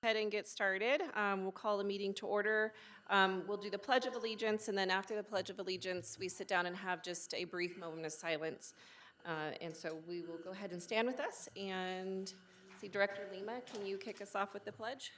Ahead and get started. We'll call the meeting to order. We'll do the Pledge of Allegiance, and then after the Pledge of Allegiance, we sit down and have just a brief moment of silence. And so we will go ahead and stand with us. And see, Director Lima, can you kick us off with the pledge?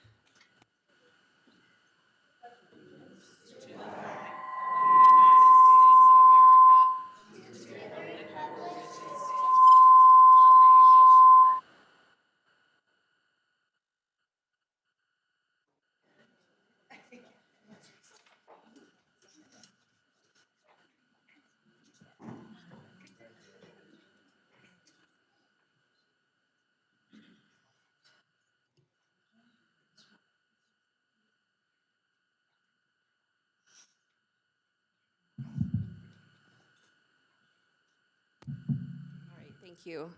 All right, thank you.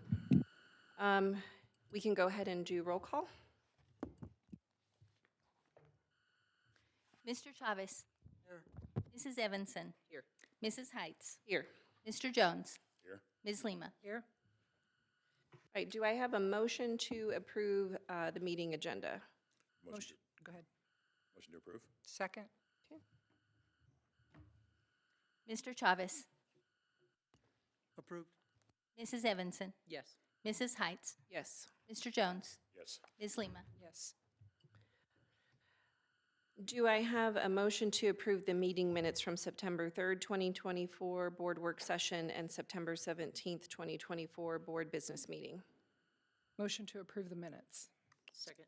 We can go ahead and do roll call. Mr. Chavez. Here. Mrs. Evanson. Here. Mrs. Heights. Here. Mr. Jones. Here. Ms. Lima. Here. All right, do I have a motion to approve the meeting agenda? Motion, Go ahead. motion to approve? Second? Mr. Chavez. Approved. Mrs. Evanson. Yes. Mrs. Heights. Yes. Mr. Jones. Yes. Ms. Lima. Yes. Do I have a motion to approve the meeting minutes from September 3rd, 2024 Board Work Session and September 17th, 2024 Board Business Meeting? Motion to approve the minutes. Second.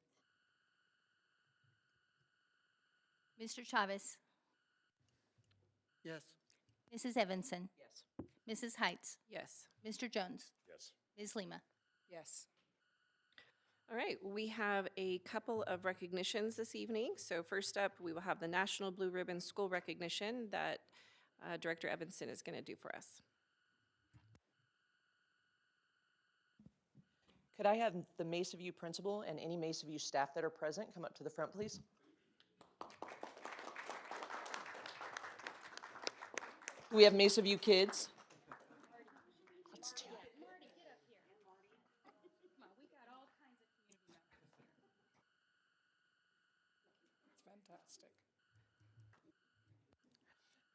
Mr. Chavez. Yes. Mrs. Evanson. Yes. Mrs. Heights. Yes. Mr. Jones. Yes. Ms. Lima. Yes. All right, we have a couple of recognitions this evening. So first up, we will have the National Blue Ribbon School Recognition that Director Evanson is going to do for us. Could I have the Mesa View principal and any Mesa View staff that are present come up to the front, please? We have Mesa View kids. Let's do it. It's fantastic.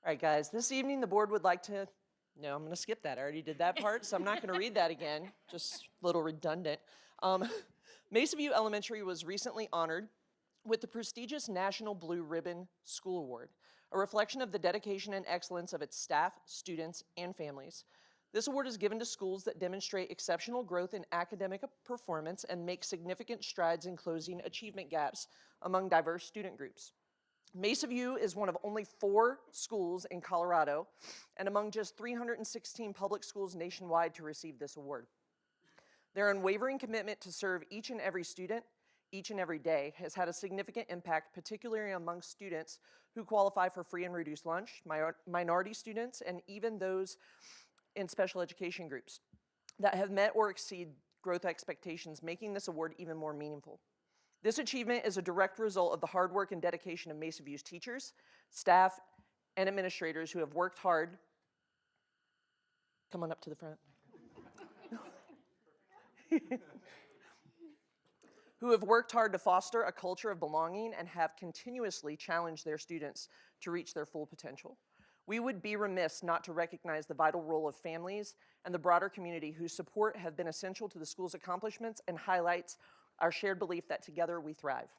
All right, guys, this evening the board would like to, no, I'm going to skip that. I already did that part, so I'm not going to read that again. Just a little redundant. Mesa View Elementary was recently honored with the prestigious National Blue Ribbon School Award, a reflection of the dedication and excellence of its staff, students, and families. This award is given to schools that demonstrate exceptional growth in academic performance and make significant strides in closing achievement gaps among diverse student groups. Mesa View is one of only 4 schools in Colorado and among just 316 public schools nationwide to receive this award. Their unwavering commitment to serve each and every student, each and every day, has had a significant impact, particularly among students who qualify for free and reduced lunch, minority students, and even those in special education groups that have met or exceed growth expectations, making this award even more meaningful. This achievement is a direct result of the hard work and dedication of Mesa View's teachers, staff, and administrators who have worked hard. Come on up to the front. Who have worked hard to foster a culture of belonging and have continuously challenged their students to reach their full potential. We would be remiss not to recognize the vital role of families and the broader community whose support have been essential to the school's accomplishments and highlights our shared belief that together we thrive.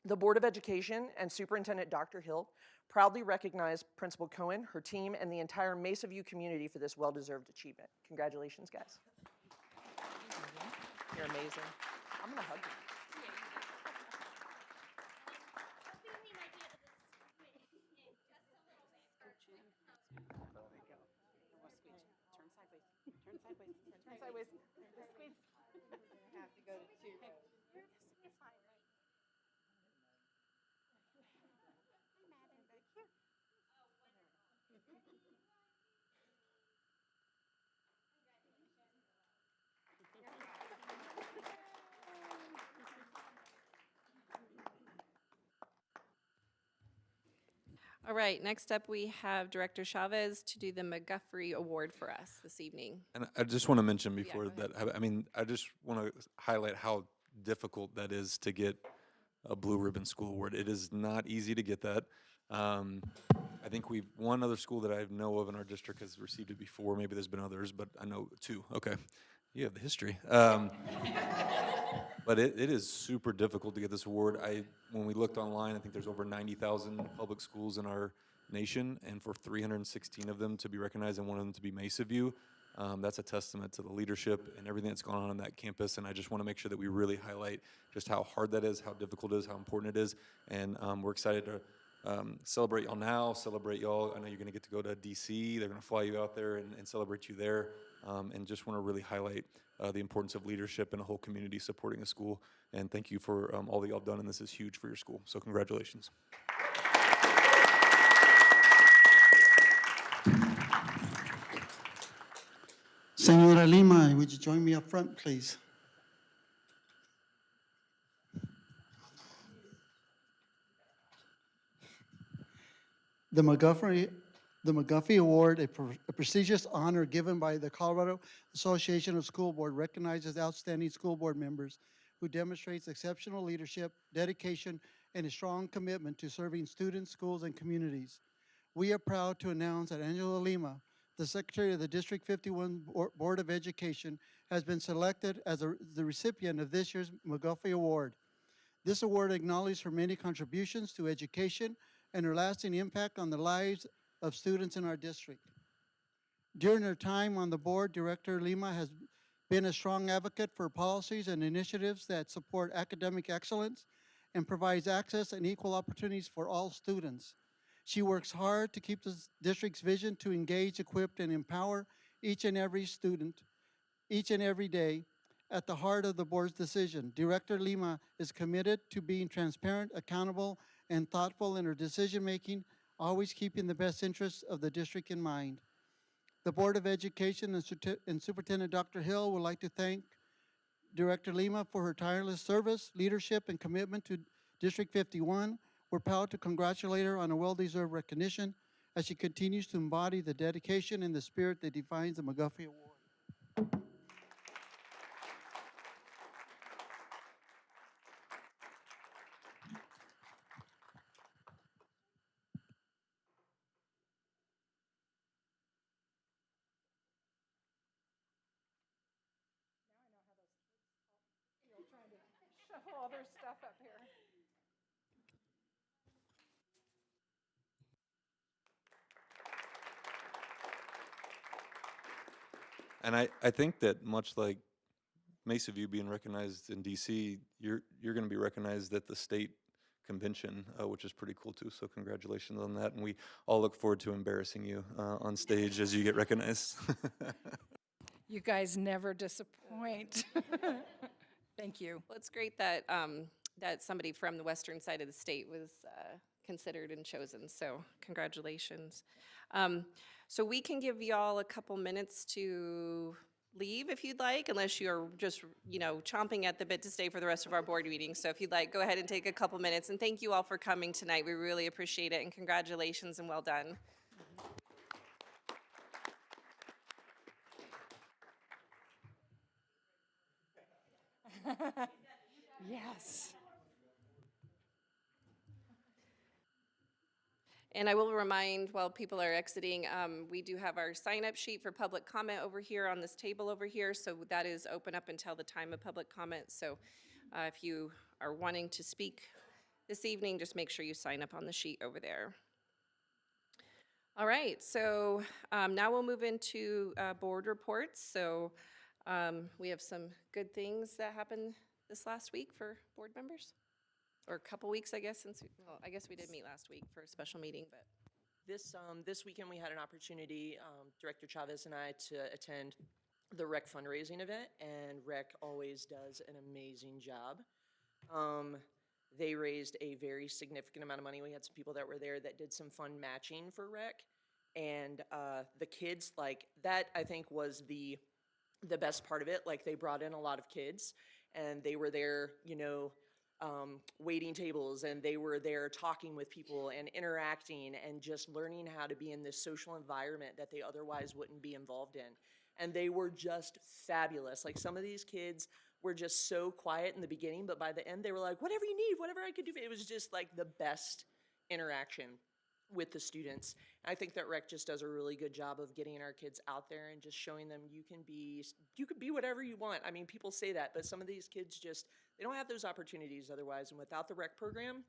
The Board of Education and Superintendent Dr. Hill proudly recognize Principal Cohen, her team, and the entire Mesa View community for this well-deserved achievement. Congratulations, guys. You're amazing. I'm gonna hug you. Turn sideways. Turn sideways. Squeeze. Have to go to 2. All right, next up we have Director Chavez to do the McGuffrey Award for us this evening. And I just want to mention before go that, I mean, I just want to highlight how difficult that is to get Blue Ribbon School Award. It is not easy to get that. I think one other school that I know of in our district has received it before. Maybe there's been others, but I know two. Okay, you have the history. But it is super difficult to get this award. When we looked online, I think there's over 90,000 public schools in our nation, and for 316 of them to be recognized and one of them to be Mesa View, that's a testament to the leadership and everything that's gone on that campus. And I just want to make sure that we really highlight just how hard that is, how difficult it is, how important it is. And we're excited to celebrate y'all now, celebrate y'all. I know you're going to get to go to DC. They're going to fly you out there and celebrate you there. And just want to really highlight the importance of leadership and a whole community supporting a school. And thank you for all that y'all have done, and this is huge for your school. So congratulations. Senora Lima, would you join me up front, please? The McGuffey Award, a prestigious honor given by the Colorado Association of School Board, recognizes outstanding school board members who demonstrates exceptional leadership, dedication, and a strong commitment to serving students, schools, and communities. We are proud to announce that Angela Lima, the Secretary of the District 51 Board of Education, has been selected as the recipient of this year's McGuffey Award. This award acknowledges her many contributions to education and her lasting impact on the lives of students in our district. During her time on the board, Director Lima has been a strong advocate for policies and initiatives that support academic excellence and provides access and equal opportunities for all students. She works hard to keep the district's vision to engage, equip, and empower each and every student, each and every day, at the heart of the board's decision. Director Lima is committed to being transparent, accountable, and thoughtful in her decision-making, always keeping the best interests of the district in mind. The Board of Education and Superintendent Dr. Hill would like to thank Director Lima for her tireless service, leadership, and commitment to District 51. We're proud to congratulate her on a well-deserved recognition as she continues to embody the dedication and the spirit that defines the McGuffey Award. Shuffle all their stuff up here. And I think that much like Mesa View being recognized in DC, you're going to be recognized at the state convention, which is pretty cool too. So congratulations on that. And we all look forward to embarrassing you on stage as you get recognized. You guys never disappoint. Thank you. Well, it's great that, that somebody from the western side of the state was considered and chosen, so congratulations. So we can give y'all a couple minutes to leave if you'd like, unless you're just, chomping at the bit to stay for the rest of our board meeting. So if you'd like, go ahead and take a couple minutes. And thank you all for coming tonight. We really appreciate it, and congratulations and well done. Yes. And I will remind, while people are exiting, we do have our sign-up sheet for public comment over here on this table over here. So that is open up until the time of public comment. So if you are wanting to speak this evening, just make sure you sign up on the sheet over there. All right, so now we'll move into board reports. So we have some good things that happened this last week for board members. Or a couple weeks, I guess, I guess we did meet last week for a special meeting, but. This weekend, we had an opportunity, Director Chavez and I, to attend the REC fundraising event, and REC always does an amazing job. They raised a very significant amount of money. We had some people that were there that did some fun matching for REC, and the kids, that I think was the best part of it. They brought in a lot of kids, and they were there, waiting tables, and they were there talking with people and interacting and just learning how to be in this social environment that they otherwise wouldn't be involved in. And they were just fabulous. Some of these kids were just so quiet in the beginning, but by the end, they were like, whatever you need, whatever I could do. It was just like the best interaction with the students. I think that rec just does a really good job of getting our kids out there and just showing them you could be whatever you want. I mean, people say that, but some of these kids just, they don't have those opportunities otherwise. And without the rec program,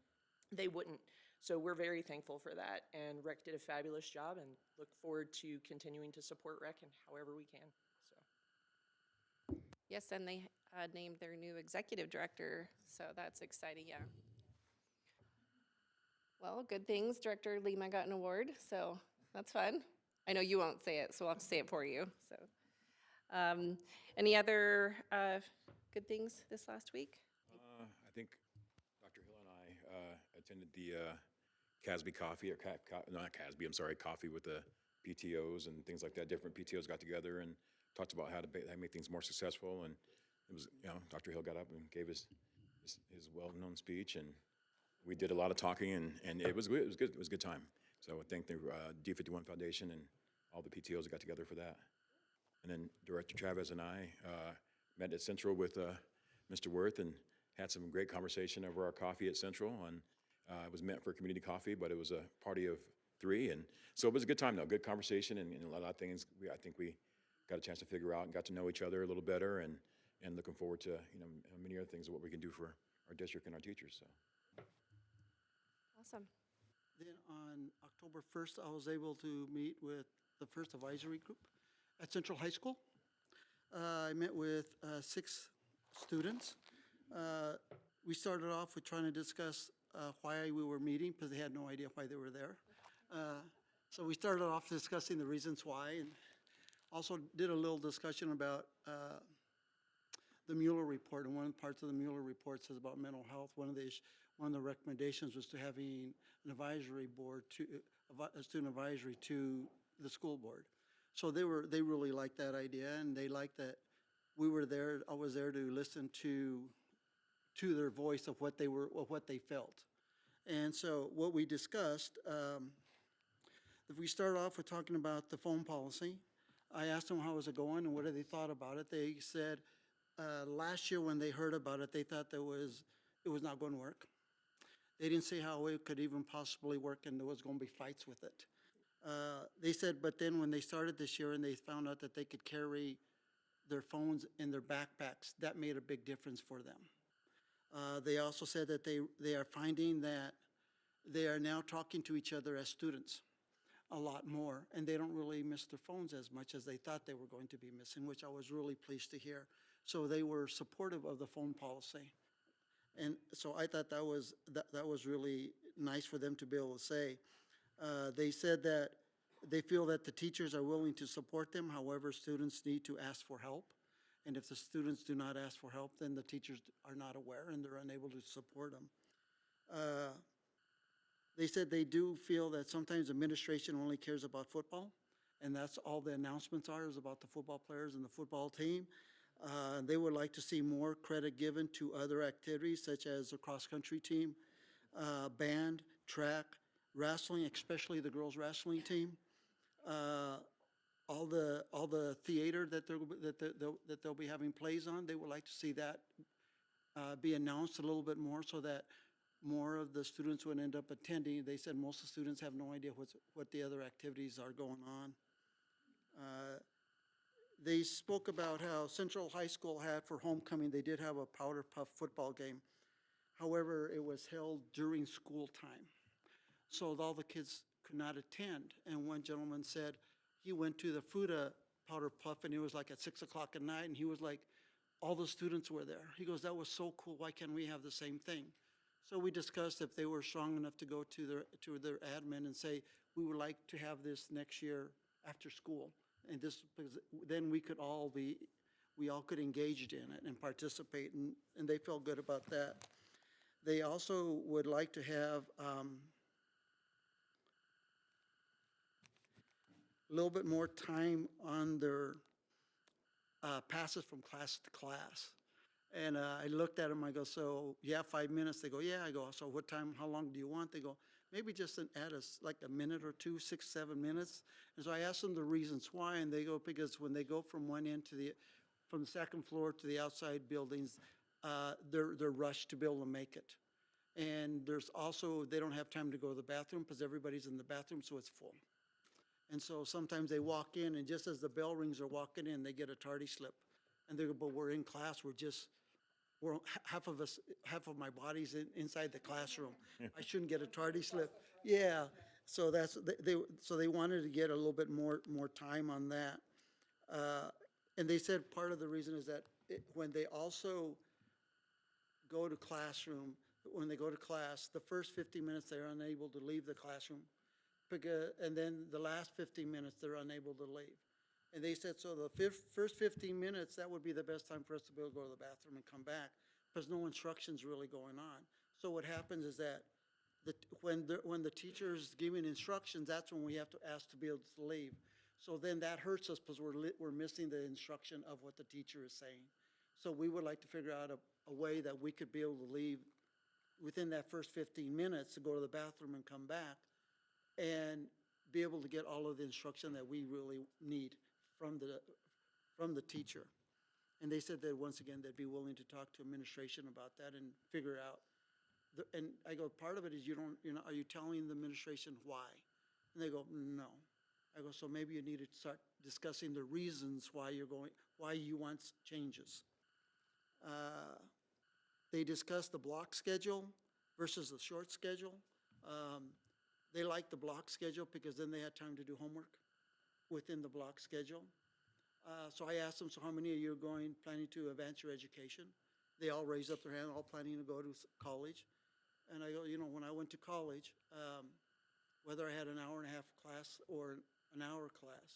they wouldn't. So we're very thankful for that. And rec did a fabulous job and look forward to continuing to support rec in however we can. So. Yes, and they named their new executive director, so that's exciting, yeah. Well, good things. Director Lima got an award, so that's fun. I know you won't say it, so I'll have to say it for you, so. Any other good things this last week? I think Dr. Hill and I attended the CASB coffee, or not CASB, I'm sorry, coffee with the PTOs and things like that. Different PTOs got together and talked about how to make things more successful. And it was, Dr. Hill got up and gave his well-known speech, and we did a lot of talking, and it was good. It was good. It was a good time. So I thank the D51 Foundation and all the PTOs that got together for that. And then Director Chavez and I met at Central with Mr. Worth and had some great conversation over our coffee at Central. And it was meant for community coffee, but it was a party of 3. And so it was a good time, though, good conversation, and a lot of things I think we got a chance to figure out and got to know each other a little better, and looking forward to many other things of what we can do for our district and our teachers. So. Awesome. Then on October 1st, I was able to meet with the first advisory group at Central High School. I met with 6 students. We started off with trying to discuss why we were meeting, because they had no idea why they were there. So we started off discussing the reasons why, and also did a little discussion about the Mueller report. And one of the parts of the Mueller report says about mental health. One of the recommendations was to having an advisory board, a student advisory to the school board. So they really liked that idea, and they liked that we were there. I was there to listen to their voice of what they felt. And so what we discussed, if we start off with talking about the phone policy, I asked them how was it going and what they thought about it. They said last year when they heard about it, they thought it was not going to work. They didn't see how it could even possibly work, and there was going to be fights with it. They said, but then when they started this year and they found out that they could carry their phones in their backpacks, that made a big difference for them. They also said that they are finding that they are now talking to each other as students a lot more, and they don't really miss their phones as much as they thought they were going to be missing, which I was really pleased to hear. So they were supportive of the phone policy. And so I thought that was really nice for them to be able to say. They said that they feel that the teachers are willing to support them. However, students need to ask for help. And if the students do not ask for help, then the teachers are not aware and they're unable to support them. They said they do feel that sometimes administration only cares about football, and that's all the announcements are, is about the football players and the football team. They would like to see more credit given to other activities such as the cross-country team, band, track, wrestling, especially the girls' wrestling team. All the theater that they'll be having plays on, they would like to see that be announced a little bit more so that more of the students would end up attending. They said most of the students have no idea what the other activities are going on. They spoke about how Central High School had for homecoming, they did have a powder puff football game. However, it was held during school time. So all the kids could not attend. And one gentleman said he went to the FUTA powder puff and it was like at 6 o'clock at night, and he was like, all the students were there. He goes, that was so cool, why can't we have the same thing? So we discussed if they were strong enough to go to their admin and say, we would like to have this next year after school. And this, because then we all could engage in it and participate, and they felt good about that. They also would like to have a little bit more time on their passes from class to class. And I looked at them, I go, so you have 5 minutes? They go, yeah. I go, so what time, how long do you want? They go, maybe just add us like a minute or two, 6, 7 minutes. And so I asked them the reasons why, and they go, because when they go from one end to the, from the second floor to the outside buildings, they're rushed to be able to make it. And there's also, they don't have time to go to the bathroom because everybody's in the bathroom, so it's full. And so sometimes they walk in, and just as the bell rings, they're walking in, they get a tardy slip. And they go, but we're in class, half of my body's inside the classroom. I shouldn't get a tardy slip. Yeah, so they wanted to get a little bit more time on that. And they said part of the reason is that when they also go to when they go to class, the first 50 minutes, they're unable to leave the classroom. And then the last 15 minutes, they're unable to leave. And they said, so the first 15 minutes, that would be the best time for us to be able to go to the bathroom and come back, because no instruction's really going on. So what happens is that when the teacher's giving instructions, that's when we have to ask to be able to leave. So then that hurts us because we're missing the instruction of what the teacher is saying. So we would like to figure out a way that we could be able to leave within that first 15 minutes to go to the bathroom and come back and be able to get all of the instruction that we really need from the teacher. And they said that, once again, they'd be willing to talk to administration about that and figure out. And I go, part of it is are you telling the administration why? And they go, no. I go, so maybe you need to start discussing the reasons why you want changes. They discussed the block schedule versus the short schedule. They liked the block schedule because then they had time to do homework within the block schedule. So I asked them, so how many of you are planning to advance your education? They all raised up their hand, all planning to go to college. And I go, when I went to college, whether I had an hour and a half class or an hour class,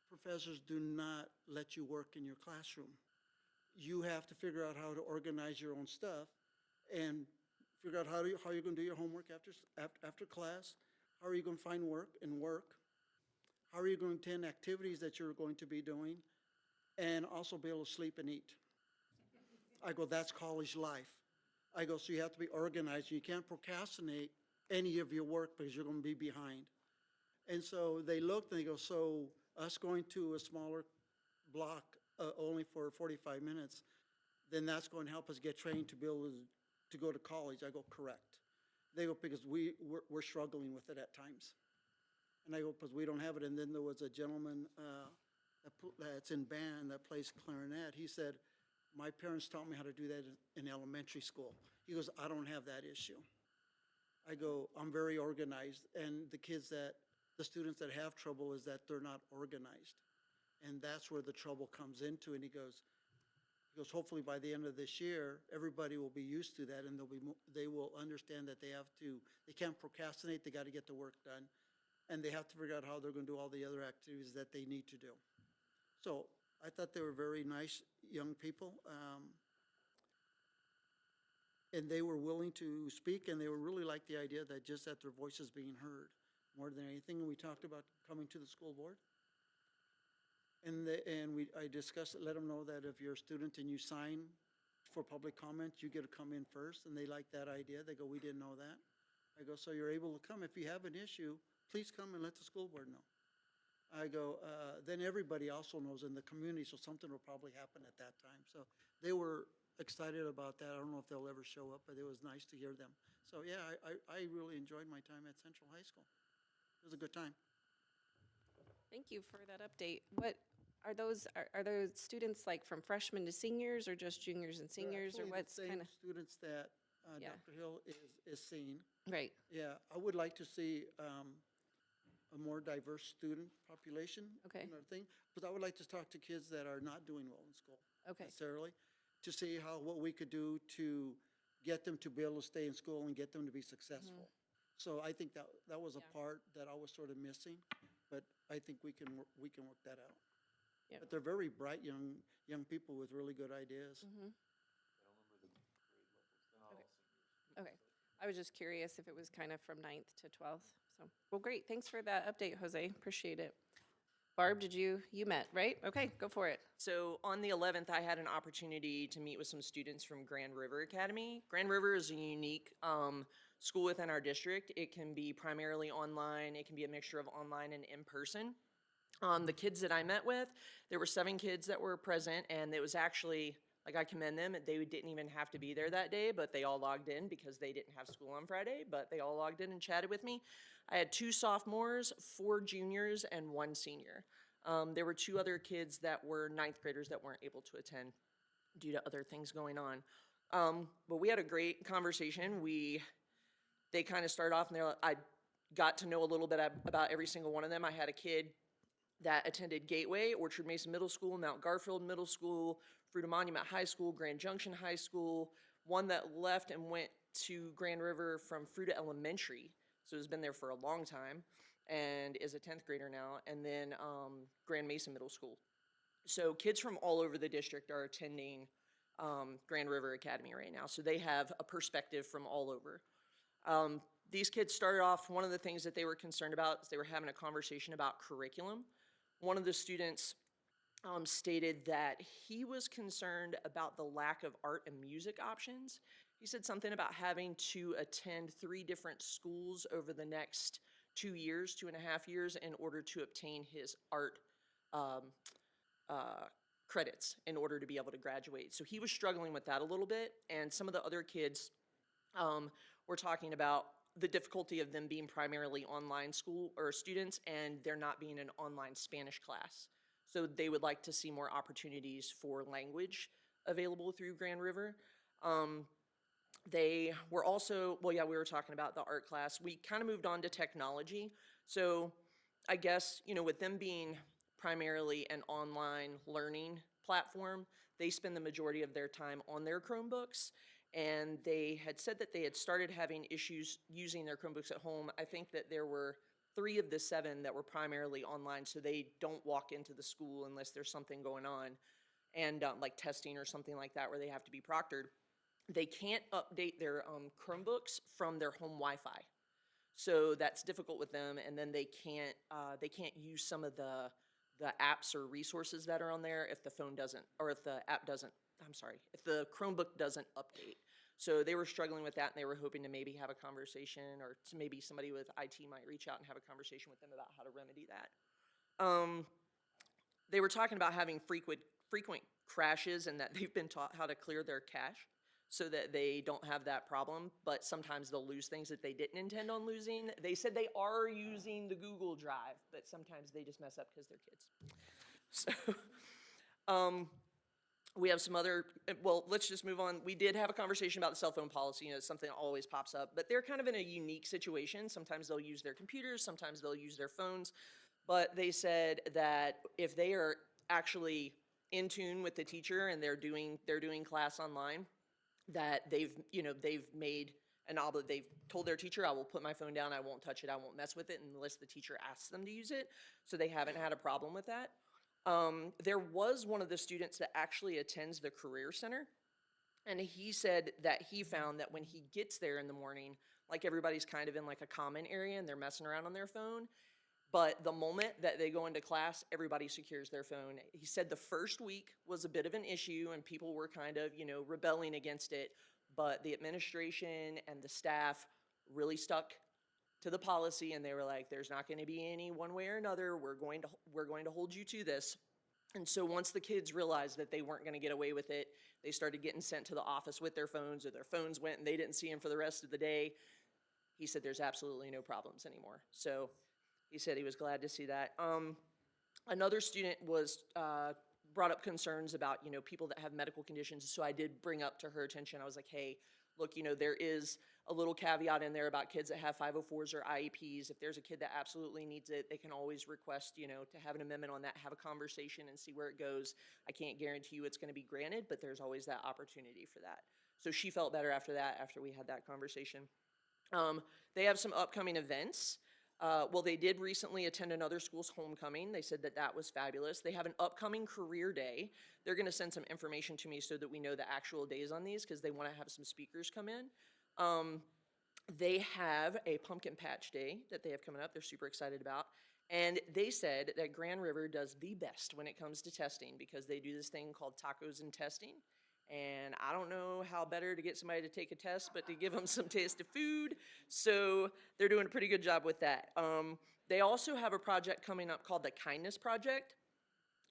professors do not let you work in your classroom. You have to figure out how to organize your own stuff and figure out how you're going to do your homework after class. How are you going to find work and work? How are you going to attend activities that you're going to be doing? And also be able to sleep and eat. I go, that's college life. I go, so you have to be organized. You can't procrastinate any of your work because you're going to be behind. And so they looked and they go, so us going to a smaller block only for 45 minutes, then that's going to help us get trained to be able to go to college. I go, correct. They go, because we're struggling with it at times. And I go, because we don't have it. And then there was a gentleman that's in band that plays clarinet. He said, my parents taught me how to do that in elementary school. He goes, I don't have that issue. I go, I'm very organized. And the students that have trouble is that they're not organized. And that's where the trouble comes into. And he goes, hopefully by the end of this year, everybody will be used to that, and they will understand that they can't procrastinate, they got to get the work done, and they have to figure out how they're going to do all the other activities that they need to do. So I thought they were very nice young people, and they were willing to speak, and they were really like the idea that just that their voices being heard more than anything. And we talked about coming to the school board. And I discussed it, let them know that if you're a student and you sign for public comment, you get to come in first, and they like that idea. They go, we didn't know that. I go, so you're able to come. If you have an issue, please come and let the school board know. I go, then everybody also knows in the community, so something will probably happen at that time. So they were excited about that. I don't know if they'll ever show up, but it was nice to hear them. So yeah, I really enjoyed my time at Central High School. It was a good time. Thank you for that update. What are those students like from freshmen to seniors, or just juniors and seniors, or what's kind of? Students that Yeah. Dr. Hill is seeing. Right. Yeah, I would like to see a more diverse student population. Okay. Another thing, but I would like to talk to kids that are not doing well in school. Okay. Necessarily, to see what we could do to get them to be able to stay in school and get them to be successful. So I think that was a Yeah. part that I was sort of missing, but I think we can work that out. Yeah. But they're very bright young people with really good ideas. Okay. I was just curious if it was kind of from 9th to 12th. So, well, great. Thanks for that update, Jose. Appreciate it. Barb, you met, right? Okay, go for it. So on the 11th, I had an opportunity to meet with some students from Grand River Academy. Grand River is a unique school within our district. It can be primarily online. It can be a mixture of online and in person. The kids that I met with, there were 7 kids that were present, and it was actually, like, I commend them. They didn't even have to be there that day, but they all logged in because they didn't have school on Friday, but they all logged in and chatted with me. I had 2 sophomores, 4 juniors, and 1 senior. There were 2 other kids that were 9th graders that weren't able to attend due to other things going on. But we had a great conversation. They kind of started off, and I got to know a little bit about every single one of them. I had a kid that attended Gateway, Orchard Mason Middle School, Mount Garfield Middle School, Fruita Monument High School, Grand Junction High School, one that left and went to Grand River from Fruita Elementary, so has been there for a long time, and is a 10th grader now, and then Grand Mason Middle School. So kids from all over the district are attending Grand River Academy right now, so they have a perspective from all over. These kids started off, one of the things that they were concerned about is they were having a conversation about curriculum. One of the students stated that he was concerned about the lack of art and music options. He said something about having to attend 3 different schools over the next 2 years, 2.5 years, in order to obtain his art credits in order to be able to graduate. So he was struggling with that a little bit, and some of the other kids were talking about the difficulty of them being primarily online school or students, and there not being an online Spanish class. So they would like to see more opportunities for language available through Grand River. They were also, well, yeah, we were talking about the art class. We kind of moved on to technology. So I guess, with them being primarily an online learning platform, they spend the majority of their time on their Chromebooks. And they had said that they had started having issues using their Chromebooks at home. I think that there were 3 of the 7 that were primarily online, so they don't walk into the school unless there's something going on, and like testing or something like that where they have to be proctored. They can't update their Chromebooks from their home Wi-Fi, so that's difficult with them. And then they can't use some of the apps or resources that are on there if the phone doesn't, or if the app doesn't. If the Chromebook doesn't update. So they were struggling with that, and they were hoping to maybe have a conversation, or maybe somebody with IT might reach out and have a conversation with them about how to remedy that. They were talking about having frequent crashes, and that they've been taught how to clear their cache so that they don't have that problem, but sometimes they'll lose things that they didn't intend on losing. They said they are using the Google Drive, but sometimes they just mess up because they're kids. So, we have some other, well, let's just move on. We did have a conversation about the cell phone policy. It's something that always pops up, but they're kind of in a unique situation. Sometimes they'll use their computers, sometimes they'll use their phones, but they said that if they are actually in tune with the teacher and they're doing class online, that they've told their teacher, I will put my phone down, I won't touch it, I won't mess with it unless the teacher asks them to use it. So they haven't had a problem with that. There was one of the students that actually attends the Career Center, and he said that he found that when he gets there in the morning, like everybody's kind of in like a common area and they're messing around on their phone, but the moment that they go into class, everybody secures their phone. He said the first week was a bit of an issue and people were kind of, rebelling against it, but the administration and the staff really stuck to the policy, and they were like, there's not going to be any one way or another. We're going to hold you to this. And so once the kids realized that they weren't going to get away with it, they started getting sent to the office with their phones, or their phones went and they didn't see them for the rest of the day. He said there's absolutely no problems anymore. So he said he was glad to see that. Another student was brought up concerns about, people that have medical conditions. So I did bring up to her attention, I was like, hey, look, there is a little caveat in there about kids that have 504s or IEPs. If there's a kid that absolutely needs it, they can always request, to have an amendment on that, have a conversation and see where it goes. I can't guarantee you it's going to be granted, but there's always that opportunity for that. So she felt better after that, after we had that conversation. They have some upcoming events. Well, they did recently attend another school's homecoming. They said that that was fabulous. They have an upcoming career day. They're going to send some information to me so that we know the actual days on these, because they want to have some speakers come in. They have a pumpkin patch day that they have coming up. They're super excited about. And they said that Grand River does the best when it comes to testing, because they do this thing called tacos and testing. And I don't know how better to get somebody to take a test, but to give them some taste of food. So they're doing a pretty good job with that. They also have a project coming up called the Kindness Project.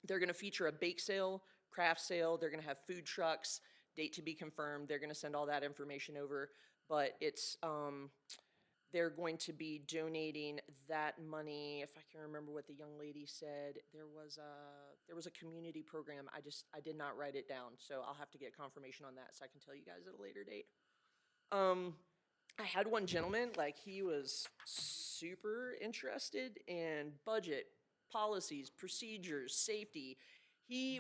They're going to feature a bake sale, craft sale. They're going to have food trucks, date to be confirmed. They're going to send all that information over. But it's, they're going to be donating that money. If I can remember what the young lady said, there was a community program. I did not write it down. So I'll have to get confirmation on that so I can tell you guys at a later date. I had one gentleman, like, he was super interested in budget, policies, procedures, safety.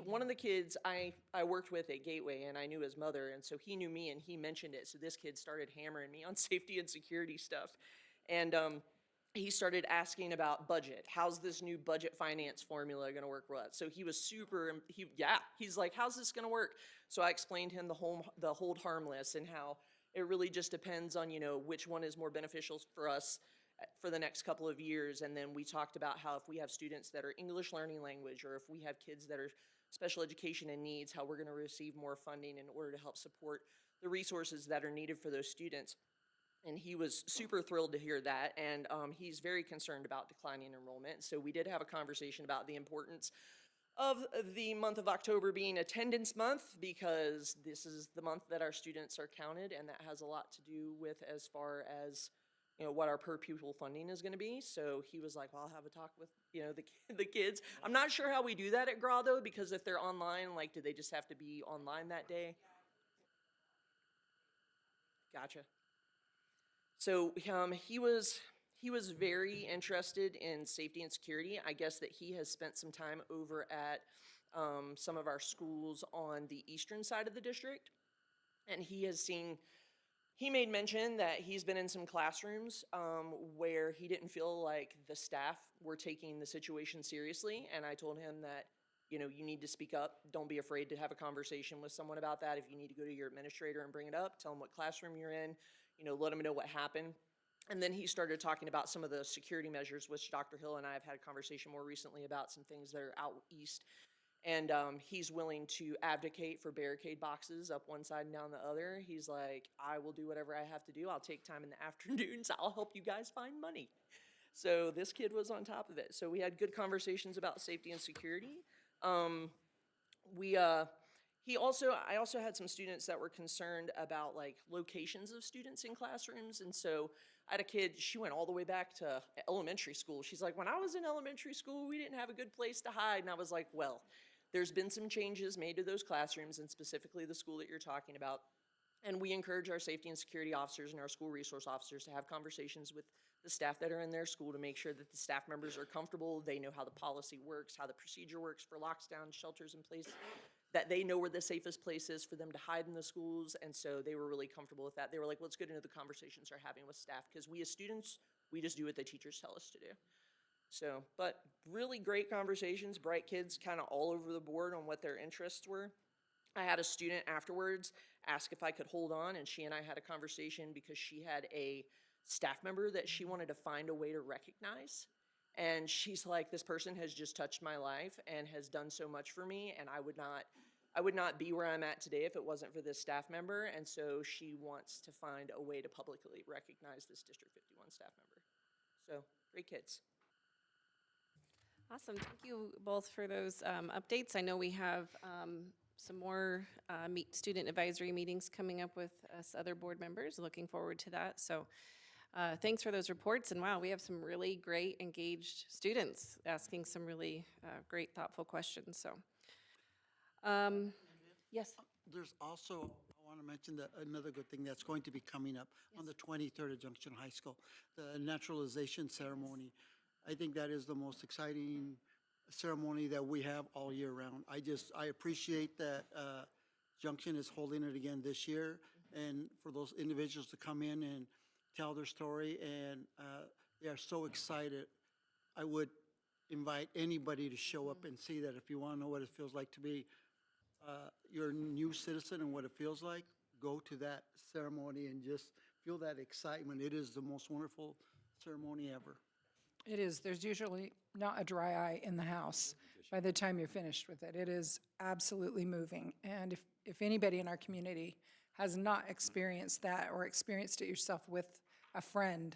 One of the kids I worked with at Gateway, and I knew his mother, and so he knew me, and he mentioned it. So this kid started hammering me on safety and security stuff. And he started asking about budget. How's this new budget finance formula gonna work with? So he was he's like, how's this gonna work? So I explained him the hold harmless and how it really just depends on, which one is more beneficial for us for the next couple of years. And then we talked about how if we have students that are English learning language, or if we have kids that are special education and needs, how we're gonna receive more funding in order to help support the resources that are needed for those students. And he was super thrilled to hear that, and he's very concerned about declining enrollment. So we did have a conversation about the importance of the month of October being attendance month, because this is the month that our students are counted, and that has a lot to do with as far as, what our per pupil funding is gonna be. So he was like, well, I'll have a talk with, the kids. I'm not sure how we do that at GRA though, because if they're online, like, do they just have to be online that day? Gotcha. So he was very interested in safety and security. I guess that he has spent some time over at some of our schools on the eastern side of the district. And he made mention that he's been in some classrooms where he didn't feel like the staff were taking the situation seriously. And I told him that, you need to speak up. Don't be afraid to have a conversation with someone about that. If you need to go to your administrator and bring it up, tell them what classroom you're in. Let him know what happened. And then he started talking about some of the security measures, which Dr. Hill and I have had a conversation more recently about some things that are out east. And he's willing to advocate for barricade boxes up one side and down the other. He's like, I will do whatever I have to do. I'll take time in the afternoons. I'll help you guys find money. So this kid was on top of it. So we had good conversations about safety and security. I also had some students that were concerned about, like, locations of students in classrooms. And so I had a kid, she went all the way back to elementary school. She's like, when I was in elementary school, we didn't have a good place to hide. And I was like, well, there's been some changes made to those classrooms, and specifically the school that you're talking about. And we encourage our safety and security officers and our school resource officers to have conversations with the staff that are in their school to make sure that the staff members are comfortable, they know how the policy works, how the procedure works for locks down, shelters in place, that they know where the safest place is for them to hide in the schools. And so they were really comfortable with that. They were like, well, it's good to know the conversations they're having with staff, because we as students, we just do what the teachers tell us to do. So, but really great conversations, bright kids kind of all over the board on what their interests were. I had a student afterwards ask if I could hold on, and she and I had a conversation because she had a staff member that she wanted to find a way to recognize. And she's like, this person has just touched my life and has done so much for me, and I would not be where I'm at today if it wasn't for this staff member. And so she wants to find a way to publicly recognize this District 51 staff member. So, great kids. Awesome. Thank you both for those updates. I know we have some more student advisory meetings coming up with us other board members. Looking forward to that. So thanks for those reports. And wow, we have some really great engaged students asking some really great, thoughtful questions. So yes. There's also, I want to mention that another good thing that's going to be coming up on the 23rd at Junction High School, the naturalization ceremony. I think that is the most exciting ceremony that we have all year round. I appreciate that Junction is holding it again this year, and for those individuals to come in and tell their story, and they are so excited. I would invite anybody to show up and see that. If you want to know what it feels like to be your new citizen and what it feels like, go to that ceremony and just feel that excitement. It is the most wonderful ceremony ever. It is. There's usually not a dry eye in the house by the time you're finished with it. It is absolutely moving. And if anybody in our community has not experienced that or experienced it yourself with a friend,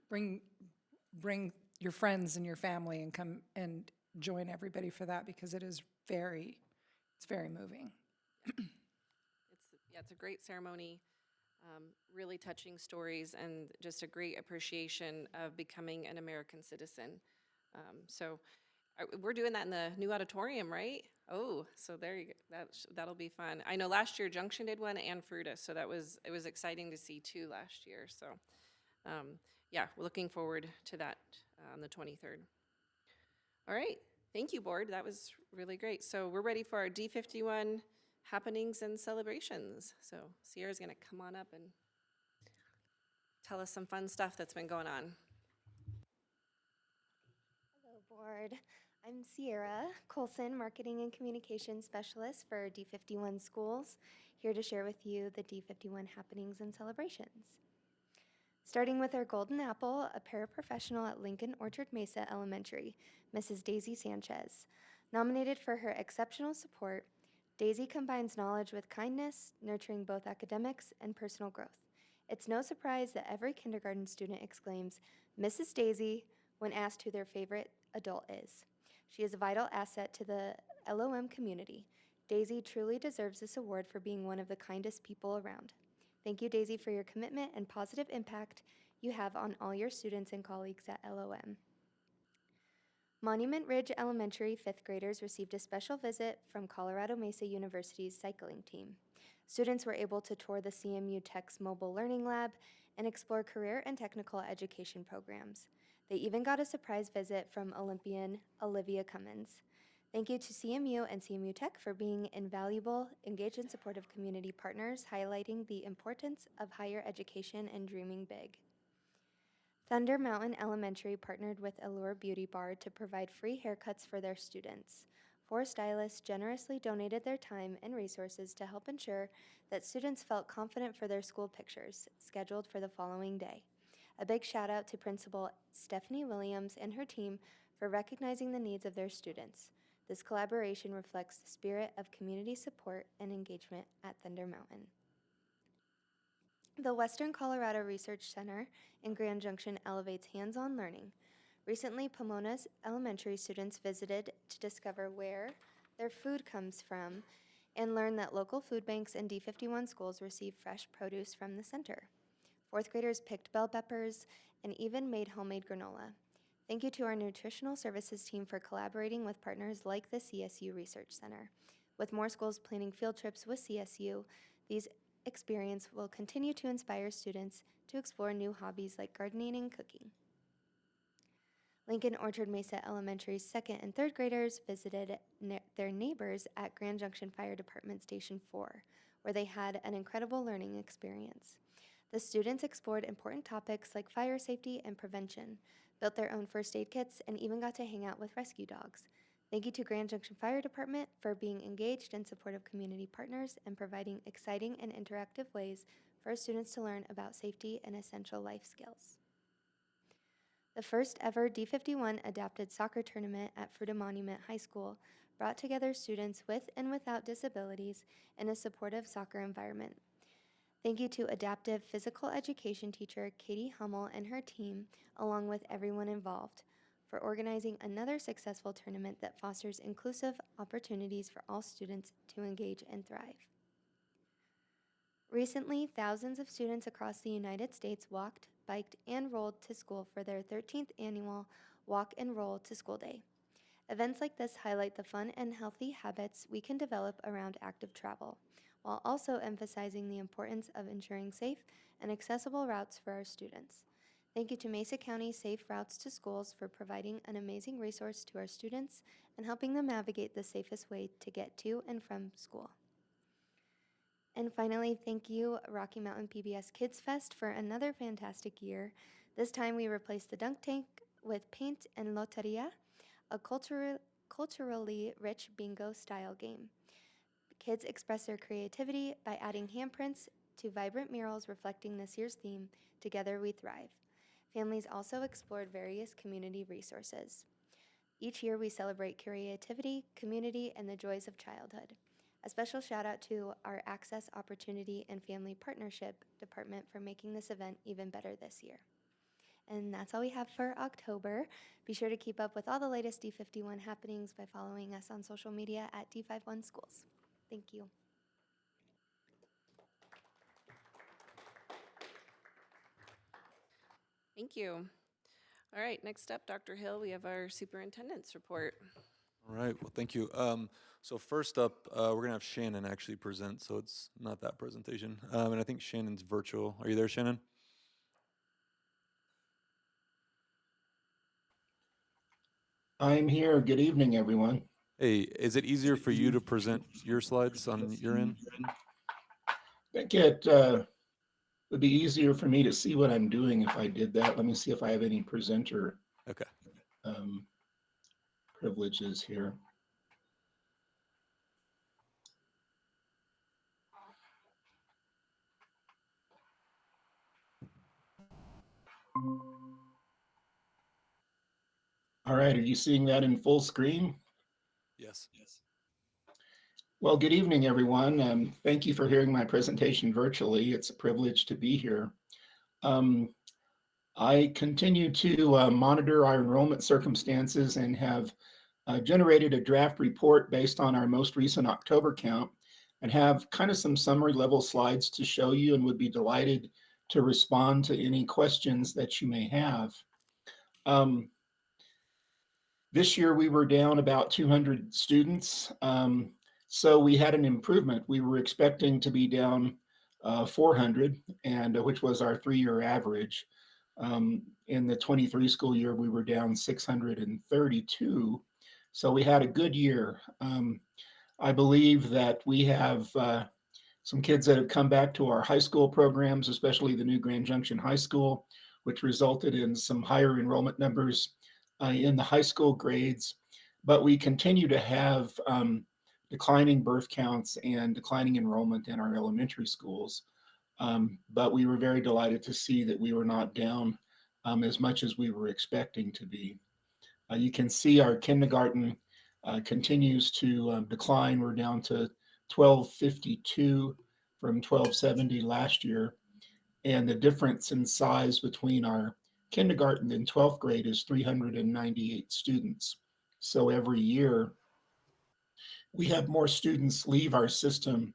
bring your friends and your family and come and join everybody for that, because it is it's very moving. It's a great ceremony, really touching stories, and just a great appreciation of becoming an American citizen. So we're doing that in the new auditorium, right? Oh, so there you go. That'll be fun. I know last year Junction did one and Fruita, so it was exciting to see too last year. So yeah, we're looking forward to that on the 23rd. All right, thank you, board. That was really great. So we're ready for our D51 happenings and celebrations. So Sierra's gonna come on up and tell us some fun stuff that's been going on. Hello, board. I'm Sierra Colson, Marketing and Communications Specialist for D51 Schools, here to share with you the D51 happenings and celebrations. Starting with our Golden Apple, a paraprofessional at Lincoln Orchard Mesa Elementary, Mrs. Daisy Sanchez. Nominated for her exceptional support, Daisy combines knowledge with kindness, nurturing both academics and personal growth. It's no surprise that every kindergarten student exclaims, "Mrs. Daisy," when asked who their favorite adult is. She is a vital asset to the LOM community. Daisy truly deserves this award for being one of the kindest people around. Thank you, Daisy, for your commitment and positive impact you have on all your students and colleagues at LOM. Monument Ridge Elementary fifth graders received a special visit from Colorado Mesa University's cycling team. Students were able to tour the CMU Tech's Mobile Learning Lab and explore career and technical education programs. They even got a surprise visit from Olympian Olivia Cummins. Thank you to CMU and CMU Tech for being invaluable, engaged, and supportive community partners, highlighting the importance of higher education and dreaming big. Thunder Mountain Elementary partnered with Allure Beauty Bar to provide free haircuts for their students. 4 stylists generously donated their time and resources to help ensure that students felt confident for their school pictures, scheduled for the following day. A big shout out to Principal Stephanie Williams and her team for recognizing the needs of their students. This collaboration reflects the spirit of community support and engagement at Thunder Mountain. The Western Colorado Research Center in Grand Junction elevates hands-on learning. Recently, Pomona's elementary students visited to discover where their food comes from and learn that local food banks and D51 schools receive fresh produce from the center. 4th graders picked bell peppers and even made homemade granola. Thank you to our nutritional services team for collaborating with partners like the CSU Research Center. With more schools planning field trips with CSU, these experiences will continue to inspire students to explore new hobbies like gardening and cooking. Lincoln Orchard Mesa Elementary's 2nd and 3rd graders visited their neighbors at Grand Junction Fire Department Station 4, where they had an incredible learning experience. The students explored important topics like fire safety and prevention, built their own first aid kits, and even got to hang out with rescue dogs. Thank you to Grand Junction Fire Department for being engaged and supportive community partners and providing exciting and interactive ways for our students to learn about safety and essential life skills. The first ever D51 adapted soccer tournament at Fruita Monument High School brought together students with and without disabilities in a supportive soccer environment. Thank you to adaptive physical education teacher Katie Hummel and her team, along with everyone involved, for organizing another successful tournament that fosters inclusive opportunities for all students to engage and thrive. Recently, thousands of students across the United States walked, biked, and rolled to school for their 13th annual Walk and Roll to School Day. Events like this highlight the fun and healthy habits we can develop around active travel, while also emphasizing the importance of ensuring safe and accessible routes for our students. Thank you to Mesa County Safe Routes to Schools for providing an amazing resource to our students and helping them navigate the safest way to get to and from school. And finally, thank you, Rocky Mountain PBS Kids Fest, for another fantastic year. This time we replaced the dunk tank with Paint and Loteria, a culturally rich bingo-style game. Kids express their creativity by adding handprints to vibrant murals reflecting this year's theme, Together We Thrive. Families also explored various community resources. Each year we celebrate creativity, community, and the joys of childhood. A special shout out to our Access, Opportunity, and Family Partnership Department for making this event even better this year. And that's all we have for October. Be sure to keep up with all the latest D51 happenings by following us on social media at D51 Schools. Thank you. Thank you. All right, next up, Dr. Hill, we have our superintendent's report. All right, well, thank you. So first up, we're gonna have Shannon actually present, so it's not that presentation. And I think Shannon's virtual. Are you there, Shannon? I'm here. Good evening, everyone. Hey, is it easier for you to present your slides on your end? I think it would be easier for me to see what I'm doing if I did that. Let me see if I have any presenter Okay. um, privileges here. All right, are you seeing that in full screen? Yes. Well, good evening, everyone. Thank you for hearing my presentation virtually. It's a privilege to be here. I continue to monitor our enrollment circumstances and have generated a draft report based on our most recent October count and have kind of some summary level slides to show you, and would be delighted to respond to any questions that you may have. This year we were down about 200 students. So we had an improvement. We were expecting to be down 400, and which was our 3-year average. In the 23 school year, we were down 632. So we had a good year. I believe that we have some kids that have come back to our high school programs, especially the new Grand Junction High School, which resulted in some higher enrollment numbers in the high school grades. But we continue to have declining birth counts and declining enrollment in our elementary schools. But we were very delighted to see that we were not down as much as we were expecting to be. You can see our kindergarten continues to decline. We're down to 1252 from 1270 last year. And the difference in size between our kindergarten and 12th grade is 398 students. So every year, we have more students leave our system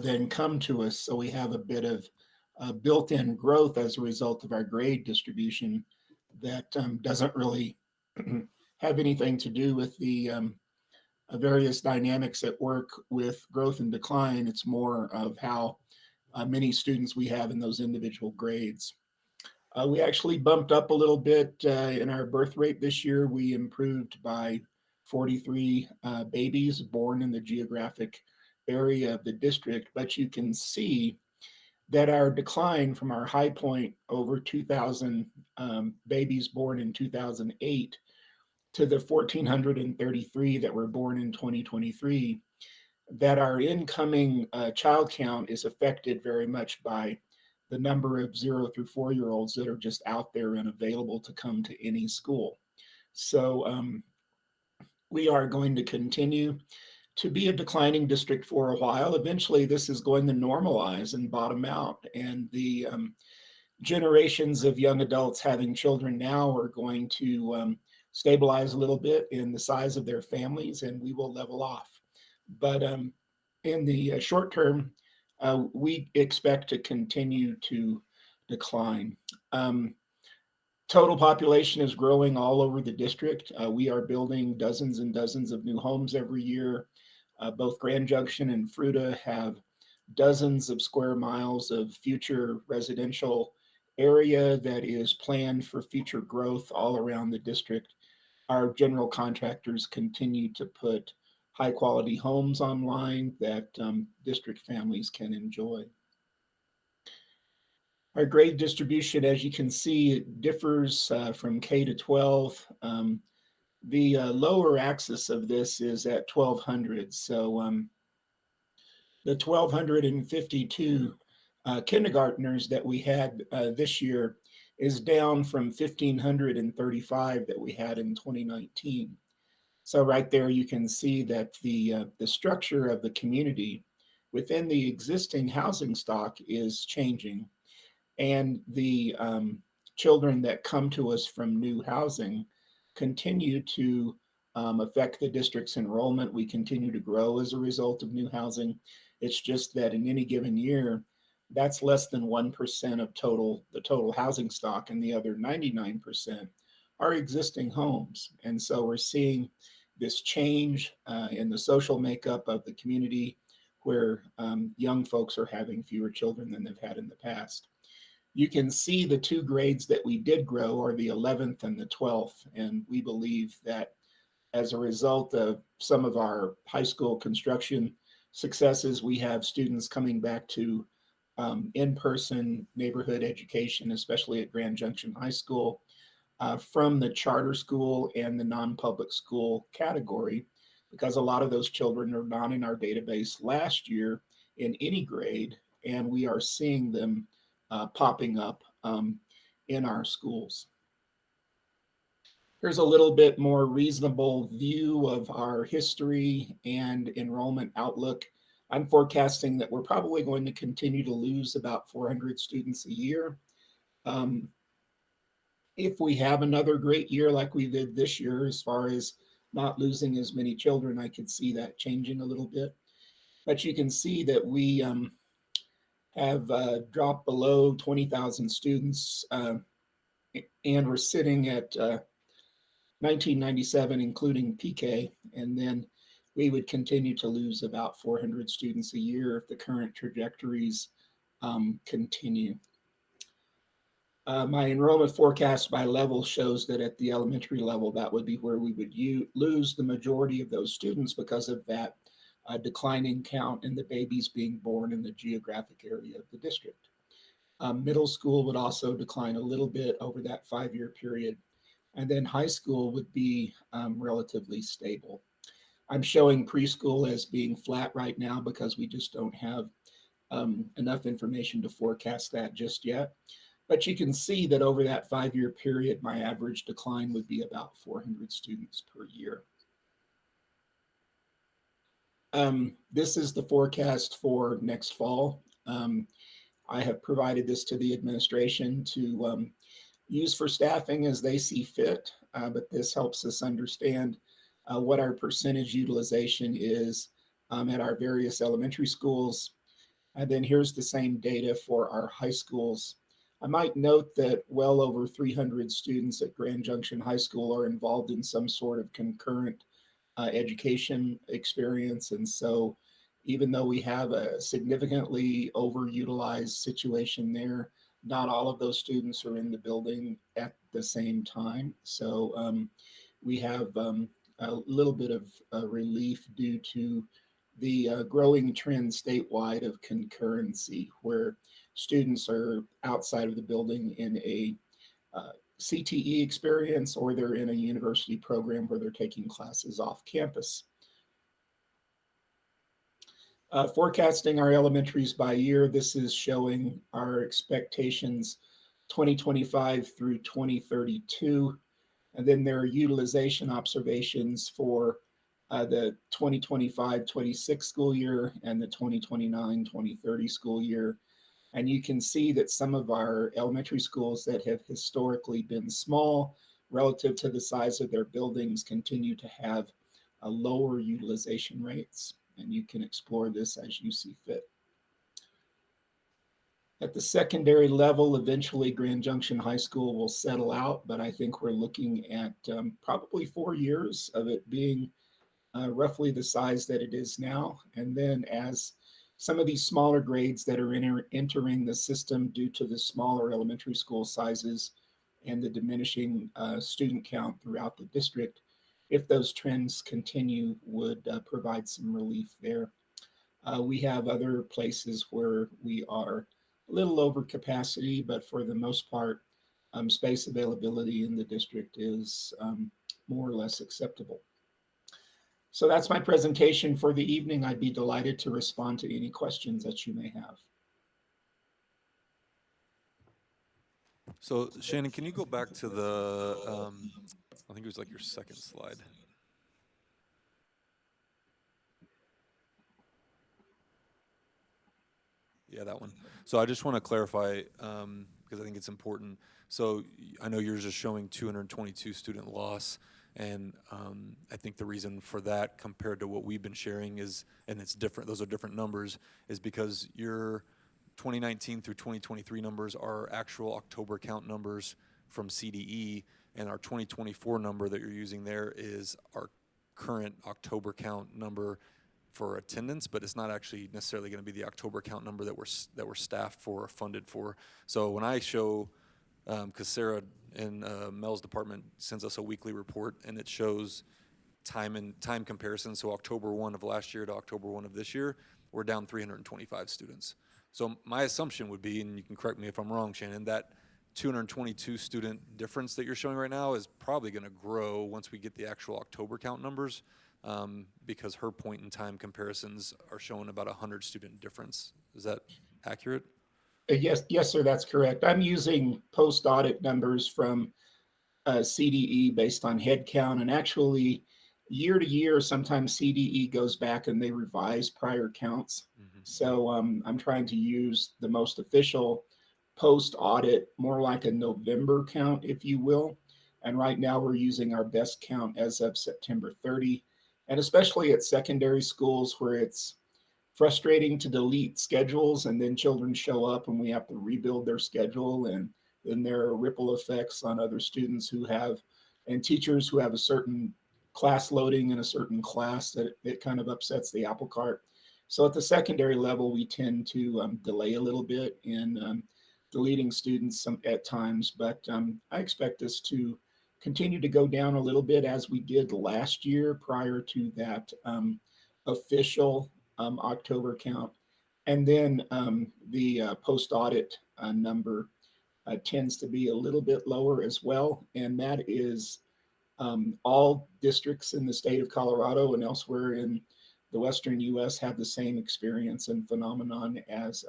than come to us. So we have a bit of built-in growth as a result of our grade distribution that doesn't really have anything to do with the various dynamics at work with growth and decline. It's more of how many students we have in those individual grades. We actually bumped up a little bit in our birth rate this year. We improved by 43 babies born in the geographic area of the district, but you can see that our decline from our high point over 2,000 babies born in 2008 to the 1,433 that were born in 2023, that our incoming child count is affected very much by the number of 0 through 4-year-olds that are just out there and available to come to any school. So we are going to continue to be a declining district for a while. Eventually, this is going to normalize and bottom out. And the generations of young adults having children now are going to stabilize a little bit in the size of their families, and we will level off. But in the short term, we expect to continue to decline. Total population is growing all over the district. We are building dozens and dozens of new homes every year. Both Grand Junction and Fruita have dozens of square miles of future residential area that is planned for future growth all around the district. Our general contractors continue to put high quality homes online that district families can enjoy. Our grade distribution, as you can see, it differs from K to 12. The lower axis of this is at 1,200. So the 1,252 kindergartners that we had this year is down from 1,535 that we had in 2019. So right there, you can see that the structure of the community within the existing housing stock is changing. And the children that come to us from new housing continue to affect the district's enrollment. We continue to grow as a result of new housing. It's just that in any given year, that's less than 1% of the total housing stock, and the other 99% are existing homes. And so we're seeing this change in the social makeup of the community where young folks are having fewer children than they've had in the past. You can see the two grades that we did grow are the 11th and the 12th, and we believe that as a result of some of our high school construction successes, we have students coming back to in-person neighborhood education, especially at Grand Junction High School, from the charter school and the non-public school category, because a lot of those children are not in our database last year in any grade, and we are seeing them popping up in our schools. Here's a little bit more reasonable view of our history and enrollment outlook. I'm forecasting that we're probably going to continue to lose about 400 students a year. If we have another great year like we did this year, as far as not losing as many children, I could see that changing a little bit. But you can see that we have dropped below 20,000 students, and we're sitting at 1997, including PK, and then we would continue to lose about 400 students a year if the current trajectories continue. My enrollment forecast by level shows that at the elementary level, that would be where we would lose the majority of those students because of that declining count in the babies being born in the geographic area of the district. Middle school would also decline a little bit over that 5-year period. And then high school would be relatively stable. I'm showing preschool as being flat right now because we just don't have enough information to forecast that just yet. But you can see that over that 5-year period, my average decline would be about 400 students per year. This is the forecast for next fall. I have provided this to the administration to use for staffing as they see fit, but this helps us understand what our percentage utilization is at our various elementary schools. And then here's the same data for our high schools. I might note that well over 300 students at Grand Junction High School are involved in some sort of concurrent education experience. And so even though we have a significantly overutilized situation there, not all of those students are in the building at the same time. So we have a little bit of relief due to the growing trend statewide of concurrency, where students are outside of the building in a CTE experience, or they're in a university program where they're taking classes off campus. Forecasting our elementaries by year, this is showing our expectations 2025 through 2032. And then there are utilization observations for the 2025-26 school year and the 2029-2030 school year. And you can see that some of our elementary schools that have historically been small relative to the size of their buildings continue to have lower utilization rates. And you can explore this as you see fit. At the secondary level, eventually Grand Junction High School will settle out, but I think we're looking at probably 4 years of it being roughly the size that it is now. And then as some of these smaller grades that are entering the system due to the smaller elementary school sizes and the diminishing student count throughout the district, if those trends continue, would provide some relief there. We have other places where we are a little over capacity, but for the most part, space availability in the district is more or less acceptable. So that's my presentation for the evening. I'd be delighted to respond to any questions that you may have. So Shannon, can you go back to the, I think it was like your second slide. Yeah, that one. So I just want to clarify, because because I think it's important. So I know yours is showing 222 student loss, and I think the reason for that compared to what we've been sharing is, and it's different, those are different numbers, is because your 2019 through 2023 numbers are actual October count numbers from CDE, and our 2024 number that you're using there is our current October count number for attendance, but it's not actually necessarily going to be the October count number that we're staffed for or funded for. So when I show, because Sarah in Mel's department sends us a weekly report, and it shows time comparison. So October 1 of last year to October 1 of this year, we're down 325 students. So my assumption would be, and you can correct me if I'm wrong, Shannon, that 222 student difference that you're showing right now is probably going to grow once we get the actual October count numbers, because her point in time comparisons are showing about 100 student difference. Is that accurate? Yes, sir, that's correct. I'm using post-audit numbers from CDE based on head count, and actually year to year, sometimes CDE goes back and they revise prior counts. So I'm trying to use the most official post-audit, more like a November count, if you will. And right now we're using our best count as of September 30. And especially at secondary schools where it's frustrating to delete schedules and then children show up and we have to rebuild their schedule, and then there are ripple effects on other students who have, and teachers who have a certain class loading in a certain class, that it kind of upsets the apple cart. So at the secondary level, we tend to delay a little bit in deleting students at times, but I expect us to continue to go down a little bit as we did last year prior to that official October count. And then the post-audit number tends to be a little bit lower as well. And that is all districts in the state of Colorado and elsewhere in the Western US have the same experience and phenomenon as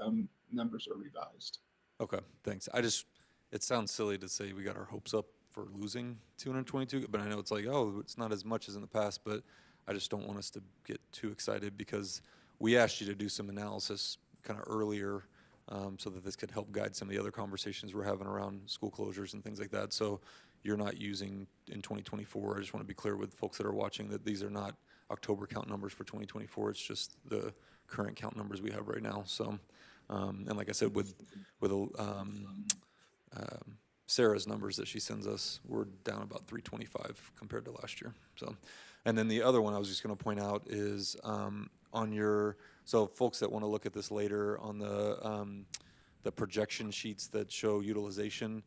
numbers are revised. Okay, thanks. It sounds silly to say we got our hopes up for losing 222, but I know it's like, oh, it's not as much as in the past, but I just don't want us to get too excited, because we asked you to do some analysis kind of earlier, so that this could help guide some of the other conversations we're having around school closures and things like that. So you're not using in 2024. I just want to be clear with folks that are watching that these are not October count numbers for 2024. It's just the current count numbers we have right now. So, and like I said, with Sarah's numbers that she sends us, we're down about 325 compared to last year. So, and then the other one I was just going to point out is on your, so folks that want to look at this later on the projection sheets that show utilization,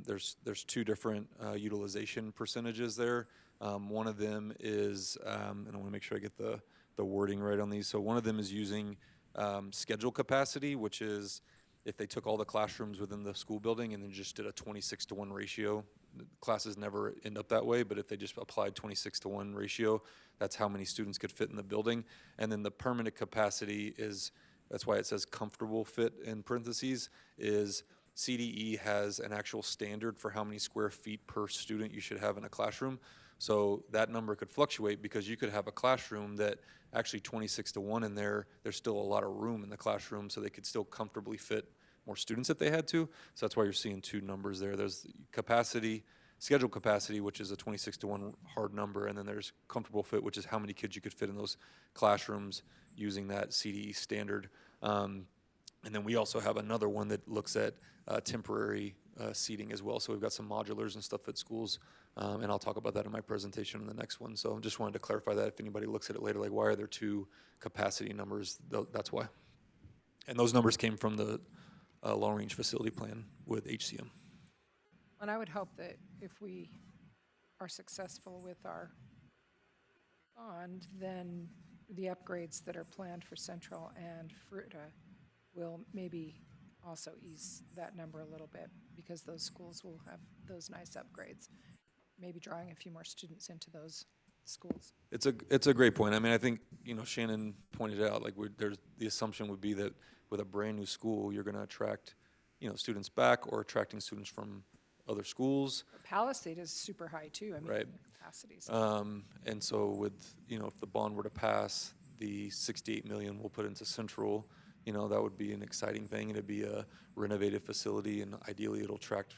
there's two different utilization percentages there. One of them is, and I want to make sure I get the wording right on these. So one of them is using schedule capacity, which is if they took all the classrooms within the school building and then just did a 26-to-1 ratio. Classes never end up that way, but if they just applied 26-to-1 ratio, that's how many students could fit in the building. And then the permanent capacity is, that's why it says comfortable fit in parentheses, is CDE has an actual standard for how many square feet per student you should have in a classroom. So that number could fluctuate, because you could have a classroom that actually 26-to-1 in there, there's still a lot of room in the classroom, so they could still comfortably fit more students if they had to. So that's why you're seeing two numbers there. There's capacity, scheduled capacity, which is a 26-to-1 hard number, and then there's comfortable fit, which is how many kids you could fit in those classrooms using that CDE standard. And then we also have another one that looks at temporary seating as well. So we've got some modulars and stuff at schools, and I'll talk about that in my presentation in the next one. So just wanted to clarify that if anybody looks at it later, like, why are there two capacity numbers? That's why. And those numbers came from the long-range facility plan with HCM. And I would hope that if we are successful with our bond, then the upgrades that are planned for Central and Fruita will maybe also ease that number a little bit, because those schools will have those nice upgrades, maybe drawing a few more students into those schools. It's a great point. I mean, I think, Shannon pointed out, like, there's the assumption would be that with a brand new school, you're going to attract, students back, or attracting students from other schools. Palisade is super high too. I mean, Right. capacities. And so with, if the bond were to pass, the $68 million we'll put into Central, that would be an exciting thing. It'd be a renovated facility, and ideally it'll attract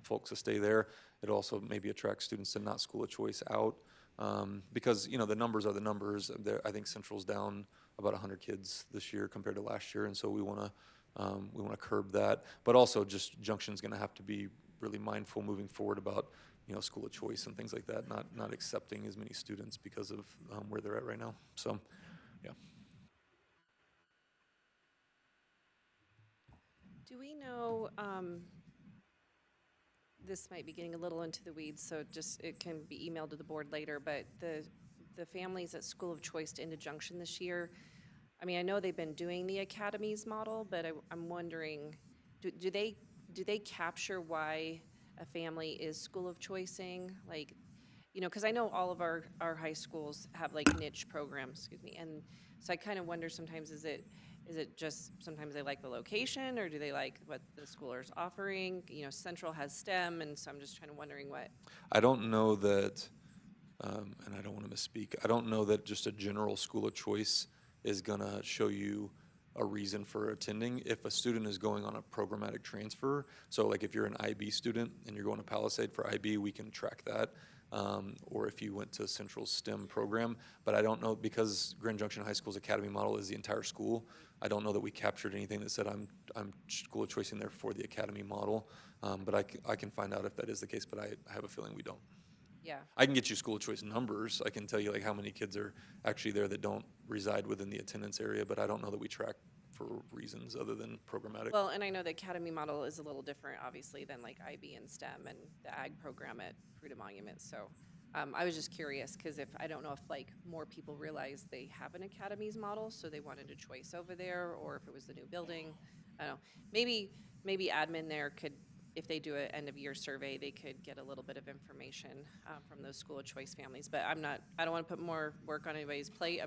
folks to stay there. It'll also maybe attract students to not school of choice out, because, the numbers are the numbers. I think Central's down about 100 kids this year compared to last year, and so we want to curb that. But also, just Junction's going to have to be really mindful moving forward about school of choice and things like that, not accepting as many students because of where they're at right now. So, yeah. Do we know, this might be getting a little into the weeds, so it can be emailed to the board later, but the families at School of Choice into Junction this year, I mean, I know they've been doing the academies model, but I'm wondering, do they capture why a family is school of choicing? Like, because I know all of our high schools have like niche programs, excuse me, and so I kind of wonder sometimes, is it just sometimes they like the location, or do they like what the school is offering? Central has STEM, and so I'm just trying to wondering what. I don't know that, and I don't want to misspeak, I don't know that just a general school of choice is gonna show you a reason for attending. If a student is going on a programmatic transfer, so like if you're an IB student and you're going to Palisade for IB, we can track that. Or if you went to Central's STEM program, but I don't know, because Grand Junction High School's academy model is the entire school, I don't know that we captured anything that said I'm school of choice in there for the academy model, but I can find out if that is the case, but I have a feeling we don't. Yeah. I can get you school of choice numbers. I can tell you like how many kids are actually there that don't reside within the attendance area, but I don't know that we track for reasons other than programmatic. Well, and I know the academy model is a little different, obviously, than like IB and STEM and the ag program at Fruita Monument. So I was just curious, because I don't know if like more people realize they have an academies model, so they wanted a choice over there, or if it was the new building. I don't know. Maybe admin there could, if they do an end of year survey, they could get a little bit of information from those school of choice families. But I don't want to put more work on anybody's plate.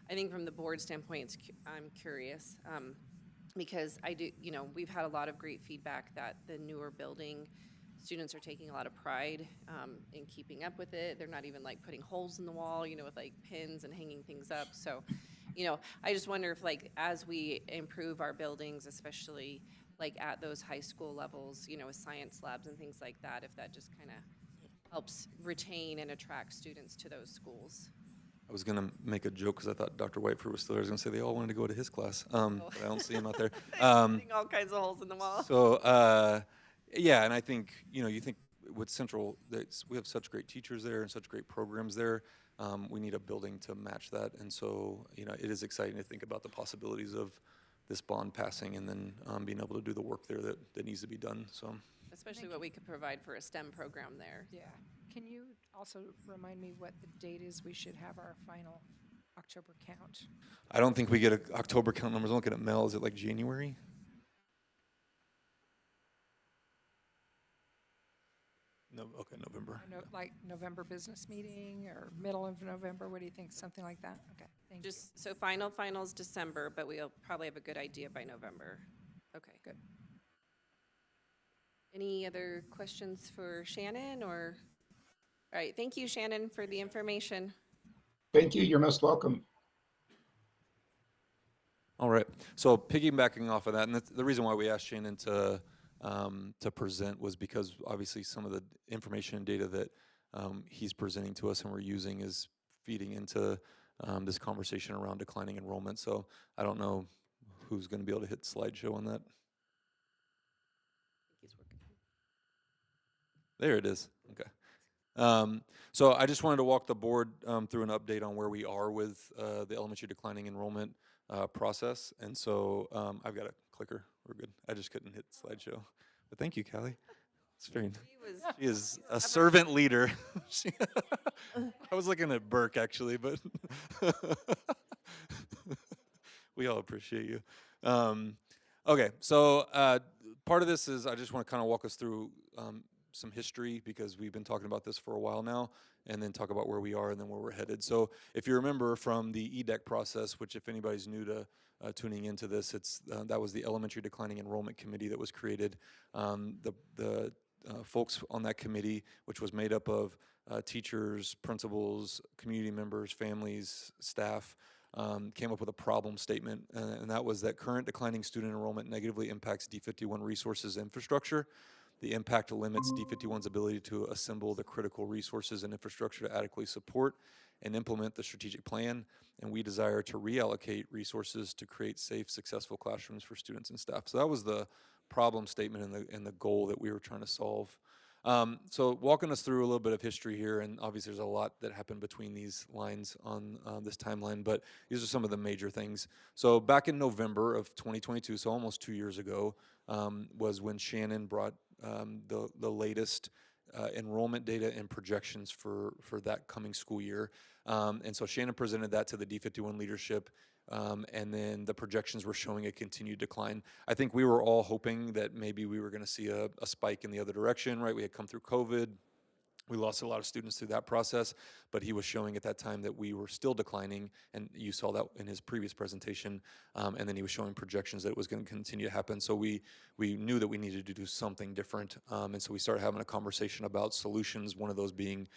I think from the board standpoint, I'm curious, because I do, we've had a lot of great feedback that the newer building, students are taking a lot of pride in keeping up with it. They're not even like putting holes in the wall, with like pins and hanging things up. So, I just wonder if like, as we improve our buildings, especially like at those high school levels, with science labs and things like that, if that just kind of helps retain and attract students to those schools. I was going to make a joke because I thought Dr. Whiteford was still there. I was going to say they all wanted to go to his class, but I don't see him out there. Putting all kinds of holes in the wall. So, yeah, and I think, you think with Central, we have such great teachers there and such great programs there. We need a building to match that. And so, it is exciting to think about the possibilities of this bond passing and then being able to do the work there that needs to be done. So, Especially what we could provide for a STEM program there. Yeah. Can you also remind me what the date is we should have our final October count? I don't think we get an October count numbers. I'm looking at Mel. Is it like January? No, okay, November. Like November business meeting or middle of November? What do you think? Something like that? Okay, thank you. So finals December, but we'll probably have a good idea by November. Okay. Good. Any other questions for Shannon, or? All right, thank you, Shannon, for the information. Thank you. You're most welcome. All right. So piggybacking off of that, and the reason why we asked Shannon to present was because obviously some of the information and data that he's presenting to us and we're using is feeding into this conversation around declining enrollment. So I don't know who's going to be able to hit slideshow on that. There it is. Okay. So I just wanted to walk the board through an update on where we are with the elementary declining enrollment process. And so I've got a clicker. We're good. I just couldn't hit slideshow. But thank you, Callie. It's very. She is a servant leader. I was looking at Burke actually, but we all appreciate you. Okay, so part of this is I just want to kind of walk us through some history, because we've been talking about this for a while now, and then talk about where we are and then where we're headed. So if you remember from the EDEC process, which if anybody's new to tuning into this, that was the Elementary Declining Enrollment Committee that was created. The folks on that committee, which was made up of teachers, principals, community members, families, staff, came up with a problem statement, and that was that current declining student enrollment negatively impacts D51 resources infrastructure. The impact limits D51's ability to assemble the critical resources and infrastructure to adequately support and implement the strategic plan, and we desire to reallocate resources to create safe, successful classrooms for students and staff. So that was the problem statement and the goal that we were trying to solve. So walking us through a little bit of history here, and obviously there's a lot that happened between these lines on this timeline, but these are some of the major things. So back in November of 2022, so almost 2 years ago, was when Shannon brought the latest enrollment data and projections for that coming school year. And so Shannon presented that to the D51 leadership, and then the projections were showing a continued decline. I think we were all hoping that maybe we were going to see a spike in the other direction, right? We had come through COVID. We lost a lot of students through that process, but he was showing at that time that we were still declining, and you saw that in his previous presentation, and then he was showing projections that it was going to continue to happen. So we knew that we needed to do something different, and so we started having a conversation about solutions, one of those being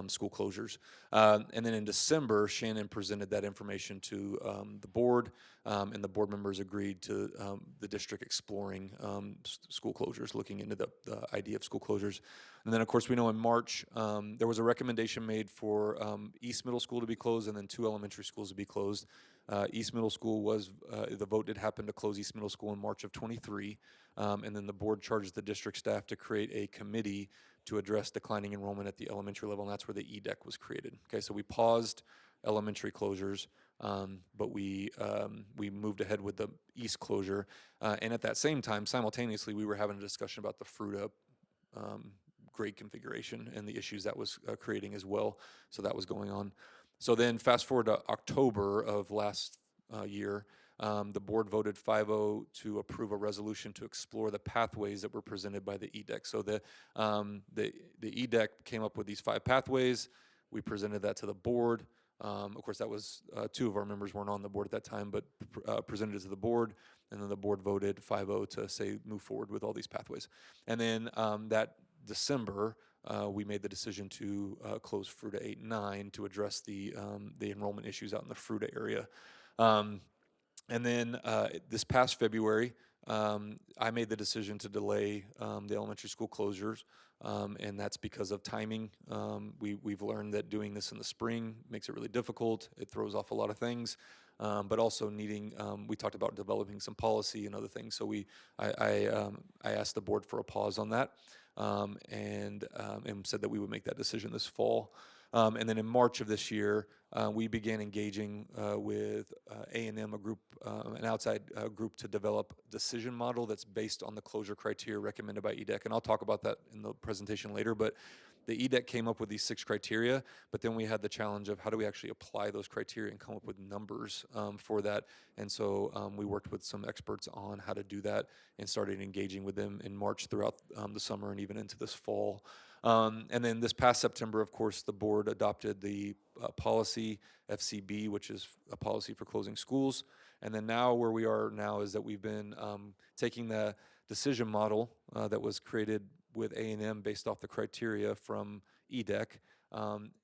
school closures. And then in December, Shannon presented that information to the board, and the board members agreed to the district exploring school closures, looking into the idea of school closures. And then, of course, we know in March, there was a recommendation made for East Middle School to be closed and then 2 elementary schools to be closed. East Middle School was, the vote did happen to close East Middle School in March of '23, and then the board charged the district staff to create a committee to address declining enrollment at the elementary level, and that's where the EDEC was created. Okay, so we paused elementary closures, but we moved ahead with the East closure, and at that same time, simultaneously, we were having a discussion about the FRUTA grade configuration and the issues that was creating as well. So that was going on. So then fast forward to October of last year, the board voted 5-0 to approve a resolution to explore the pathways that were presented by the EDEC. So the EDEC came up with these 5 pathways. We presented that to the board. Of course, that was 2 of our members weren't on the board at that time, but presented it to the board, and then the board voted 5-0 to say move forward with all these pathways. And then that December, we made the decision to close FRUTA 8 and 9 to address the enrollment issues out in the FRUTA area. And then this past February, I made the decision to delay the elementary school closures, and that's because of timing. We've learned that doing this in the spring makes it really difficult. It throws off a lot of things, but also needing, we talked about developing some policy and other things, so I asked the board for a pause on that, and said that we would make that decision this fall. And then in March of this year, we began engaging with A&M, a group, an outside group to develop a decision model that's based on the closure criteria recommended by EDEC. And I'll talk about that in the presentation later, but the EDEC came up with these 6 criteria, but then we had the challenge of how do we actually apply those criteria and come up with numbers for that. And so we worked with some experts on how to do that and started engaging with them in March throughout the summer and even into this fall. And then this past September, of course, the board adopted the policy FCB, which is a policy for closing schools. And then now where we are now is that we've been taking the decision model that was created with A&M based off the criteria from EDEC,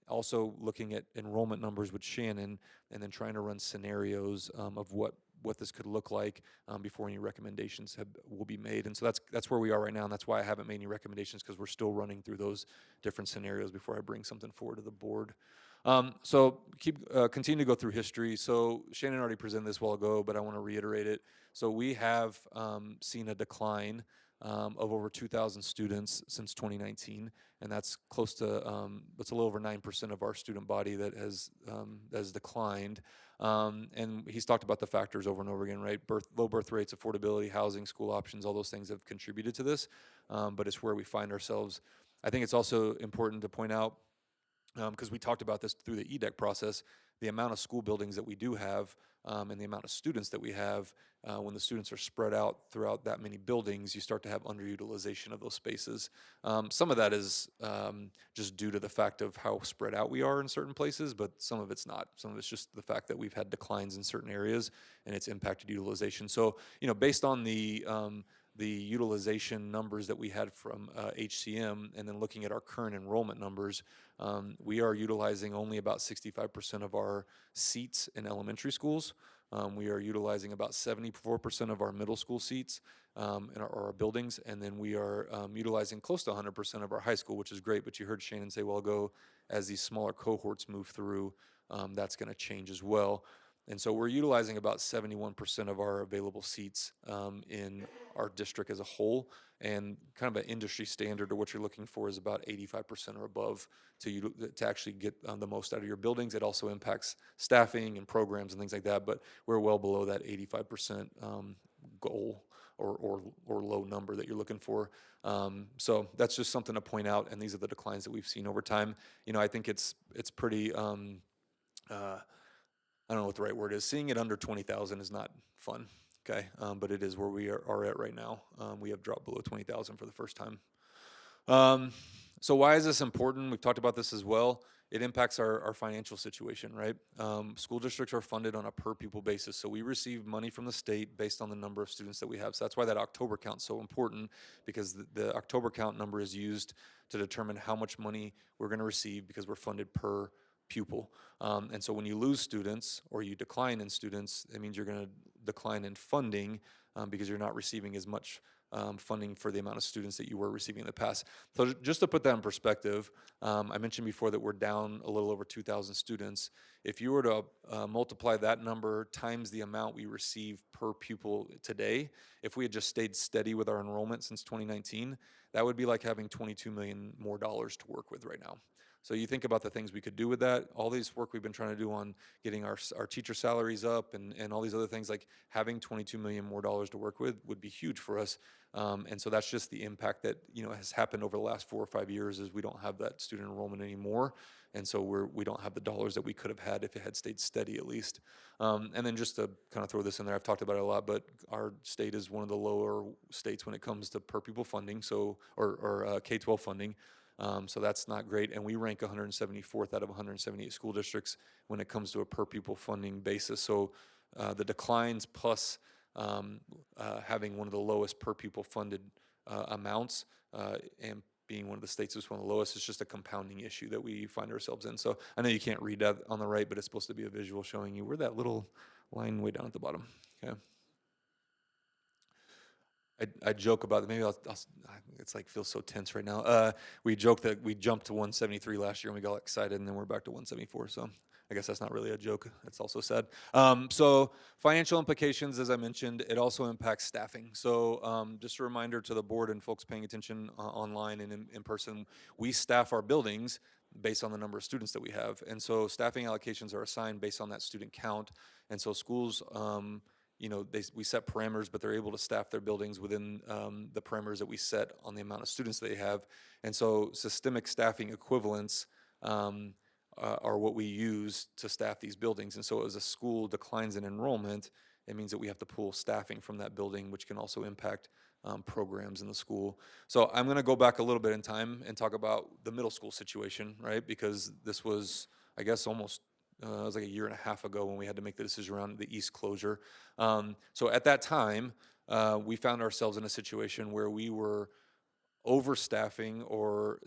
also looking at enrollment numbers with Shannon, and then trying to run scenarios of what this could look like before any recommendations will be made. And so that's where we are right now, and that's why I haven't made any recommendations, because we're still running through those different scenarios before I bring something forward to the board. So continue to go through history. So Shannon already presented this a while ago, but I want to reiterate it. So we have seen a decline of over 2,000 students since 2019, and that's close to that's a little over 9% of our student body that has declined. And he's talked about the factors over and over again, right? Low birth rates, affordability, housing, school options, all those things have contributed to this, but it's where we find ourselves. I think it's also important to point out, because we talked about this through the EDEC process, the amount of school buildings that we do have and the amount of students that we have, when the students are spread out throughout that many buildings, you start to have underutilization of those spaces. Some of that is just due to the fact of how spread out we are in certain places, but some of it's not. Some of it's just the fact that we've had declines in certain areas and it's impacted utilization. So, based on the utilization numbers that we had from HCM, and then looking at our current enrollment numbers, We are utilizing only about 65% of our seats in elementary schools. We are utilizing about 74% of our middle school seats in our buildings, and then we are utilizing close to 100% of our high school, which is great. But you heard Shannon say, well, as these smaller cohorts move through, that's going to change as well. And so we're utilizing about 71% of our available seats in our district as a whole, and kind of an industry standard, or what you're looking for, is about 85% or above to actually get the most out of your buildings. It also impacts staffing and programs and things like that, but we're well below that 85% goal or low number that you're looking for. So that's just something to point out, and these are the declines that we've seen over time. I think it's pretty, I don't know what the right word is. Seeing it under 20,000 is not fun, okay? But it is where we are at right now. We have dropped below 20,000 for the first time. So why is this important? We've talked about this as well. It impacts our financial situation, right? School districts are funded on a per pupil basis. So we receive money from the state based on the number of students that we have. So that's why that October count is so important, because the October count number is used to determine how much money we're going to receive, because we're funded per pupil. And so when you lose students or you decline in students, it means you're going to decline in funding because you're not receiving as much funding for the amount of students that you were receiving in the past. So just to put that in perspective, I mentioned before that we're down a little over 2,000 students. If you were to multiply that number times the amount we receive per pupil today, if we had just stayed steady with our enrollment since 2019, that would be like having $22 million more to work with right now. So you think about the things we could do with that, all this work we've been trying to do on getting our teacher salaries up and all these other things, like having $22 million more to work with would be huge for us. And so that's just the impact that has happened over the last 4 or 5 years, is we don't have that student enrollment anymore. And so we don't have the dollars that we could have had if it had stayed steady, at least. And then just to kind of throw this in there, I've talked about it a lot, but our state is one of the lower states when it comes to per pupil funding, or K-12 funding. So that's not great, and we rank 174th out of 178 school districts when it comes to a per pupil funding basis. So the declines plus having one of the lowest per pupil funded amounts and being one of the states that's one of the lowest is just a compounding issue that we find ourselves in. So I know you can't read that on the right, but it's supposed to be a visual showing you where that little line way down at the bottom. Okay. I joke about it. Maybe it's like feels so tense right now. We joke that we jumped to 173 last year and we got excited, and then we're back to 174. So I guess that's not really a joke. It's also sad. So financial implications, as I mentioned, it also impacts staffing. So just a reminder to the board and folks paying attention online and in person, we staff our buildings based on the number of students that we have. And so staffing allocations are assigned based on that student count. And so schools, we set parameters, but they're able to staff their buildings within the parameters that we set on the amount of students they have. And so systemic staffing equivalents are what we use to staff these buildings. And so as a school declines in enrollment, it means that we have to pull staffing from that building, which can also impact programs in the school. So I'm going to go back a little bit in time and talk about the middle school situation, right? Because this was, I guess, almost it was like a year and a half ago when we had to make the decision around the east closure. So at that time, we found ourselves in a situation where we were overstaffing or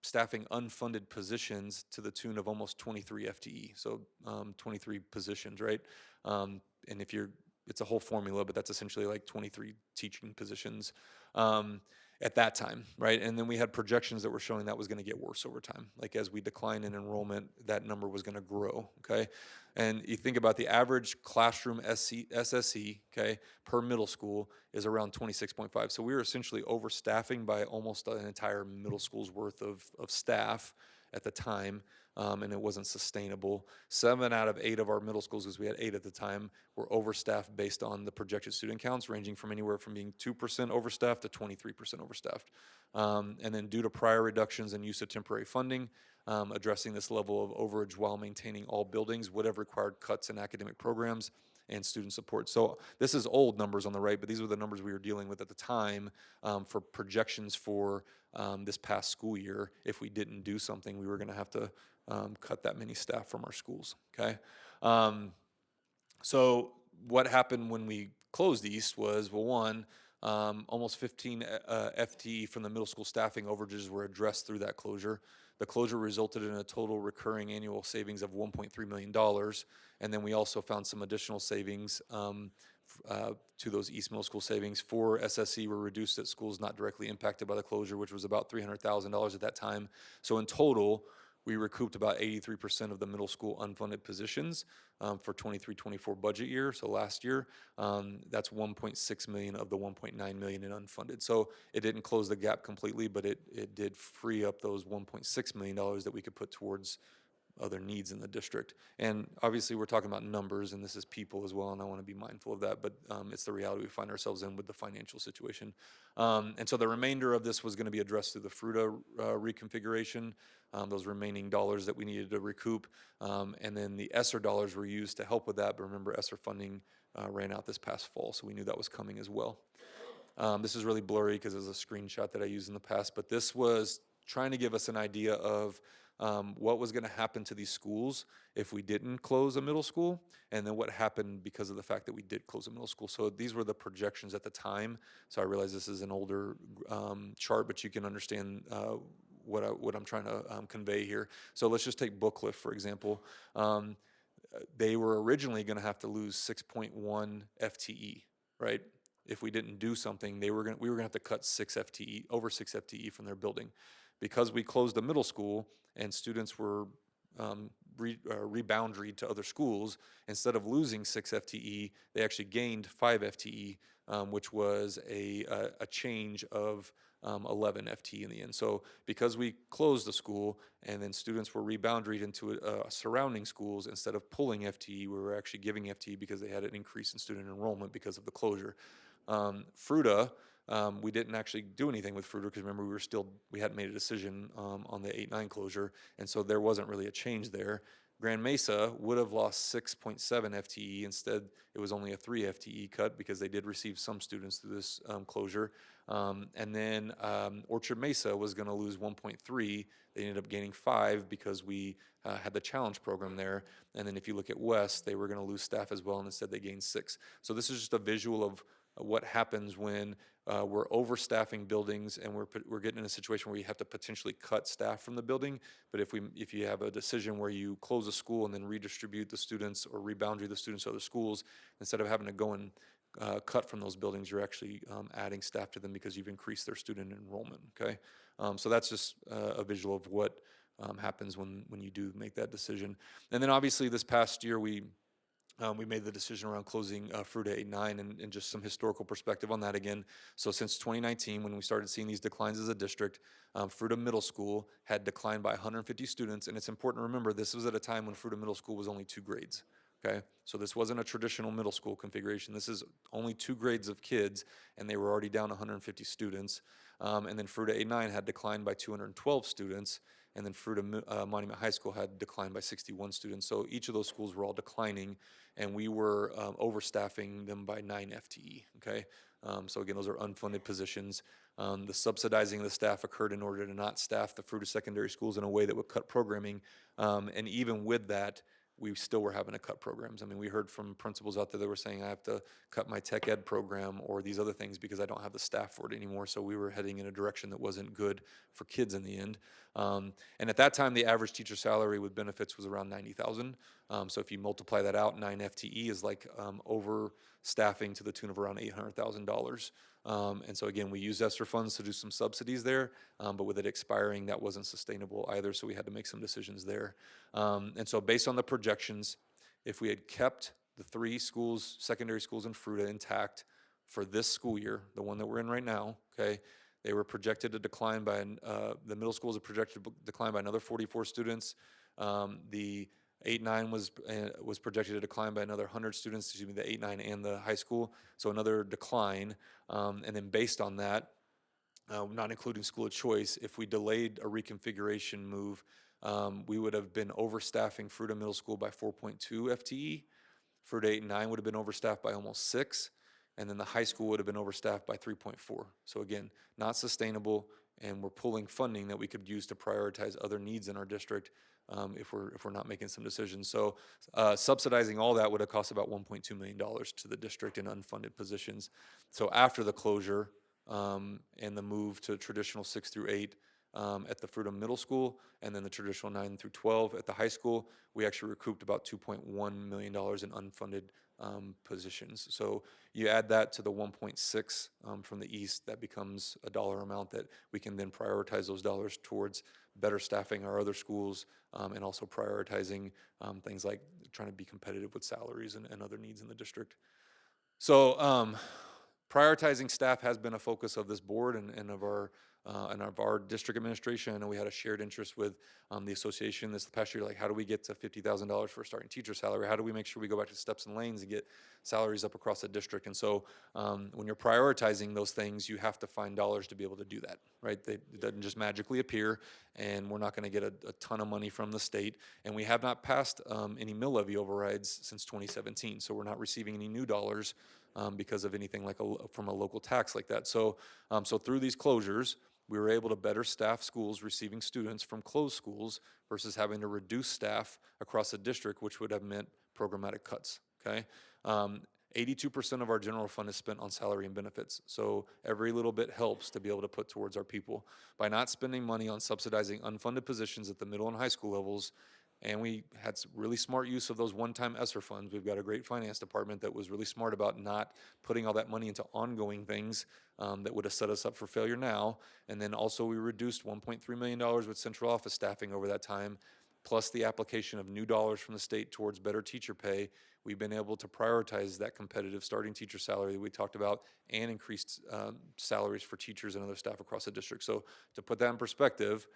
staffing unfunded positions to the tune of almost 23 FTE, so 23 positions, right? And it's a whole formula, but that's essentially like 23 teaching positions at that time, right? And then we had projections that were showing that was going to get worse over time. Like as we decline in enrollment, that number was going to grow, okay? And you think about the average classroom SSE, okay, per middle school is around 26.5. So we were essentially overstaffing by almost an entire middle school's worth of staff at the time, and it wasn't sustainable. 7 out of 8 of our middle schools, because we had 8 at the time, were overstaffed based on the projected student counts, ranging from anywhere from being 2% overstaffed to 23% overstaffed. And then due to prior reductions in use of temporary funding, addressing this level of overage while maintaining all buildings would have required cuts in academic programs and student support. So this is old numbers on the right, but these were the numbers we were dealing with at the time for projections for this past school year. If we didn't do something, we were going to have to cut that many staff from our schools, okay? So what happened when we closed East was, well, one, almost 15 FTE from the middle school staffing overages were addressed through that closure. The closure resulted in a total recurring annual savings of $1.3 million. And then we also found some additional savings to those East Middle School savings. 4 SSE were reduced at schools not directly impacted by the closure, which was about $300,000 at that time. So in total, we recouped about 83% of the middle school unfunded positions for 23-24 budget year, so last year. That's 1.6 million of the 1.9 million in unfunded. So it didn't close the gap completely, but it did free up those $1.6 million that we could put towards other needs in the district. And obviously we're talking about numbers, and this is people as well, and I want to be mindful of that, but it's the reality we find ourselves in with the financial situation. And so the remainder of this was going to be addressed through the FRUTA reconfiguration, those remaining dollars that we needed to recoup, and then the ESSER dollars were used to help with that, but remember ESSER funding ran out this past fall, so we knew that was coming as well. This is really blurry because it's a screenshot that I used in the past, but this was trying to give us an idea of what was going to happen to these schools if we didn't close a middle school, and then what happened because of the fact that we did close a middle school. So these were the projections at the time. So I realize this is an older chart, but you can understand what I'm trying to convey here. So let's just take Booklift, for example. They were originally going to have to lose 6.1 FTE, right? If we didn't do something, we were going to have to cut 6 FTE, over 6 FTE from their building. Because we closed the middle school and students were reboundaried to other schools, instead of losing 6 FTE, they actually gained 5 FTE, which was a change of 11 FTE in the end. So because we closed the school and then students were reboundaried into surrounding schools, instead of pulling FTE, we were actually giving FTE because they had an increase in student enrollment because of the closure. FRUTA, we didn't actually do anything with FRUTA because remember we hadn't made a decision on the 8-9 closure, and so there wasn't really a change there. Grand Mesa would have lost 6.7 FTE. Instead, it was only a 3 FTE cut because they did receive some students through this closure. And then Orchard Mesa was going to lose 1.3. They ended up gaining 5 because we had the challenge program there. And then if you look at West, they were going to lose staff as well, and instead they gained 6. So this is just a visual of what happens when we're overstaffing buildings and we're getting in a situation where you have to potentially cut staff from the building. But if you have a decision where you close a school and then redistribute the students or reboundary the students to other schools, instead of having to go and cut from those buildings, you're actually adding staff to them because you've increased their student enrollment, okay? So that's just a visual of what happens when you do make that decision. And then obviously this past year we made the decision around closing FRUTA 8-9 and just some historical perspective on that again. So since 2019, when we started seeing these declines as a district, FRUTA Middle School had declined by 150 students. And it's important to remember this was at a time when FRUTA Middle School was only 2 grades. Okay, so this wasn't a traditional middle school configuration. This is only 2 grades of kids, and they were already down 150 students. And then FRUTA 8-9 had declined by 212 students. And then FRUTA Monument High School had declined by 61 students. So each of those schools were all declining, and we were overstaffing them by 9 FTE, okay? So again, those are unfunded positions. The subsidizing of the staff occurred in order to not staff the FRUTA secondary schools in a way that would cut programming. And even with that, we still were having to cut programs. I mean, we heard from principals out there that were saying, I have to cut my tech ed program or these other things because I don't have the staff for it anymore. So we were heading in a direction that wasn't good for kids in the end. And at that time, the average teacher salary with benefits was around $90,000. So if you multiply that out, 9 FTE is like overstaffing to the tune of around $800,000. And so again, we used ESSER funds to do some subsidies there, but with it expiring, that wasn't sustainable either, so we had to make some decisions there. And so based on the projections, if we had kept the 3 schools, secondary schools in FRUTA intact for this school year, the one that we're in right now, okay, they were projected to decline by, the middle schools are projected to decline by another 44 students. The 8-9 was projected to decline by another 100 students, excuse me, the 8-9 and the high school, so another decline. And then based on that, not including school of choice, if we delayed a reconfiguration move, we would have been overstaffing FRUTA Middle School by 4.2 FTE. FRUTA 8-9 would have been overstaffed by almost 6, and then the high school would have been overstaffed by 3.4. So again, not sustainable, and we're pulling funding that we could use to prioritize other needs in our district if we're not making some decisions. So subsidizing all that would have cost about $1.2 million to the district in unfunded positions. So after the closure and the move to traditional 6 through 8, at the Fruita Middle School, and then the traditional 9 through 12 at the high school. We actually recouped about $2.1 million in unfunded positions. So you add that to the 1.6 from the east, that becomes a dollar amount that we can then prioritize those dollars towards better staffing our other schools, and also prioritizing things like trying to be competitive with salaries and other needs in the district. So prioritizing staff has been a focus of this board and of our district administration. I know we had a shared interest with the association this past year, like how do we get to $50,000 for a starting teacher salary? How do we make sure we go back to steps and lanes and get salaries up across the district? And so when you're prioritizing those things, you have to find dollars to be able to do that, right? It doesn't just magically appear, and we're not going to get a ton of money from the state. And we have not passed any mill levy overrides since 2017, so we're not receiving any new dollars because of anything like from a local tax like that. So through these closures, we were able to better staff schools receiving students from closed schools versus having to reduce staff across the district, which would have meant programmatic cuts, okay? 82% of our general fund is spent on salary and benefits. So every little bit helps to be able to put towards our people. By not spending money on subsidizing unfunded positions at the middle and high school levels, and we had really smart use of those one-time ESSER funds. We've got a great finance department that was really smart about not putting all that money into ongoing things that would have set us up for failure now. And then also we reduced $1.3 million with central office staffing over that time, plus the application of new dollars from the state towards better teacher pay. We've been able to prioritize that competitive starting teacher salary that we talked about and increased salaries for teachers and other staff across the district. So to put that in perspective,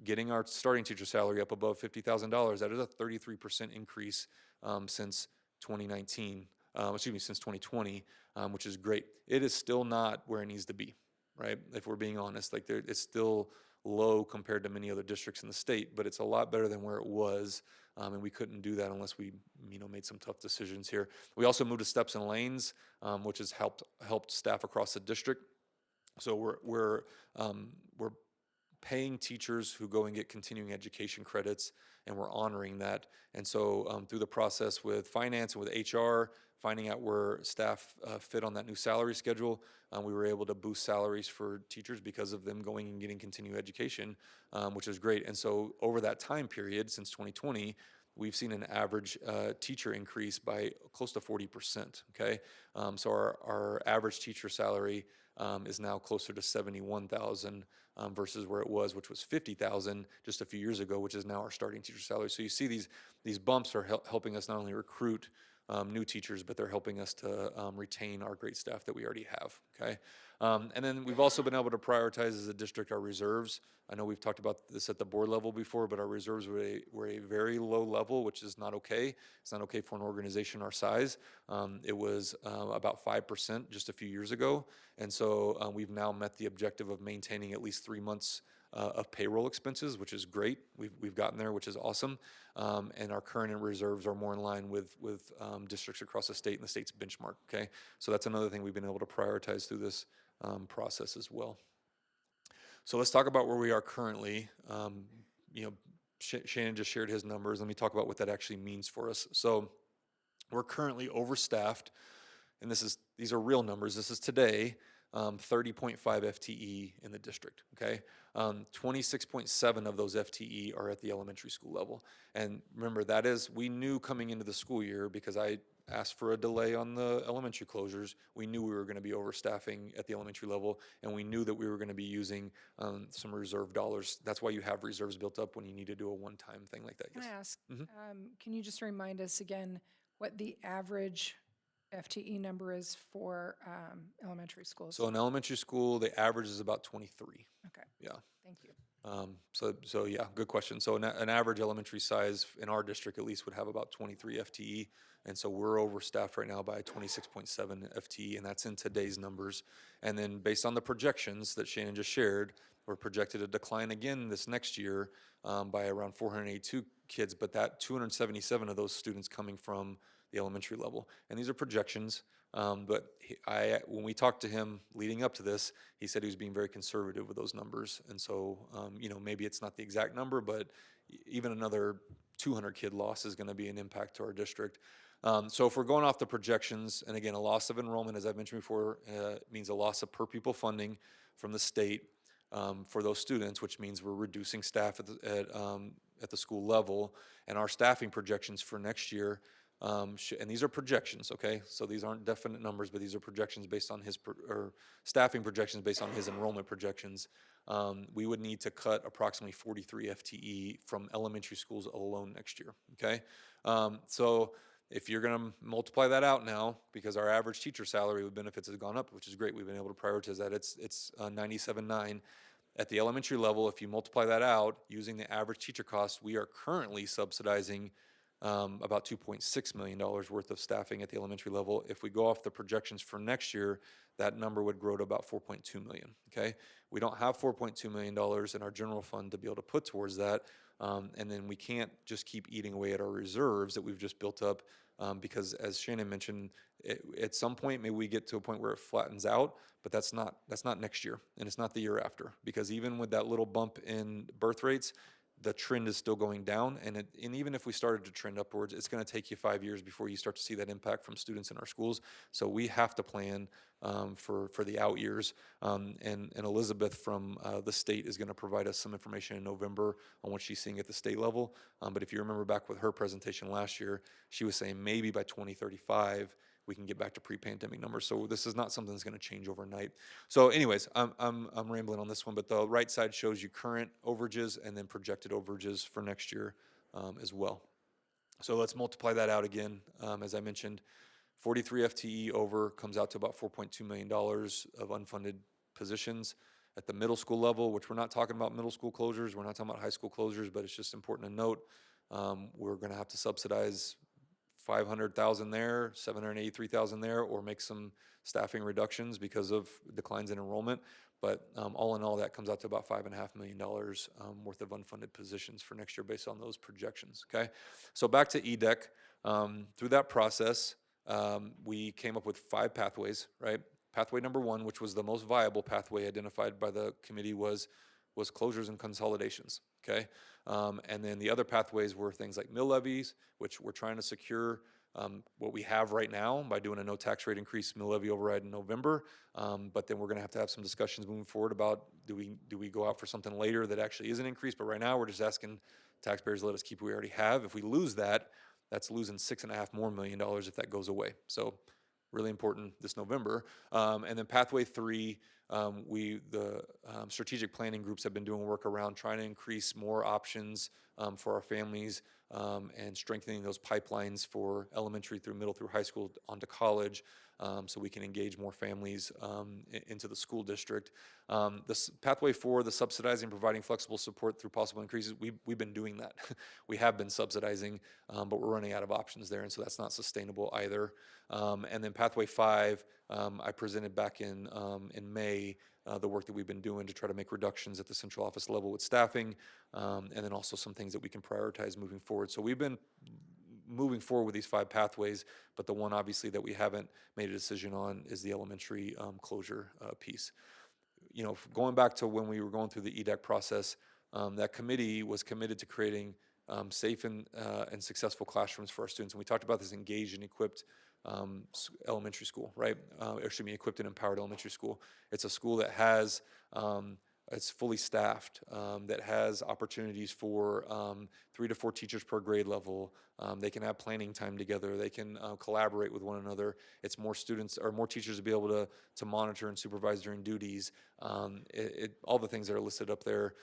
getting our starting teacher salary up above $50,000, that is a 33% increase since 2019, since 2020, which is great. It is still not where it needs to be, right? If we're being honest, like it's still low compared to many other districts in the state, but it's a lot better than where it was, and we couldn't do that unless we, made some tough decisions here. We also moved to steps and lanes, which has helped staff across the district. So we're paying teachers who go and get continuing education credits, and we're honoring that. And so through the process with finance and with HR, finding out where staff fit on that new salary schedule, we were able to boost salaries for teachers because of them going and getting continuing education, which is great. And so over that time period, since 2020, we've seen an average teacher increase by close to 40%, okay? So our average teacher salary is now closer to $71,000 versus where it was, which was $50,000 just a few years ago, which is now our starting teacher salary. So you see these bumps are helping us not only recruit new teachers, but they're helping us to retain our great staff that we already have, okay? And then we've also been able to prioritize as a district our reserves. I know we've talked about this at the board level before, but our reserves were a very low level, which is not okay. It's not okay for an organization our size. It was about 5% just a few years ago. And so we've now met the objective of maintaining at least 3 months of payroll expenses, which is great. We've gotten there, which is awesome. And our current reserves are more in line with districts across the state and the state's benchmark, okay? So that's another thing we've been able to prioritize through this process as well. So let's talk about where we are currently. Shannon just shared his numbers. Let me talk about what that actually means for us. So we're currently overstaffed, and these are real numbers. This is today, 30.5 FTE in the district, okay? 26.7 of those FTE are at the elementary school level. And remember, we knew coming into the school year, because I asked for a delay on the elementary closures, we knew we were going to be overstaffing at the elementary level, and we knew that we were going to be using some reserve dollars. That's why you have reserves built up when you need to do a one-time thing like that. Can Yes. I ask, can you just remind us again what the average FTE number is for elementary schools? So in elementary school, the average is about 23. Okay, Yeah. thank you. So yeah, good question. So an average elementary size in our district at least would have about 23 FTE. And so we're overstaffed right now by 26.7 FTE, and that's in today's numbers. And then based on the projections that Shannon just shared, we're projected to decline again this next year by around 482 kids, but that 277 of those students coming from the elementary level. And these are projections, but when we talked to him leading up to this, he said he was being very conservative with those numbers. And so, maybe it's not the exact number, but even another 200 kid loss is going to be an impact to our district. So if we're going off the projections, and again, a loss of enrollment, as I've mentioned before, means a loss of per pupil funding from the state. for those students, which means we're reducing staff at the school level. And our staffing projections for next year, and these are projections, okay? So these aren't definite numbers, but these are projections based on or staffing projections based on his enrollment projections. We would need to cut approximately 43 FTE from elementary schools alone next year, okay? So if you're going to multiply that out now, because our average teacher salary with benefits has gone up, which is great, we've been able to prioritize that. It's 97.9. At the elementary level, if you multiply that out using the average teacher cost, we are currently subsidizing about $2.6 million worth of staffing at the elementary level. If we go off the projections for next year, that number would grow to about $4.2 million, okay? We don't have $4.2 million in our general fund to be able to put towards that, and then we can't just keep eating away at our reserves that we've just built up, because as Shannon mentioned, at some point maybe we get to a point where it flattens out, but that's not next year, and it's not the year after, because even with that little bump in birth rates, the trend is still going down, and even if we started to trend upwards, it's going to take you 5 years before you start to see that impact from students in our schools. So we have to plan for the out years, and Elizabeth from the state is going to provide us some information in November on what she's seeing at the state level. But if you remember back with her presentation last year, she was saying maybe by 2035 we can get back to pre-pandemic numbers. So this is not something that's going to change overnight. So anyways, I'm rambling on this one, but the right side shows you current overages and then projected overages for next year as well. So let's multiply that out again. As I mentioned, 43 FTE over comes out to about $4.2 million of unfunded positions. At the middle school level, which we're not talking about middle school closures, we're not talking about high school closures, but it's just important to note, we're going to have to subsidize $500,000 there, $783,000 there, or make some staffing reductions because of declines in enrollment. But all in all, that comes out to about $5.5 million worth of unfunded positions for next year based on those projections, okay? So back to EDEC. Through that process, we came up with 5 pathways, right? Pathway number 1, which was the most viable pathway identified by the committee, was closures and consolidations, okay? And then the other pathways were things like mill levies, which we're trying to secure what we have right now by doing a no tax rate increase mill levy override in November. But then we're going to have some discussions moving forward about do we go out for something later that actually is an increase. But right now we're just asking taxpayers to let us keep what we already have. If we lose that, that's losing $6.5 million more if that goes away. So really important this November. And then pathway 3, the strategic planning groups have been doing work around trying to increase more options for our families and strengthening those pipelines for elementary through middle through high school onto college, so we can engage more families into the school district. This pathway 4, the subsidizing, providing flexible support through possible increases, we've been doing that. We have been subsidizing, but we're running out of options there, and so that's not sustainable either. And then pathway 5, I presented back in May the work that we've been doing to try to make reductions at the central office level with staffing, and then also some things that we can prioritize moving forward. So we've been moving forward with these 5 pathways, but the one obviously that we haven't made a decision on is the elementary closure piece. You know, going back to when we were going through the EDEC process, that committee was committed to creating safe and successful classrooms for our students. And we talked about this engaged and equipped elementary school, right? Equipped and empowered elementary school. It's a school that has it's fully staffed, that has opportunities for 3 to 4 teachers per grade level. They can have planning time together. They can collaborate with one another. It's more students or more teachers to be able to monitor and supervise during duties. All the things that are listed up there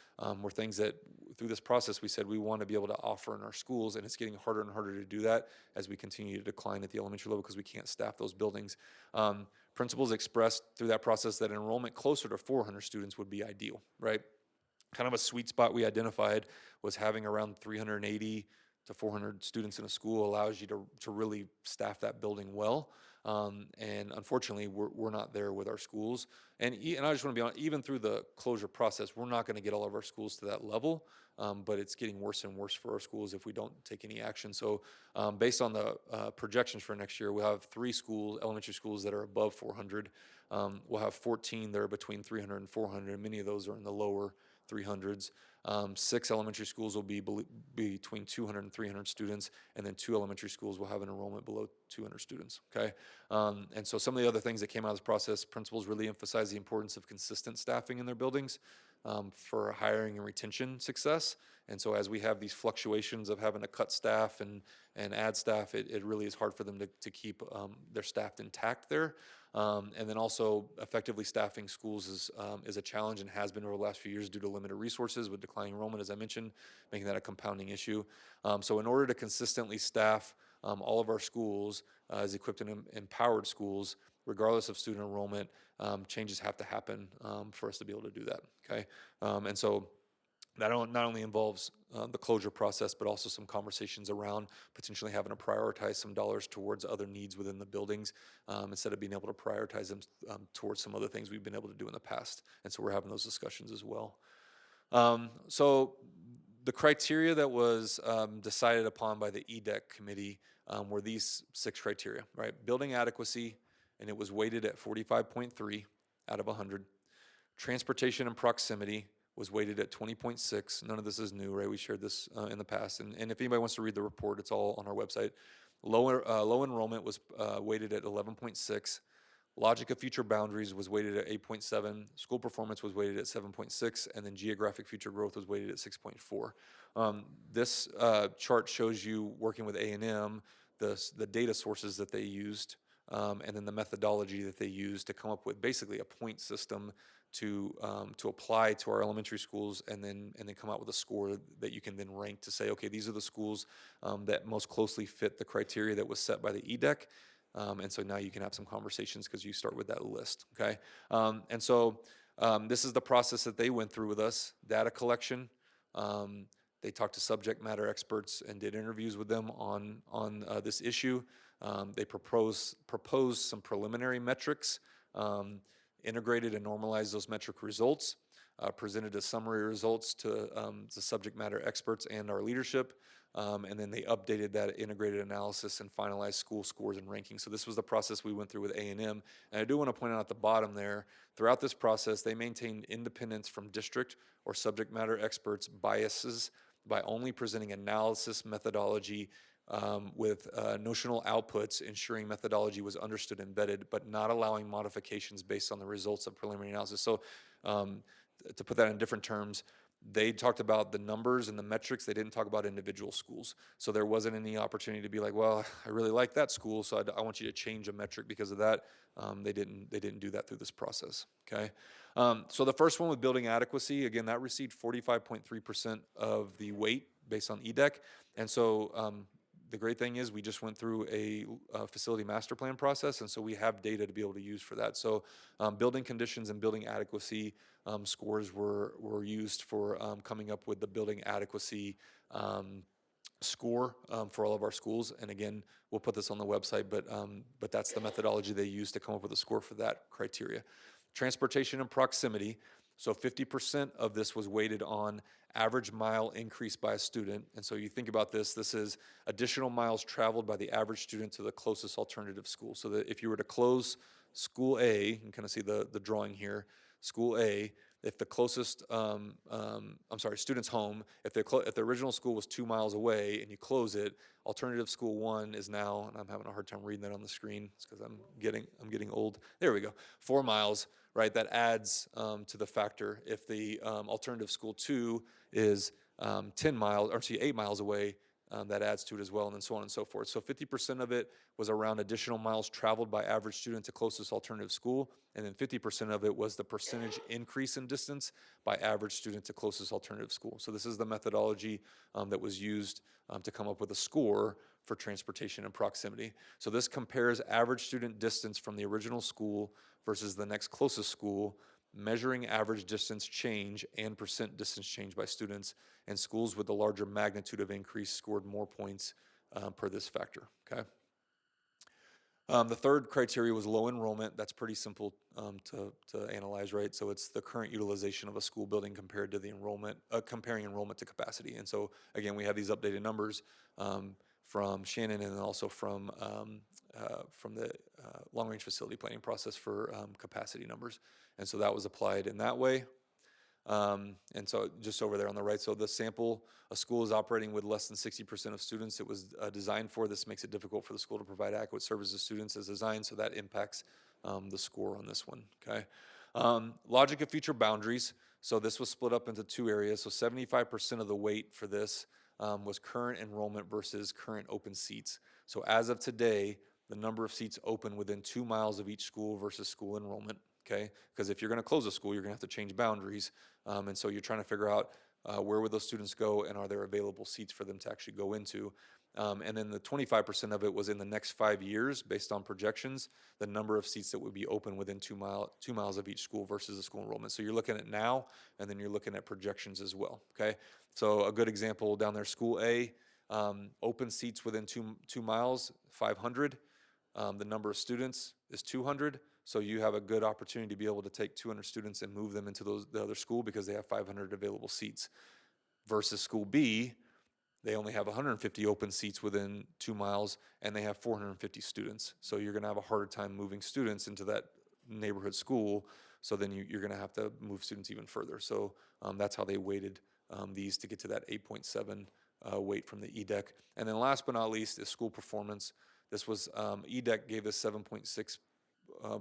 were things that through this process we said we want to be able to offer in our schools, and it's getting harder and harder to do that as we continue to decline at the elementary level because we can't staff those buildings. Principals expressed through that process that enrollment closer to 400 students would be ideal, right? Kind of a sweet spot we identified was having around 380 to 400 students in a school allows you to really staff that building well. And unfortunately, we're not there with our schools. And I just want to be honest, even through the closure process, we're not going to get all of our schools to that level, but it's getting worse and worse for our schools if we don't take any action. So based on the projections for next year, we'll have 3 elementary schools that are above 400. We'll have 14 that are between 300 and 400, and many of those are in the lower 300s. 6 elementary schools will be between 200 and 300 students, and then 2 elementary schools will have an enrollment below 200 students, okay? And so some of the other things that came out of this process, principals really emphasized the importance of consistent staffing in their buildings. for hiring and retention success. And so as we have these fluctuations of having to cut staff and add staff, it really is hard for them to keep their staff intact there. And then also effectively staffing schools is a challenge and has been over the last few years due to limited resources with declining enrollment, as I mentioned, making that a compounding issue. So in order to consistently staff all of our schools as equipped and empowered schools, regardless of student enrollment, changes have to happen for us to be able to do that, okay? And so that not only involves the closure process, but also some conversations around potentially having to prioritize some dollars towards other needs within the buildings instead of being able to prioritize them towards some other things we've been able to do in the past. And so we're having those discussions as well. So the criteria that was decided upon by the EDEC committee were these 6 criteria, right? Building adequacy, and it was weighted at 45.3 out of 100. Transportation and proximity was weighted at 20.6. None of this is new, right? We shared this in the past. And if anybody wants to read the report, it's all on our website. Low enrollment was weighted at 11.6. Logic of future boundaries was weighted at 8.7. School performance was weighted at 7.6. And then geographic future growth was weighted at 6.4. This chart shows you working with A&M, the data sources that they used, and then the methodology that they used to come up with basically a point system to apply to our elementary schools, and then come out with a score that you can then rank to say, okay, these are the schools that most closely fit the criteria that was set by the EDEC. And so now you can have some conversations because you start with that list, okay? And so this is the process that they went through with us: data collection. They talked to subject matter experts and did interviews with them on this issue. They proposed some preliminary metrics, integrated and normalized those metric results, presented a summary results to the subject matter experts and our leadership, and then they updated that integrated analysis and finalized school scores and rankings. So this was the process we went through with A&M. And I do want to point out at the bottom there, throughout this process, they maintained independence from district or subject matter experts' biases by only presenting analysis methodology with notional outputs, ensuring methodology was understood and vetted, but not allowing modifications based on the results of preliminary analysis. So to put that in different terms, they talked about the numbers and the metrics. They didn't talk about individual schools. So there wasn't any opportunity to be like, well, I really like that school, so I want you to change a metric because of that. They didn't do that through this process, okay? So the first one with building adequacy, again, that received 45.3% of the weight based on EDEC. And so the great thing is we just went through a facility master plan process, and so we have data to be able to use for that. So building conditions and building adequacy scores were used for coming up with the building adequacy score for all of our schools. And again, we'll put this on the website, but that's the methodology they used to come up with a score for that criteria. Transportation and proximity. So 50% of this was weighted on average mile increase by a student. And so you think about this is additional miles traveled by the average student to the closest alternative school. So that if you were to close school A, you can kind of see the drawing here, school A, if the closest, student's home, if the original school was 2 miles away and you close it, alternative school 1 is now, and I'm having a hard time reading that on the screen, it's because I'm getting old. There we go, 4 miles, right? That adds to the factor. If the alternative school 2 is 8 miles away, that adds to it as well, and then so on and so forth. So 50% of it was around additional miles traveled by average student to closest alternative school, and then 50% of it was the percentage increase in distance by average student to closest alternative school. So this is the methodology that was used to come up with a score for transportation and proximity. So this compares average student distance from the original school versus the next closest school, measuring average distance change and percent distance change by students, and schools with the larger magnitude of increase scored more points per this factor, okay? The third criteria was low enrollment. That's pretty simple to analyze, right? So it's the current utilization of a school building compared to the enrollment, comparing enrollment to capacity. And so again, we have these updated numbers from Shannon and then also from the long-range facility planning process for capacity numbers. And so that was applied in that way. And so just over there on the right, so the sample, a school is operating with less than 60% of students it was designed for. This makes it difficult for the school to provide adequate services to students as designed, so that impacts the score on this one, okay? Logic of future boundaries. So this was split up into two areas. So 75% of the weight for this was current enrollment versus current open seats. So as of today, the number of seats open within 2 miles of each school versus school enrollment, okay? Because if you're going to close a school, you're going to have to change boundaries. And so you're trying to figure out where would those students go and are there available seats for them to actually go into. And then the 25% of it was in the next 5 years, based on projections, the number of seats that would be open within 2 miles of each school versus the school enrollment. So you're looking at now, and then you're looking at projections as well, okay? So a good example down there, School A, open seats within 2 miles, 500. The number of students is 200. So you have a good opportunity to be able to take 200 students and move them into the other school because they have 500 available seats. Versus School B, they only have 150 open seats within 2 miles, and they have 450 students. So you're going to have a harder time moving students into that neighborhood school. So then you're going to have to move students even further. So that's how they weighted these to get to that 8.7 weight from the EDEC. And then last but not least is school performance. This was, EDEC gave us 7.6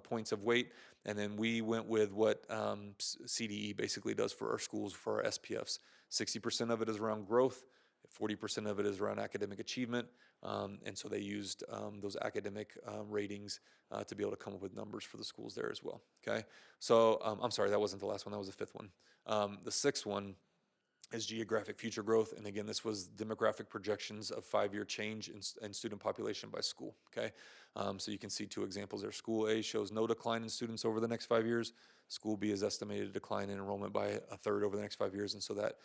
points of weight, and then we went with what CDE basically does for our schools, for our SPFs. 60% of it is around growth, 40% of it is around academic achievement, and so they used those academic ratings to be able to come up with numbers for the schools there as well, okay? So, I'm sorry, that wasn't the last one, that was the fifth one. The sixth one is geographic future growth, and again, this was demographic projections of 5-year change in student population by school, okay? So you can see two examples there. School A shows no decline in students over the next 5 years. School B is estimated to decline in enrollment by a third over the next 5 years, and so that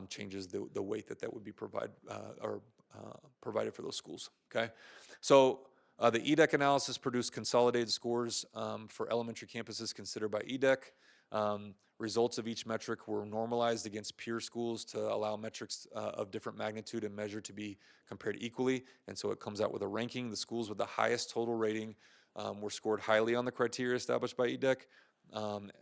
changes the weight that would be provided for those schools, okay? So the EDEC analysis produced consolidated scores for elementary campuses considered by EDEC. Results of each metric were normalized against peer schools to allow metrics of different magnitude and measure to be compared equally. And so it comes out with a ranking. The schools with the highest total rating were scored highly on the criteria established by EDEC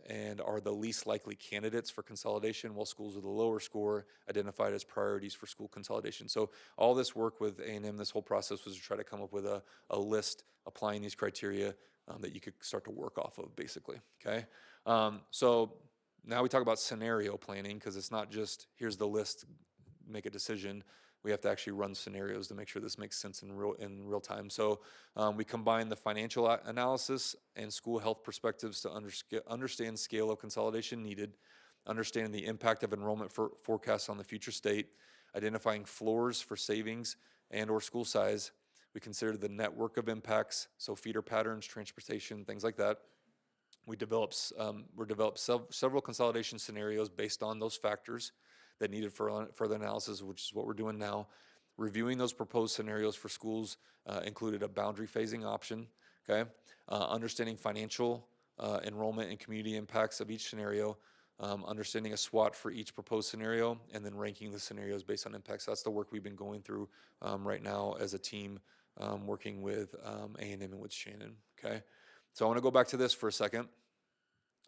and are the least likely candidates for consolidation, while schools with a lower score identified as priorities for school consolidation. So all this work with A&M, this whole process was to try to come up with a list applying these criteria that you could start to work off of, basically, okay? So now we talk about scenario planning, because it's not just here's the list, make a decision. We have to actually run scenarios to make sure this makes sense in real time. So we combine the financial analysis and school health perspectives to understand scale of consolidation needed, understanding the impact of enrollment forecasts on the future state, identifying floors for savings and or school size. We consider the network of impacts, so feeder patterns, transportation, things like that. We developed several consolidation scenarios based on those factors that needed further analysis, which is what we're doing now. Reviewing those proposed scenarios for schools included a boundary phasing option, okay? Understanding financial, enrollment, and community impacts of each scenario, understanding a SWOT for each proposed scenario, and then ranking the scenarios based on impacts. That's the work we've been going through right now as a team, working with A&M and with Shannon, okay? So I want to go back to this for a second.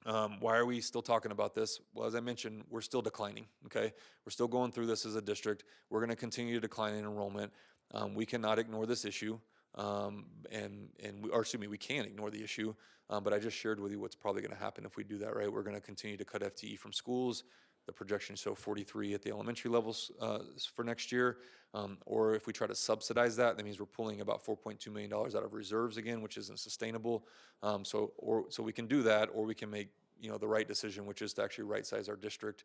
Why are we still talking about this? Well, as I mentioned, we're still declining, okay? We're still going through this as a district. We're going to continue to decline in enrollment. We cannot ignore this issue, we can ignore the issue, but I just shared with you what's probably going to happen if we do that, right? We're going to continue to cut FTE from schools. The projections show 43 at the elementary levels for next year. Or if we try to subsidize that, that means we're pulling about $4.2 million out of reserves again, which isn't sustainable. So we can do that, or we can make the right decision, which is to actually right-size our district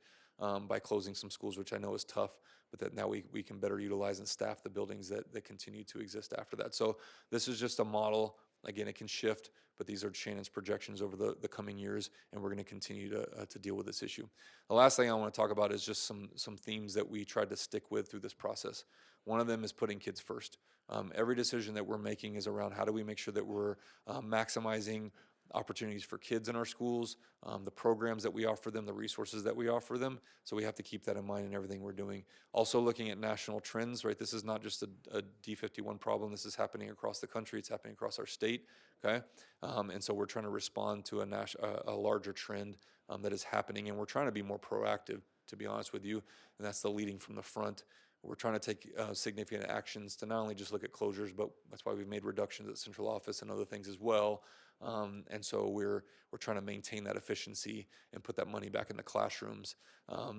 by closing some schools, which I know is tough, but that now we can better utilize and staff the buildings that continue to exist after that. So this is just a model. Again, it can shift, but these are Shannon's projections over the coming years, and we're going to continue to deal with this issue. The last thing I want to talk about is just some themes that we tried to stick with through this process. One of them is putting kids first. Every decision that we're making is around how do we make sure that we're maximizing opportunities for kids in our schools, the programs that we offer them, the resources that we offer them. So we have to keep that in mind in everything we're doing. Also looking at national trends, right? This is not just a D51 problem. This is happening across the country. It's happening across our state, okay? And so we're trying to respond to a larger trend that is happening, and we're trying to be more proactive, to be honest with you, and that's the leading from the front. We're trying to take significant actions to not only just look at closures, but that's why we've made reductions at central office and other things as well, And so we're trying to maintain that efficiency and put that money back in the classrooms.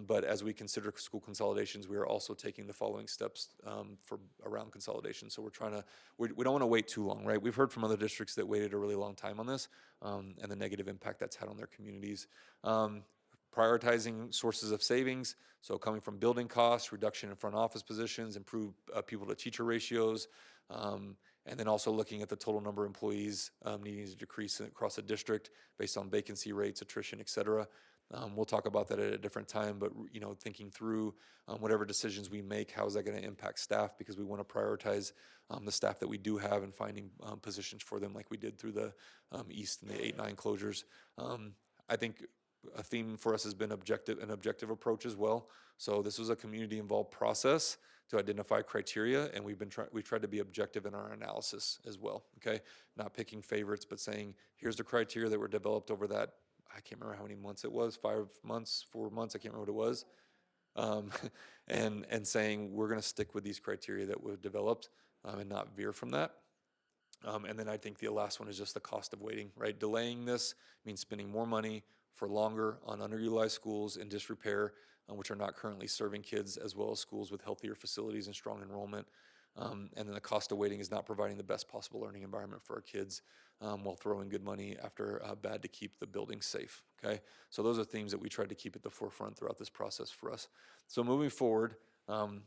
But as we consider school consolidations, we are also taking the following steps for around consolidation. So we don't want to wait too long, right? We've heard from other districts that waited a really long time on this, and the negative impact that's had on their communities. Prioritizing sources of savings, so coming from building costs, reduction in front office positions, improved pupil to teacher ratios, and then also looking at the total number of employees needing to decrease across the district based on vacancy rates, attrition, et cetera. We'll talk about that at a different time, but thinking through whatever decisions we make, how is that going to impact staff, because we want to prioritize the staff that we do have and finding positions for them like we did through the East and the 8-9 closures. I think a theme for us has been an objective approach as well. So this was a community-involved process to identify criteria, and we've tried to be objective in our analysis as well. Okay, not picking favorites, but saying here's the criteria that were developed over that. I can't remember how many months it was. 5 months, 4 months. I can't remember what it was. And saying we're going to stick with these criteria that were developed and not veer from that. And then I think the last one is just the cost of waiting, right? Delaying this means spending more money for longer on underutilized schools in disrepair, which are not currently serving kids, as well as schools with healthier facilities and strong enrollment. And then the cost of waiting is not providing the best possible learning environment for our kids while throwing good money after bad to keep the building safe, okay? So those are themes that we tried to keep at the forefront throughout this process for us. So moving forward,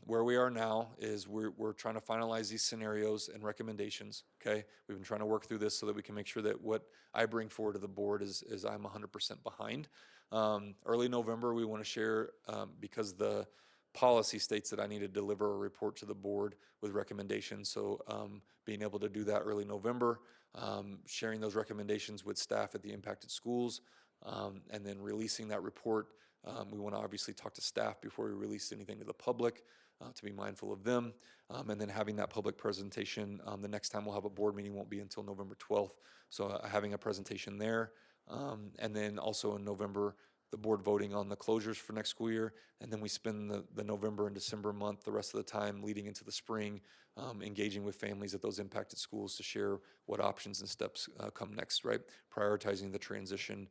where we are now is we're trying to finalize these scenarios and recommendations, okay? We've been trying to work through this so that we can make sure that what I bring forward to the board is I'm 100% behind. Early November, we want to share, because the policy states that I need to deliver a report to the board with recommendations. So being able to do that early November, sharing those recommendations with staff at the impacted schools, and then releasing that report. We want to obviously talk to staff before we release anything to the public to be mindful of them. And then having that public presentation, the next time we'll have a board meeting won't be until November 12th. So having a presentation there. And then also in November, the board voting on the closures for next school year. And then we spend the November and December month, the rest of the time leading into the spring, engaging with families at those impacted schools to share what options and steps come next, right? Prioritizing the transition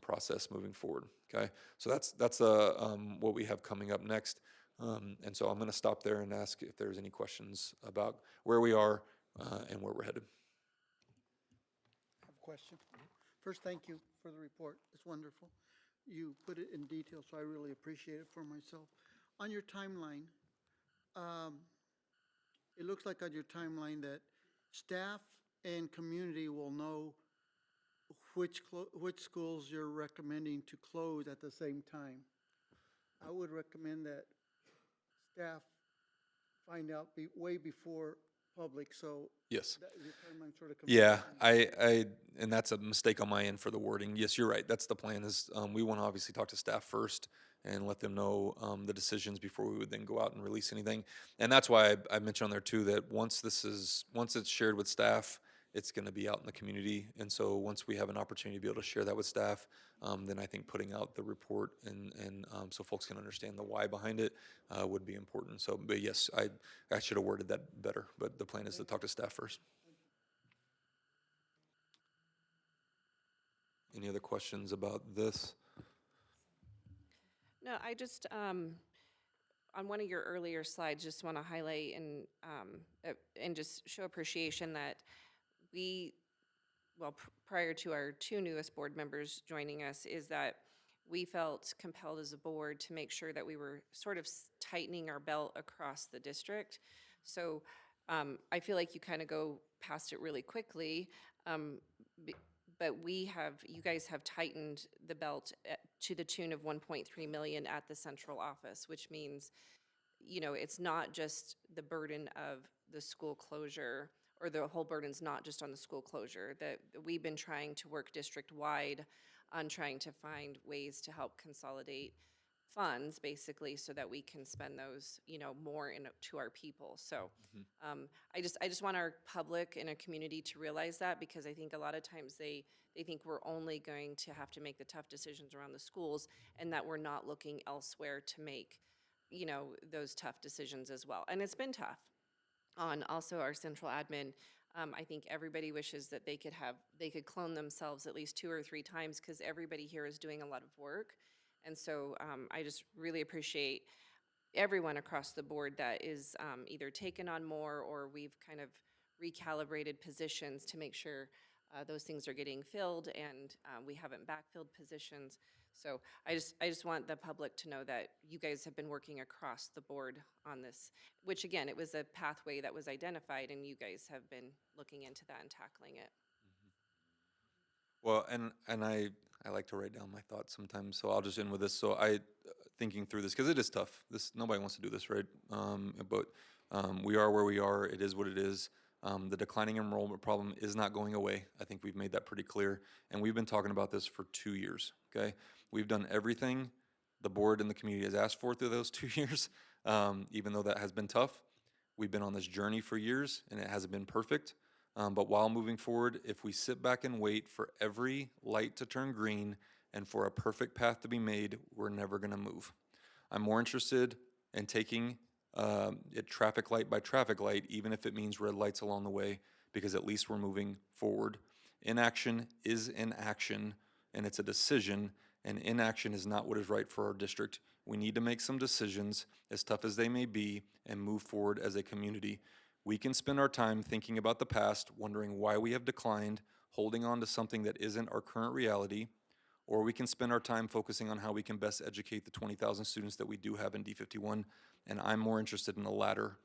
process moving forward, okay? So that's what we have coming up next. And so I'm gonna stop there and ask if there's any questions about where we are and where we're headed. I have a question. First, thank you for the report. It's wonderful. You put it in detail, so I really appreciate it for myself. On your timeline, it looks like on your timeline that staff and community will know which schools you're recommending to close at the same time. I would recommend that staff find out way before public, so Yes. your timeline sort of. Yeah, and that's a mistake on my end for the wording. Yes, you're right. That's the plan is we want to obviously talk to staff first and let them know the decisions before we would then go out and release anything. And that's why I mentioned on there too that once it's shared with staff, it's going to be out in the community. And so once we have an opportunity to be able to share that with staff, then I think putting out the report and so folks can understand the why behind it would be important. So, but yes, I should have worded that better, but the plan is to talk to staff first. Any other questions about this? No, I just, on one of your earlier slides, just want to highlight and just show appreciation that prior to our 2 newest board members joining us, is that we felt compelled as a board to make sure that we were sort of tightening our belt across the district. So I feel like you kind of go past it really quickly, but you guys have tightened the belt to the tune of 1.3 million at the central office, which means, it's not just the burden of the school closure, or the whole burden's not just on the school closure. That we've been trying to work district-wide on trying to find ways to help consolidate funds, basically, so that we can spend those, more to our people. So I just want our public and our community to realize that, because I think a lot of times they think we're only going to have to make the tough decisions around the schools, and that we're not looking elsewhere to make, those tough decisions as well. And it's been tough on also our central admin. I think everybody wishes that they could clone themselves at least 2 or 3 times, because everybody here is doing a lot of work. And so I just really appreciate everyone across the board that is either taken on more, or we've kind of recalibrated positions to make sure those things are getting filled, and we haven't backfilled positions. So I just want the public to know that you guys have been working across the board on this, which again, it was a pathway that was identified, and you guys have been looking into that and tackling it. Well, and I like to write down my thoughts sometimes, so I'll just end with this. So thinking through this, because it is tough. Nobody wants to do this, right? But we are where we are. It is what it is. The declining enrollment problem is not going away. I think we've made that pretty clear, and we've been talking about this for 2 years. Okay, we've done everything the board and the community has asked for through those 2 years. Even though that has been tough, we've been on this journey for years, and it hasn't been perfect. But while moving forward, if we sit back and wait for every light to turn green and for a perfect path to be made, we're never going to move. I'm more interested in taking it traffic light by traffic light, even if it means red lights along the way, because at least we're moving forward. Inaction is inaction, and it's a decision, and inaction is not what is right for our district. We need to make some decisions, as tough as they may be, and move forward as a community. We can spend our time thinking about the past, wondering why we have declined, holding on to something that isn't our current reality, or we can spend our time focusing on how we can best educate the 20,000 students that we do have in D51, and I'm more interested in the latter.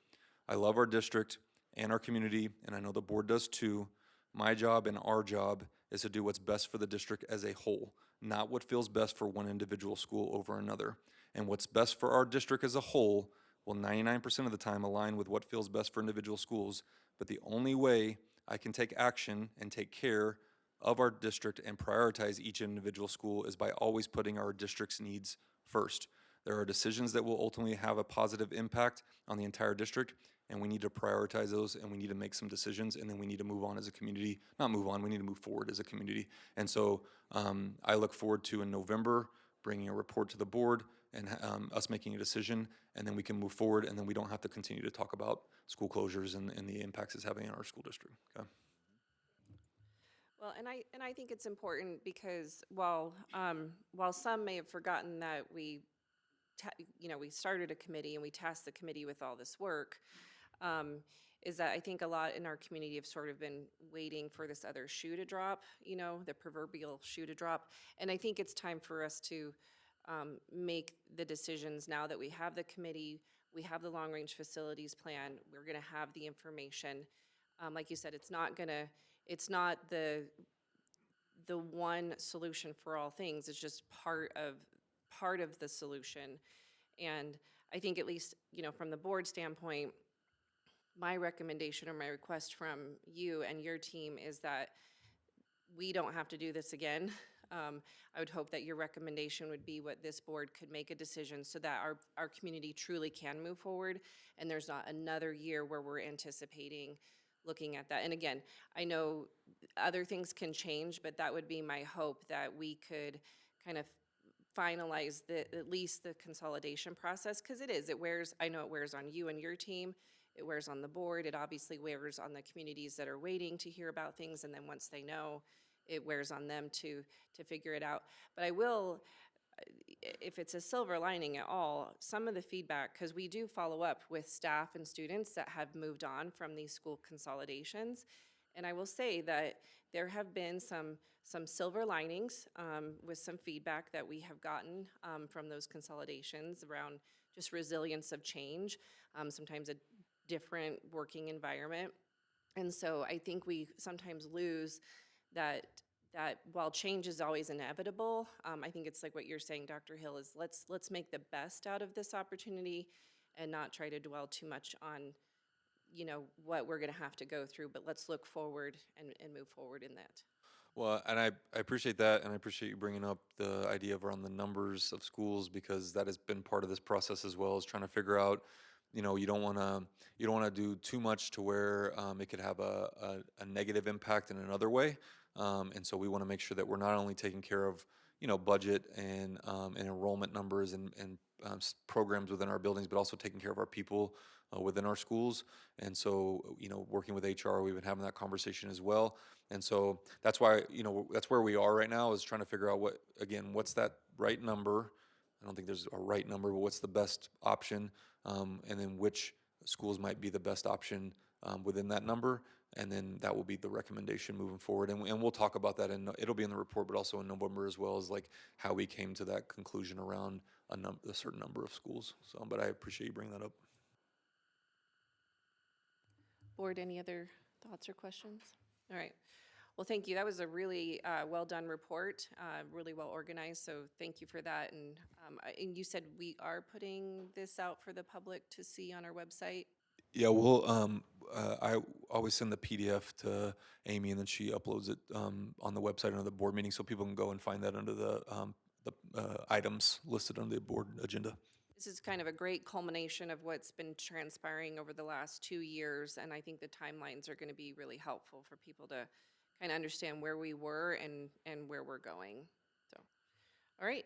I love our district and our community, and I know the board does too. My job and our job is to do what's best for the district as a whole, not what feels best for one individual school over another. And what's best for our district as a whole will 99% of the time align with what feels best for individual schools, but the only way I can take action and take care of our district and prioritize each individual school is by always putting our district's needs first. There are decisions that will ultimately have a positive impact on the entire district, and we need to prioritize those, and we need to make some decisions, and then we need to move on as a community. Not move on, we need to move forward as a community. And so I look forward to, in November, bringing a report to the board and us making a decision, and then we can move forward, and then we don't have to continue to talk about school closures and the impacts it's having on our school district. Okay? Well, and I think it's important because while some may have forgotten that we started a committee and we tasked the committee with all this work, is that I think a lot in our community have sort of been waiting for this other shoe to drop, the proverbial shoe to drop. And I think it's time for us to make the decisions now that we have the committee, we have the long-range facilities plan, we're gonna have the information. Like you said, it's not the one solution for all things. It's just part of the solution. And I think at least, from the board standpoint, my recommendation or my request from you and your team is that we don't have to do this again. I would hope that your recommendation would be what this board could make a decision so that our community truly can move forward, and there's not another year where we're anticipating looking at that. And again, I know other things can change, but that would be my hope, that we could kind of finalize at least the consolidation process, because I know it wears on you and your team, it wears on the board, it obviously wears on the communities that are waiting to hear about things, and then once they know, it wears on them to figure it out. But I will, if it's a silver lining at all, some of the feedback, because we do follow up with staff and students that have moved on from these school consolidations, and I will say that there have been some silver linings with some feedback that we have gotten from those consolidations around just resilience of change, sometimes a different working environment. And so I think we sometimes lose that while change is always inevitable, I think it's like what you're saying, Dr. Hill, is let's make the best out of this opportunity and not try to dwell too much on what we're going to have to go through, but let's look forward and move forward in that. Well, and I appreciate that, and I appreciate you bringing up the idea of around the numbers of schools, because that has been part of this process as well, is trying to figure out, you don't want to do too much to where it could have a negative impact in another way, and so we want to make sure that we're not only taking care of budget and enrollment numbers and programs within our buildings, but also taking care of our people within our schools. And so, working with HR, we've been having that conversation as well. And so that's why, that's where we are right now, is trying to figure out what's that right number. I don't think there's a right number, but what's the best option? And then which schools might be the best option within that number. And then that will be the recommendation moving forward. And we'll talk about that, and it'll be in the report, but also in November, as well as like how we came to that conclusion around a certain number of schools. So, but I appreciate you bringing that up. Board, any other thoughts or questions? All right. Well, thank you. That was a really well-done report, really well organized, so thank you for that. And you said we are putting this out for the public to see on our website? Yeah, I always send the PDF to Amy, and then she uploads it on the website under the board meeting, so people can go and find that under the items listed on the board agenda. This is kind of a great culmination of what's been transpiring over the last 2 years, and I think the timelines are going to be really helpful for people to kind of understand where we were and where we're going. So, all right,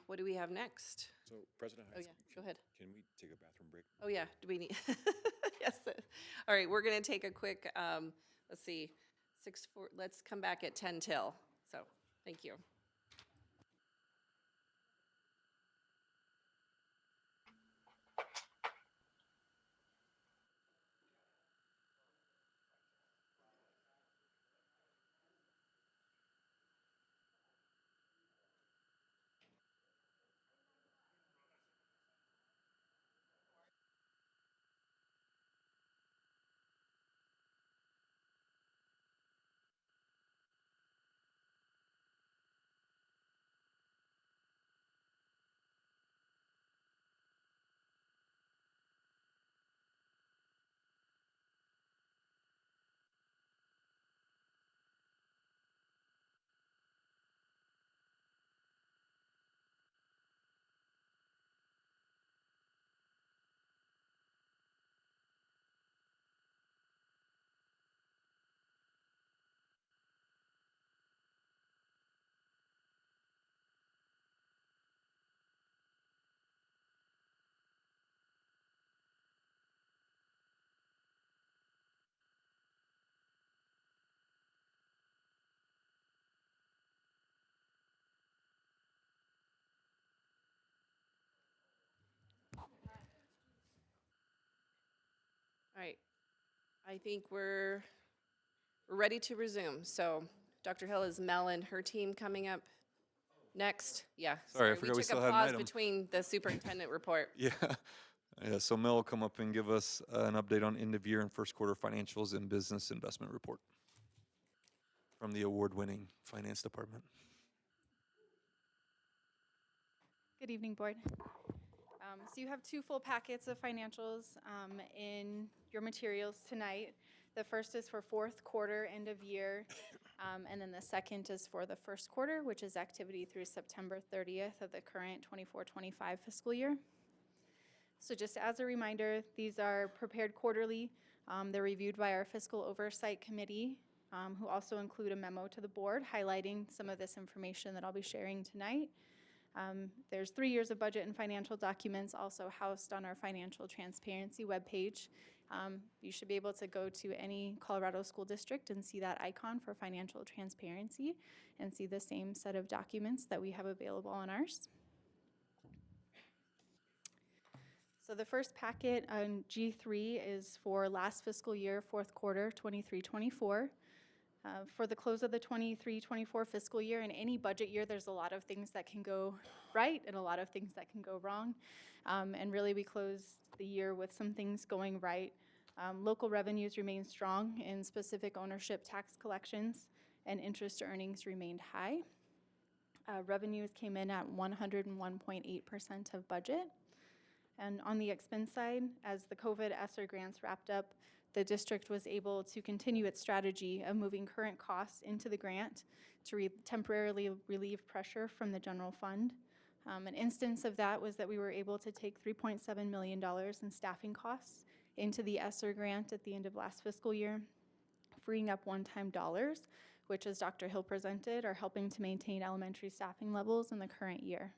what do we have next? So, President Oh, Heiss, yeah, go ahead. Can we take a bathroom break? Oh, yeah, do we need, yes. All right, we're going to take a quick, let's see, 6:04, let's come back at 10 till. So, thank you. All right, I think we're ready to resume. So, Dr. Hill, is Mel and her team coming up next? Yeah. Sorry, I forgot we still took had a an pause item. between the superintendent report. Yeah. Yeah, so Mel will come up and give us an update on end of year and first quarter financials and business investment report from the award-winning finance department. Good evening, Board. So you have 2 full packets of financials in your materials tonight. The first is for fourth quarter, end of year, and then the second is for the first quarter, which is activity through September 30th of the current 24-25 fiscal year. So just as a reminder, these are prepared quarterly. They're reviewed by our Fiscal Oversight Committee, who also include a memo to the board highlighting some of this information that I'll be sharing tonight. There's 3 years of budget and financial documents also housed on our financial transparency webpage. You should be able to go to any Colorado school district and see that icon for financial transparency and see the same set of documents that we have available on ours. So the first packet on G3 is for last fiscal year, fourth quarter, 23-24. For the close of the 23-24 fiscal year, in any budget year, there's a lot of things that can go right and a lot of things that can go wrong. And really, we closed the year with some things going right. Local revenues remain strong in specific ownership tax collections, and interest earnings remained high. Revenues came in at 101.8% of budget. And on the expense side, as the COVID ESSER grants wrapped up, the district was able to continue its strategy of moving current costs into the grant to temporarily relieve pressure from the general fund. An instance of that was that we were able to take $3.7 million in staffing costs into the ESSER grant at the end of last fiscal year, freeing up one-time dollars which, as Dr. Hill presented, are helping to maintain elementary staffing levels in the current year.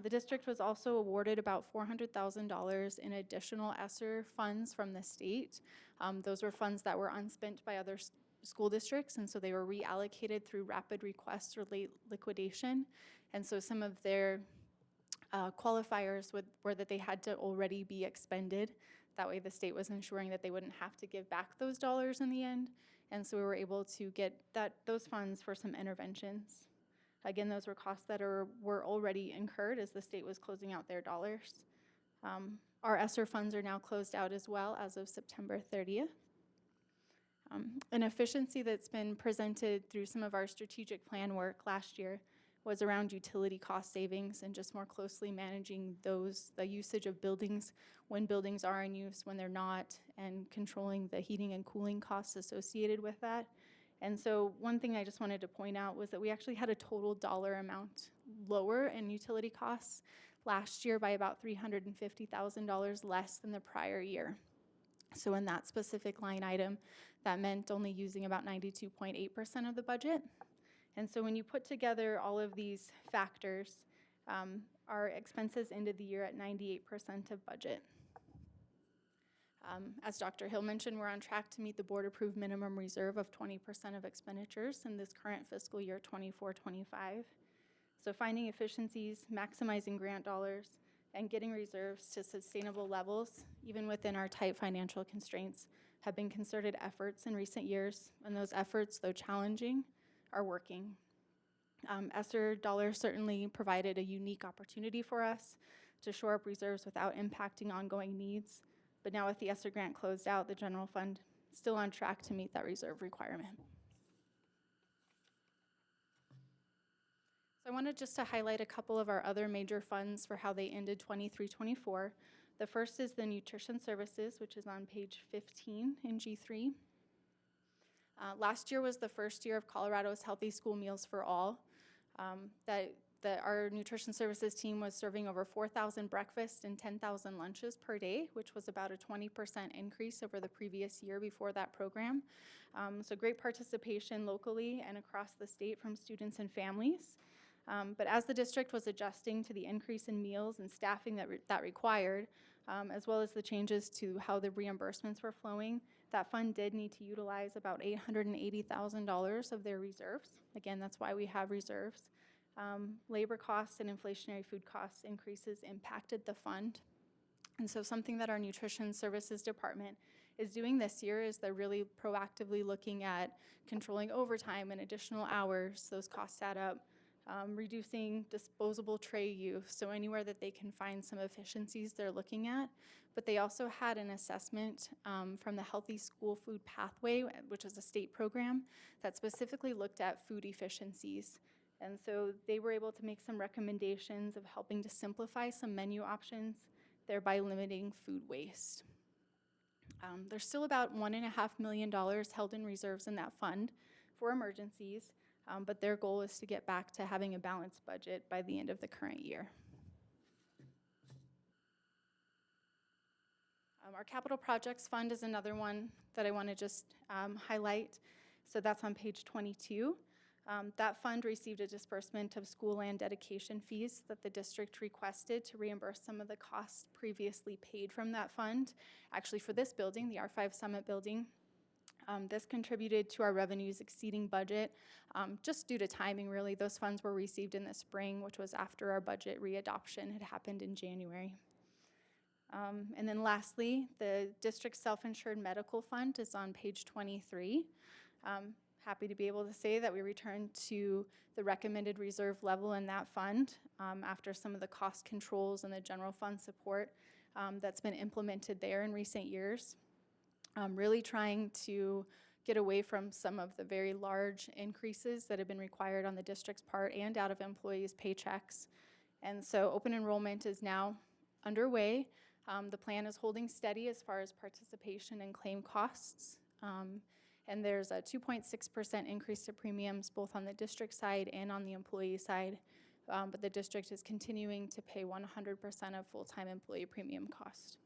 The district was also awarded about $400,000 in additional ESSER funds from the state. Those were funds that were unspent by other school districts, and so they were reallocated through rapid requests or late liquidation. And so some of their qualifiers were that they had to already be expended. That way the state was ensuring that they wouldn't have to give back those dollars in the end. And so we were able to get those funds for some interventions. Again, those were costs that were already incurred as the state was closing out their dollars. Our ESSER funds are now closed out as well as of September 30th. An efficiency that's been presented through some of our strategic plan work last year was around utility cost savings and just more closely managing the usage of buildings when buildings are in use, when they're not, and controlling the heating and cooling costs associated with that. And so one thing I just wanted to point out was that we actually had a total dollar amount lower in utility costs last year by about $350,000 less than the prior year. So in that specific line item, that meant only using about 92.8% of the budget. And so when you put together all of these factors, our expenses ended the year at 98% of budget. As Dr. Hill mentioned, we're on track to meet the board-approved minimum reserve of 20% of expenditures in this current fiscal year 24-25. So finding efficiencies, maximizing grant dollars, and getting reserves to sustainable levels, even within our tight financial constraints, have been concerted efforts in recent years, and those efforts, though challenging, are working. ESSER dollars certainly provided a unique opportunity for us to shore up reserves without impacting ongoing needs. But now with the ESSER grant closed out, the general fund is still on track to meet that reserve requirement. So I wanted just to highlight a couple of our other major funds for how they ended 23-24. The first is the nutrition services, which is on page 15 in G3. Last year was the first year of Colorado's Healthy School Meals for All. Our nutrition services team was serving over 4,000 breakfasts and 10,000 lunches per day, which was about a 20% increase over the previous year before that program. So great participation locally and across the state from students and families. But as the district was adjusting to the increase in meals and staffing that required, as well as the changes to how the reimbursements were flowing, that fund did need to utilize about $880,000 of their reserves. Again, that's why we have reserves. Labor costs and inflationary food costs increases impacted the fund. And so something that our nutrition services department is doing this year is they're really proactively looking at controlling overtime and additional hours. Those costs add up. Reducing disposable tray use, so anywhere that they can find some efficiencies they're looking at. But they also had an assessment from the Healthy School Food Pathway, which is a state program that specifically looked at food efficiencies. And so they were able to make some recommendations of helping to simplify some menu options, thereby limiting food waste. There's still about $1.5 million held in reserves in that fund for emergencies. But their goal is to get back to having a balanced budget by the end of the current year. Our capital projects fund is another one that I want to just highlight. So that's on page 22. That fund received a disbursement of school land dedication fees that the district requested to reimburse some of the costs previously paid from that fund. Actually, for this building, the R5 Summit building, this contributed to our revenues exceeding budget, just due to timing, really. Those funds were received in the spring, which was after our budget readoption had happened in January. And then lastly, the district self-insured medical fund is on page 23. Happy to be able to say that we returned to the recommended reserve level in that fund after some of the cost controls and the general fund support that's been implemented there in recent years. Really trying to get away from some of the very large increases that have been required on the district's part and out of employees' paychecks. And so open enrollment is now underway. The plan is holding steady as far as participation and claim costs. And there's a 2.6% increase to premiums both on the district side and on the employee side. But the district is continuing to pay 100% of full-time employee premium cost.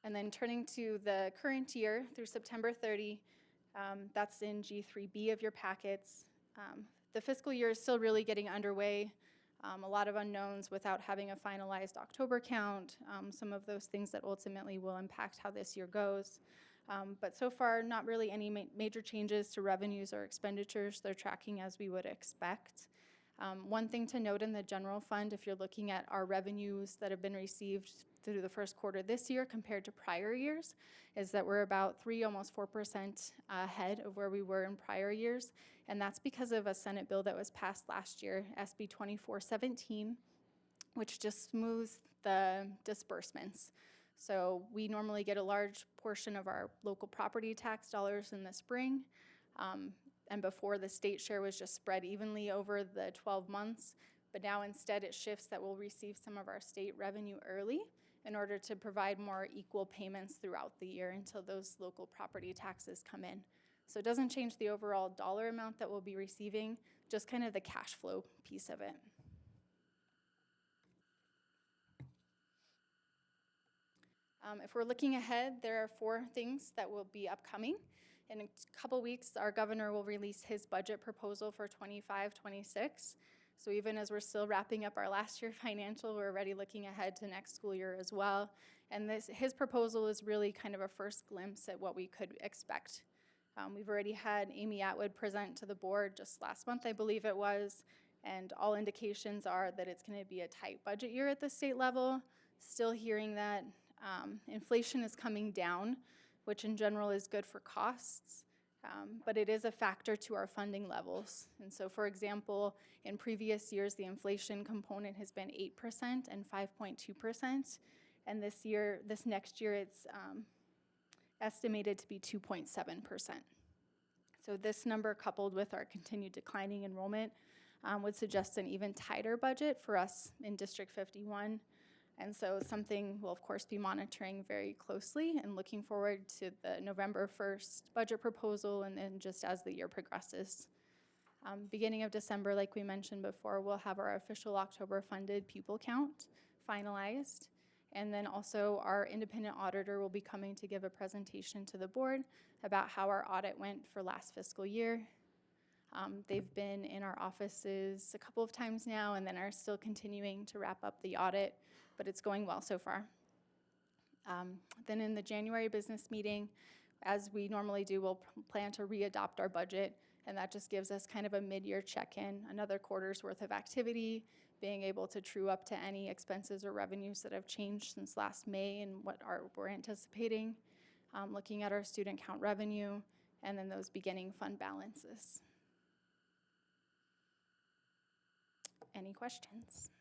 And then turning to the current year through September 30, that's in G3B of your packets. The fiscal year is still really getting underway. A lot of unknowns without having a finalized October count, some of those things that ultimately will impact how this year goes. But so far, not really any major changes to revenues or expenditures. They're tracking as we would expect. One thing to note in the general fund, if you're looking at our revenues that have been received through the first quarter this year compared to prior years, is that we're about 3, almost 4% ahead of where we were in prior years. And that's because of a Senate bill that was passed last year, SB 2417, which just smooths the disbursements. So we normally get a large portion of our local property tax dollars in the spring. And before, the state share was just spread evenly over the 12 months. But now instead it shifts that we'll receive some of our state revenue early in order to provide more equal payments throughout the year until those local property taxes come in. So it doesn't change the overall dollar amount that we'll be receiving, just kind of the cash flow piece of it. If we're looking ahead, there are 4 things that will be upcoming. In a couple weeks, our governor will release his budget proposal for 25-26. So even as we're still wrapping up our last year financial, we're already looking ahead to next school year as well. And his proposal is really kind of a first glimpse at what we could expect. We've already had Amy Atwood present to the board just last month, I believe it was, and all indications are that it's going to be a tight budget year at the state level. Still hearing that inflation is coming down, which in general is good for costs, but it is a factor to our funding levels. And so, for example, in previous years, the inflation component has been 8% and 5.2%, and this next year, it's estimated to be 2.7%. So this number, coupled with our continued declining enrollment, would suggest an even tighter budget for us in District 51. And so something we'll, of course, be monitoring very closely and looking forward to the November 1st budget proposal and then just as the year progresses. Beginning of December, like we mentioned before, we'll have our official October funded pupil count finalized. And then also our independent auditor will be coming to give a presentation to the board about how our audit went for last fiscal year. They've been in our offices a couple of times now and then are still continuing to wrap up the audit, but it's going well so far. Then in the January business meeting, as we normally do, we'll plan to re-adopt our budget, and that just gives us kind of a mid-year check-in, another quarter's worth of activity, being able to true up to any expenses or revenues that have changed since last May and what we're anticipating, looking at our student count revenue, and then those beginning fund balances. Any questions?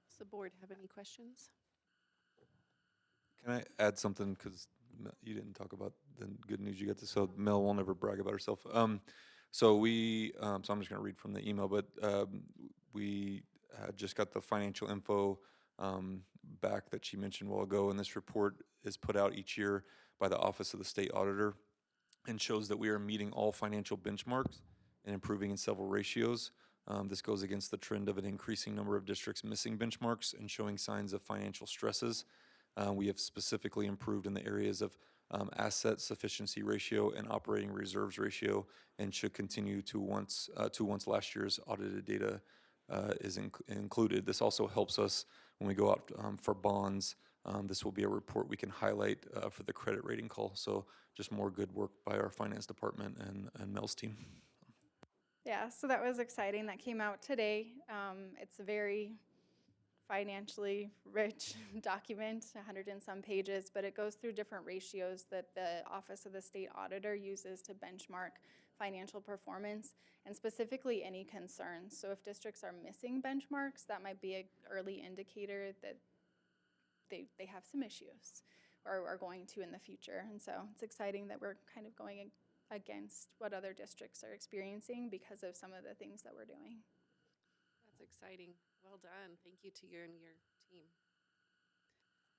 Does the board have any questions? Can I add something, because you didn't talk about the good news you got to, so Mel won't ever brag about herself. So I'm just going to read from the email, but we just got the financial info back that she mentioned a while ago, and this report is put out each year by the Office of the State Auditor and shows that we are meeting all financial benchmarks and improving in several ratios. This goes against the trend of an increasing number of districts missing benchmarks and showing signs of financial stresses. We have specifically improved in the areas of asset sufficiency ratio and operating reserves ratio, and should continue to once last year's audited data is included. This also helps us when we go out for bonds. This will be a report we can highlight for the credit rating call. So just more good work by our finance department and Mel's team. Yeah, so that was exciting. That came out today. It's a very financially rich document, 100 and some pages, but it goes through different ratios that the Office of the State Auditor uses to benchmark financial performance, and specifically any concerns. So if districts are missing benchmarks, that might be an early indicator that they have some issues or are going to in the future. And so it's exciting that we're kind of going against what other districts are experiencing because of some of the things that we're doing. That's exciting. Well done. Thank you to you and your team.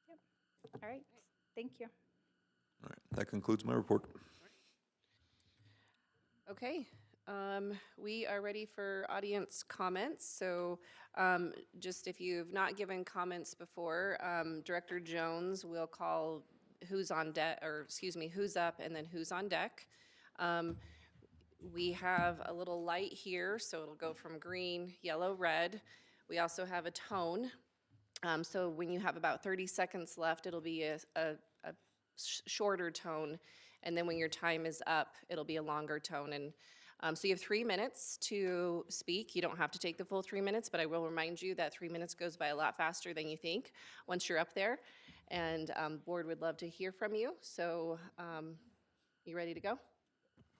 Yep. All right. Thank you. All right, that concludes my report. Okay. We are ready for audience comments, so just if you've not given comments before, Director Jones will call who's on deck, or excuse me, who's up and then who's on deck. We have a little light here, so it'll go from green, yellow, red. We also have a tone. So when you have about 30 seconds left, it'll be a shorter tone. And then when your time is up, it'll be a longer tone. And so you have 3 minutes to speak. You don't have to take the full 3 minutes, but I will remind you that 3 minutes goes by a lot faster than you think once you're up there. And board would love to hear from you. So you ready to go?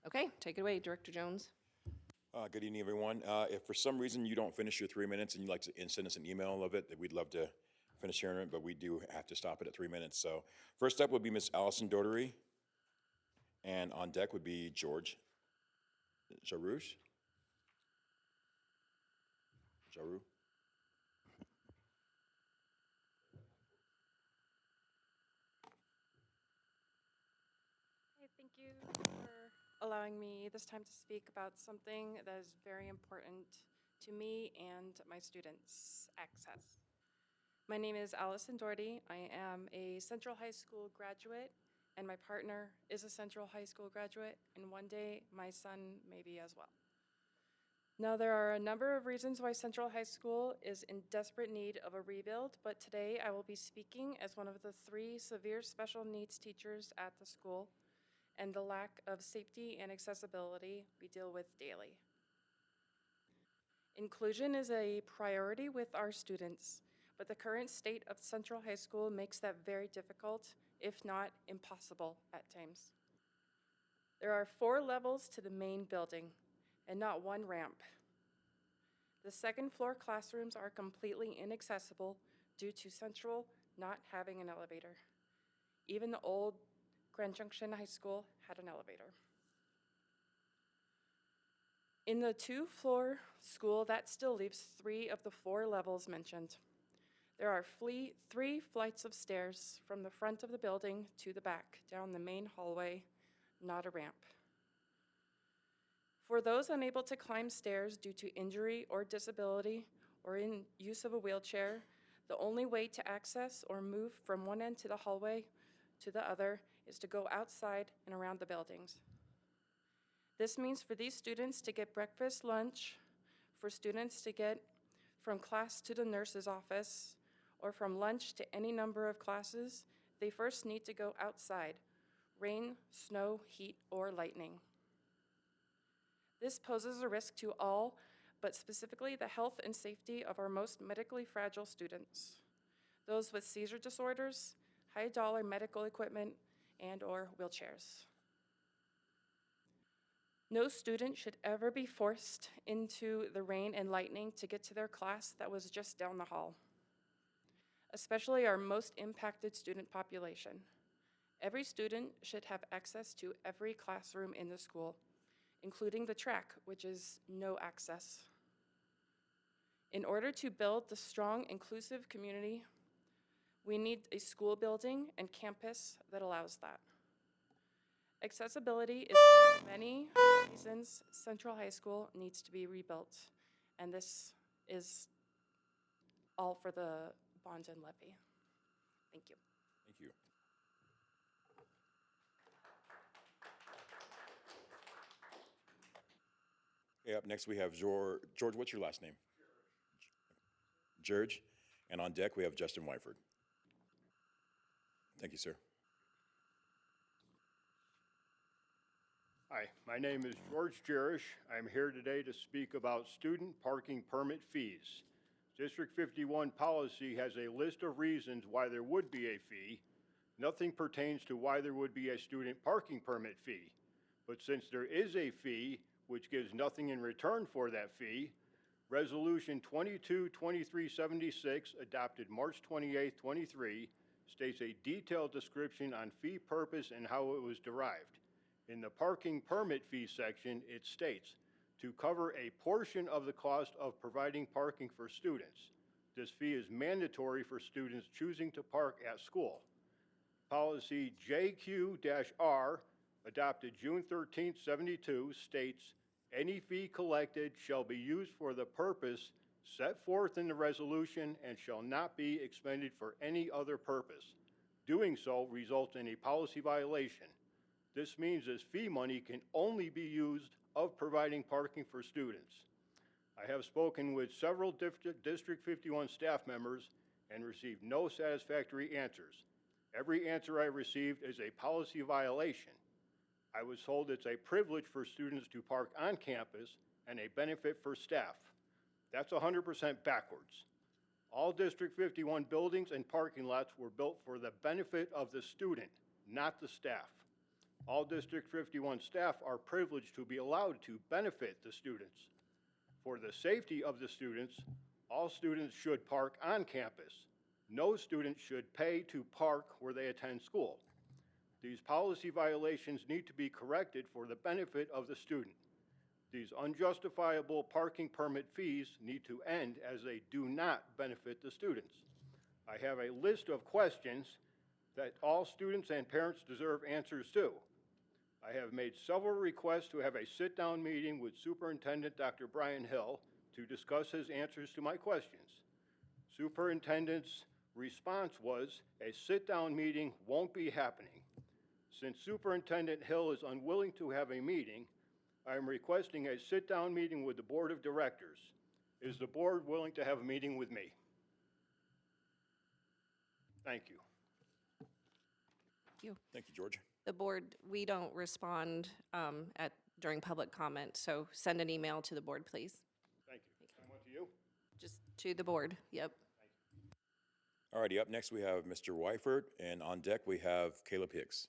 Okay, take it away, Director Jones. Good evening, everyone. If for some reason you don't finish your 3 minutes and you'd like to send us an email of it, that we'd love to finish hearing it, but we do have to stop it at 3 minutes. So first up would be Miss Allison Dotery, and on deck would be George Jarouche. Jarou. Hey, thank you for allowing me this time to speak about something that is very important to me and my students' access. My name is Allison Doherty. I am a Central High School graduate, and my partner is a Central High School graduate, and one day my son may be as well. Now, there are a number of reasons why Central High School is in desperate need of a rebuild, but today I will be speaking as one of the 3 severe special needs teachers at the school and the lack of safety and accessibility we deal with daily. Inclusion is a priority with our students, but the current state of Central High School makes that very difficult, if not impossible at times. There are 4 levels to the main building and not 1 ramp. The second floor classrooms are completely inaccessible due to Central not having an elevator. Even the old Grand Junction High School had an elevator. In the 2-floor school, that still leaves 3 of the 4 levels mentioned. There are 3 flights of stairs from the front of the building to the back, down the main hallway, not a ramp. For those unable to climb stairs due to injury or disability or in use of a wheelchair, the only way to access or move from one end to the hallway to the other is to go outside and around the buildings. This means for these students to get breakfast, lunch, for students to get from class to the nurse's office, or from lunch to any number of classes, they first need to go outside, rain, snow, heat, or lightning. This poses a risk to all, but specifically the health and safety of our most medically fragile students, those with seizure disorders, high-dollar medical equipment, and/or wheelchairs. No student should ever be forced into the rain and lightning to get to their class that was just down the hall, especially our most impacted student population. Every student should have access to every classroom in the school, including the track, which is no access. In order to build the strong, inclusive community, we need a school building and campus that allows that. Accessibility is one of many reasons Central High School needs to be rebuilt, and this is all for the bond and levy. Thank you. Thank you. Okay, up next we have George. George, what's your last name? George. And on deck we have Justin Wyford. Thank you, sir. Hi, my name is George Jerish. I'm here today to speak about student parking permit fees. District 51 policy has a list of reasons why there would be a fee. Nothing pertains to why there would be a student parking permit fee. But since there is a fee, which gives nothing in return for that fee, Resolution 22-2376, adopted March 28, 23, states a detailed description on fee purpose and how it was derived. In the parking permit fee section, it states, to cover a portion of the cost of providing parking for students. This fee is mandatory for students choosing to park at school. Policy JQ-R, adopted June 13, 72, states Any fee collected shall be used for the purpose set forth in the resolution and shall not be expended for any other purpose. Doing so results in a policy violation. This means this fee money can only be used of providing parking for students. I have spoken with several District 51 staff members and received no satisfactory answers. Every answer I received is a policy violation. I was told it's a privilege for students to park on campus and a benefit for staff. That's 100% backwards. All District 51 buildings and parking lots were built for the benefit of the student, not the staff. All District 51 staff are privileged to be allowed to benefit the students. For the safety of the students, all students should park on campus. No student should pay to park where they attend school. These policy violations need to be corrected for the benefit of the student. These unjustifiable parking permit fees need to end as they do not benefit the students. I have a list of questions that all students and parents deserve answers to. I have made several requests to have a sit-down meeting with Superintendent Dr. Brian Hill to discuss his answers to my questions. Superintendent's response was, a sit-down meeting won't be happening. Since Superintendent Hill is unwilling to have a meeting, I am requesting a sit-down meeting with the Board of Directors. Is the board willing to have a meeting with me? Thank you. Thank you, George. The board, we don't respond during public comment, so send an email to the board, please. Thank you. I went to you. Just to the board, yep. All righty, up next we have Mr. Wyford, and on deck we have Caleb Hicks.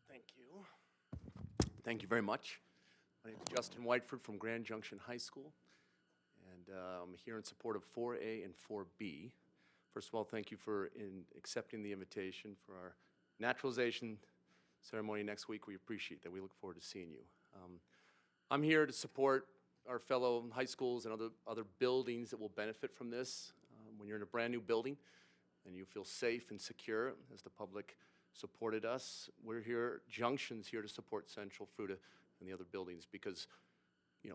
Thank you. Thank you very much. My name is Justin Whiteford from Grand Junction High School, and I'm here in support of 4A and 4B. First of all, thank you for accepting the invitation for our naturalization ceremony next week. We appreciate that. We look forward to seeing you. I'm here to support our fellow high schools and other buildings that will benefit from this. When you're in a brand new building and you feel safe and secure, as the public supported us, we're here, Junction's here to support Central, Fruita, and the other buildings, because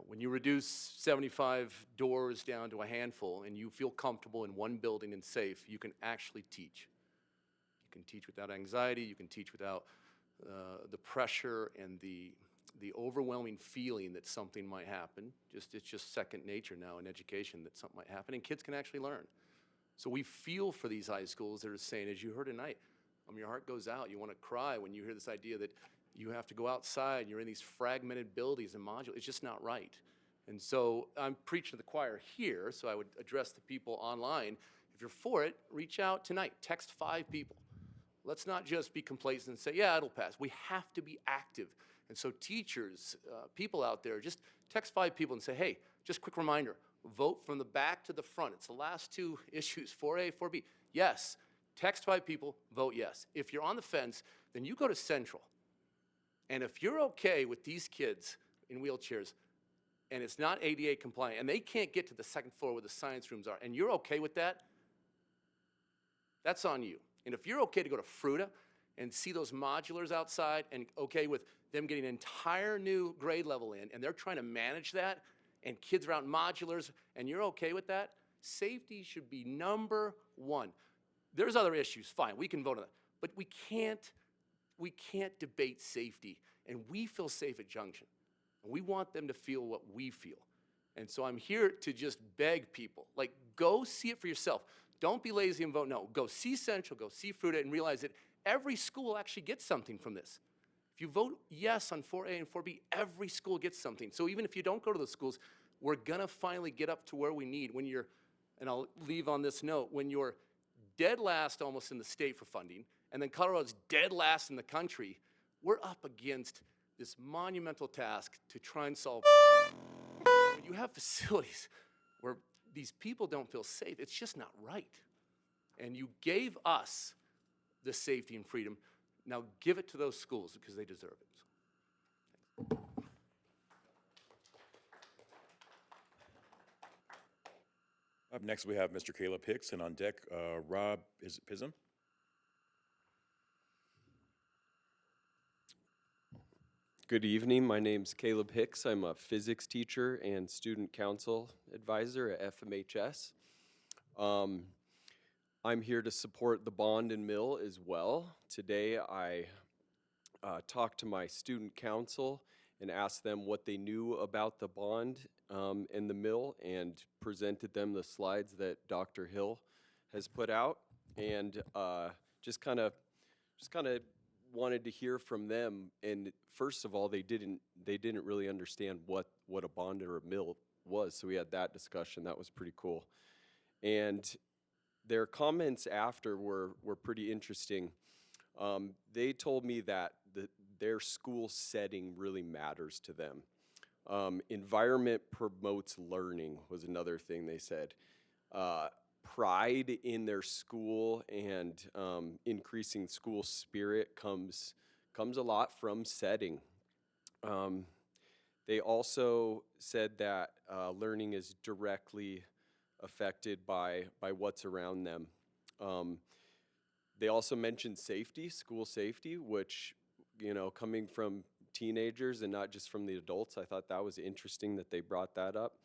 when you reduce 75 doors down to a handful and you feel comfortable in one building and safe, you can actually teach. You can teach without anxiety, you can teach without the pressure and the overwhelming feeling that something might happen. It's just second nature now in education that something might happen, and kids can actually learn. So we feel for these high schools that are saying, as you heard tonight, your heart goes out. You want to cry when you hear this idea that you have to go outside and you're in these fragmented buildings and modules. It's just not right. And so I'm preaching to the choir here, so I would address the people online. If you're for it, reach out tonight. Text 5 people. Let's not just be complacent and say, yeah, it'll pass. We have to be active. And so teachers, people out there, just text 5 people and say, hey, just quick reminder, vote from the back to the front. It's the last 2 issues, 4A, 4B. Yes, text 5 people, vote yes. If you're on the fence, then you go to Central. And if you're okay with these kids in wheelchairs, and it's not ADA compliant, and they can't get to the second floor where the science rooms are, and you're okay with that, that's on you. And if you're okay to go to Fruita and see those modulars outside, and okay with them getting an entire new grade level in, and they're trying to manage that, and kids around modulars, and you're okay with that, safety should be number 1. There's other issues, fine, we can vote on that, but we can't debate safety, and we feel safe at Junction. And we want them to feel what we feel. And so I'm here to just beg people, go see it for yourself. Don't be lazy and vote no. Go see Central, go see Fruita, and realize that every school actually gets something from this. If you vote yes on 4A and 4B, every school gets something. So even if you don't go to those schools, we're gonna finally get up to where we need when you're, and I'll leave on this note, when you're dead last almost in the state for funding, and then Colorado's dead last in the country, we're up against this monumental task to try and solve. When you have facilities where these people don't feel safe, it's just not right. And you gave us the safety and freedom. Now give it to those schools because they deserve it. Up next we have Mr. Caleb Hicks, and on deck, Rob Pism. Good evening. My name's Caleb Hicks. I'm a physics teacher and student council advisor at FMHS. I'm here to support the bond and mill as well. Today I talked to my student council and asked them what they knew about the bond and the mill, and presented them the slides that Dr. Hill has put out, and just kind of wanted to hear from them. And first of all, they didn't really understand what a bond or a mill was, so we had that discussion. That was pretty cool. And their comments after were pretty interesting. They told me that their school setting really matters to them. Environment promotes learning was another thing they said. Pride in their school and increasing school spirit comes a lot from setting. They also said that learning is directly affected by what's around them. They also mentioned safety, school safety, which, you know, coming from teenagers and not just from the adults, I thought that was interesting that they brought that up.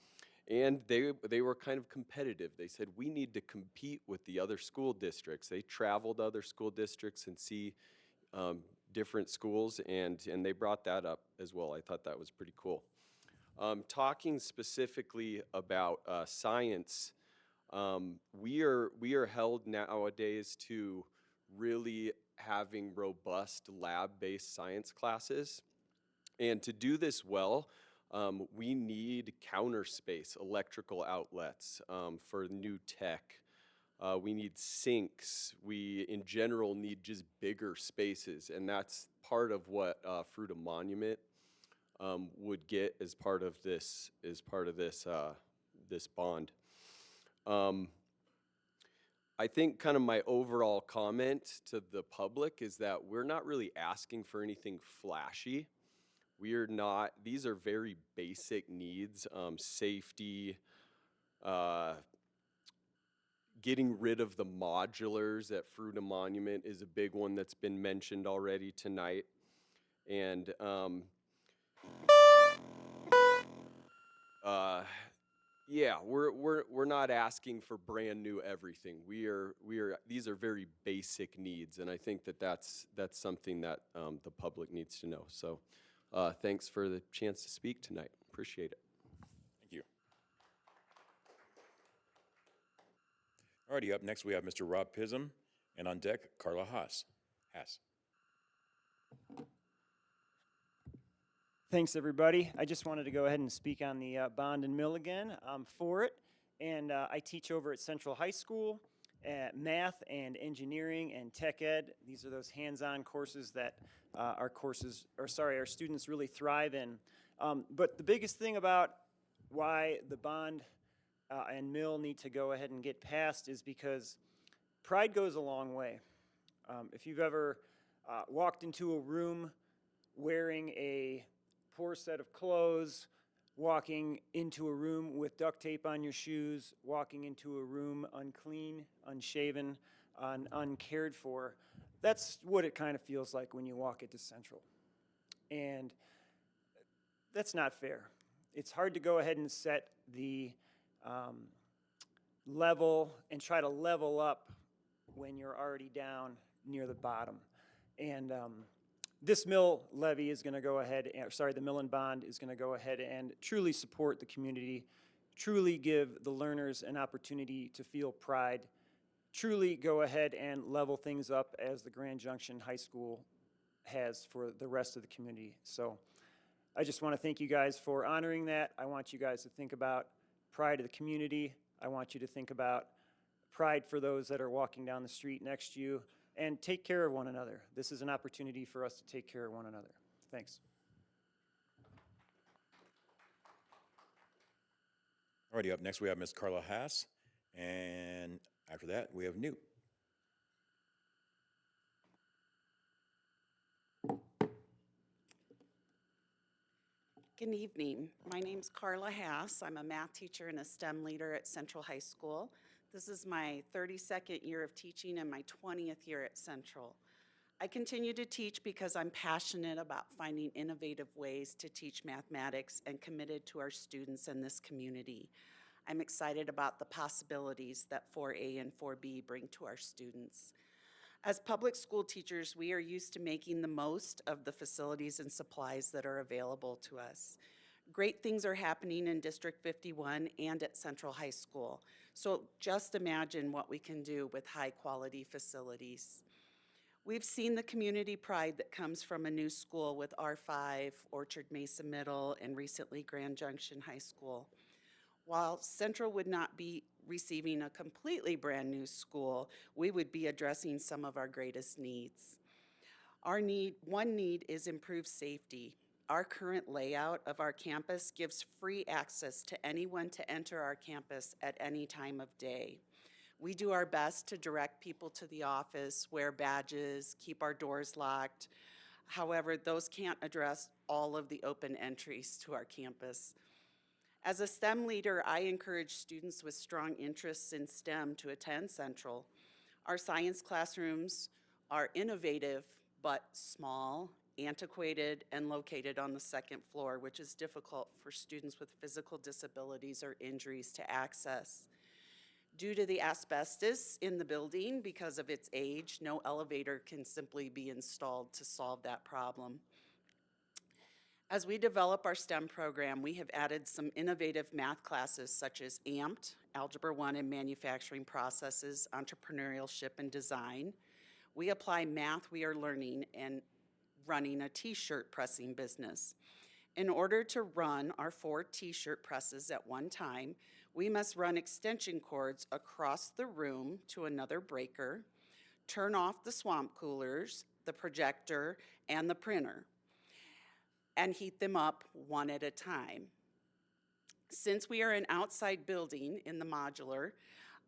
And they were kind of competitive. They said, we need to compete with the other school districts. They travel to other school districts and see different schools, and they brought that up as well. I thought that was pretty cool. Talking specifically about science, we are held nowadays to really having robust lab-based science classes. And to do this well, we need counter space, electrical outlets for new tech. We need sinks. We, in general, need just bigger spaces, and that's part of what Fruita Monument would get as part of this this bond. I think kind of my overall comment to the public is that we're not really asking for anything flashy. We are not, these are very basic needs, safety, getting rid of the modulars at Fruita Monument is a big one that's been mentioned already tonight. And yeah, we're not asking for brand new everything. These are very basic needs, and I think that's something that the public needs to know. So thanks for the chance to speak tonight. Appreciate it. Thank you. Alrighty, up next we have Mr. Rob Pism, and on deck, Carla Haas. Thanks, everybody. I just wanted to go ahead and speak on the bond and mill again. I'm for it, and I teach over at Central High School at math and engineering and tech ed. These are those hands-on courses that our students really thrive in. But the biggest thing about why the bond and mill need to go ahead and get passed is because pride goes a long way. If you've ever walked into a room wearing a poor set of clothes, walking into a room with duct tape on your shoes, walking into a room unclean, unshaven, uncared for, that's what it kind of feels like when you walk into Central. And that's not fair. It's hard to go ahead and set the level and try to level up when you're already down near the bottom. And this mill levy is going to go ahead, the mill and bond is going to go ahead and truly support the community, truly give the learners an opportunity to feel pride, truly go ahead and level things up as the Grand Junction High School has for the rest of the community. So I just want to thank you guys for honoring that. I want you guys to think about pride of the community. I want you to think about pride for those that are walking down the street next to you, and take care of one another. This is an opportunity for us to take care of one another. Thanks. Alrighty, up next we have Ms. Carla Haas, and after that we have Newt. Good evening. My name's Carla Haas. I'm a math teacher and a STEM leader at Central High School. This is my 32nd year of teaching and my 20th year at Central. I continue to teach because I'm passionate about finding innovative ways to teach mathematics and committed to our students and this community. I'm excited about the possibilities that 4A and 4B bring to our students. As public school teachers, we are used to making the most of the facilities and supplies that are available to us. Great things are happening in District 51 and at Central High School. So just imagine what we can do with high-quality facilities. We've seen the community pride that comes from a new school with R5, Orchard Mesa Middle, and recently Grand Junction High School. While Central would not be receiving a completely brand-new school, we would be addressing some of our greatest needs. One need is improved safety. Our current layout of our campus gives free access to anyone to enter our campus at any time of day. We do our best to direct people to the office, wear badges, keep our doors locked. However, those can't address all of the open entries to our campus. As a STEM leader, I encourage students with strong interests in STEM to attend Central. Our science classrooms are innovative but small, antiquated, and located on the second floor, which is difficult for students with physical disabilities or injuries to access. Due to the asbestos in the building, because of its age, no elevator can simply be installed to solve that problem. As we develop our STEM program, we have added some innovative math classes such as AMPed, Algebra 1 and Manufacturing Processes, Entrepreneurship and Design. We apply math we are learning and running a t-shirt pressing business. In order to run our 4 t-shirt presses at one time, we must run extension cords across the room to another breaker, turn off the swamp coolers, the projector, and the printer, and heat them up one at a time. Since we are an outside building in the modular,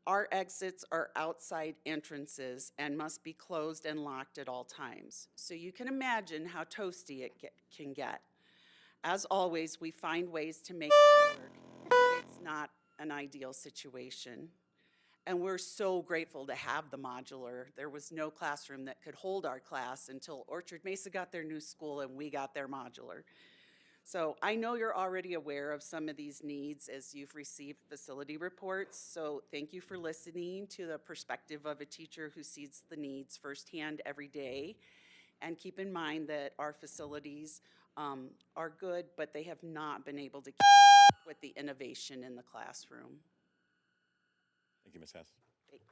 our exits are outside entrances and must be closed and locked at all times. So you can imagine how toasty it can get. As always, we find ways to make it work, but it's not an ideal situation. And we're so grateful to have the modular. There was no classroom that could hold our class until Orchard Mesa got their new school and we got their modular. So I know you're already aware of some of these needs as you've received facility reports. So thank you for listening to the perspective of a teacher who sees the needs firsthand every day. And keep in mind that our facilities are good, but they have not been able to keep up with the innovation in the classroom. Thank you, Ms. Hess. Thanks.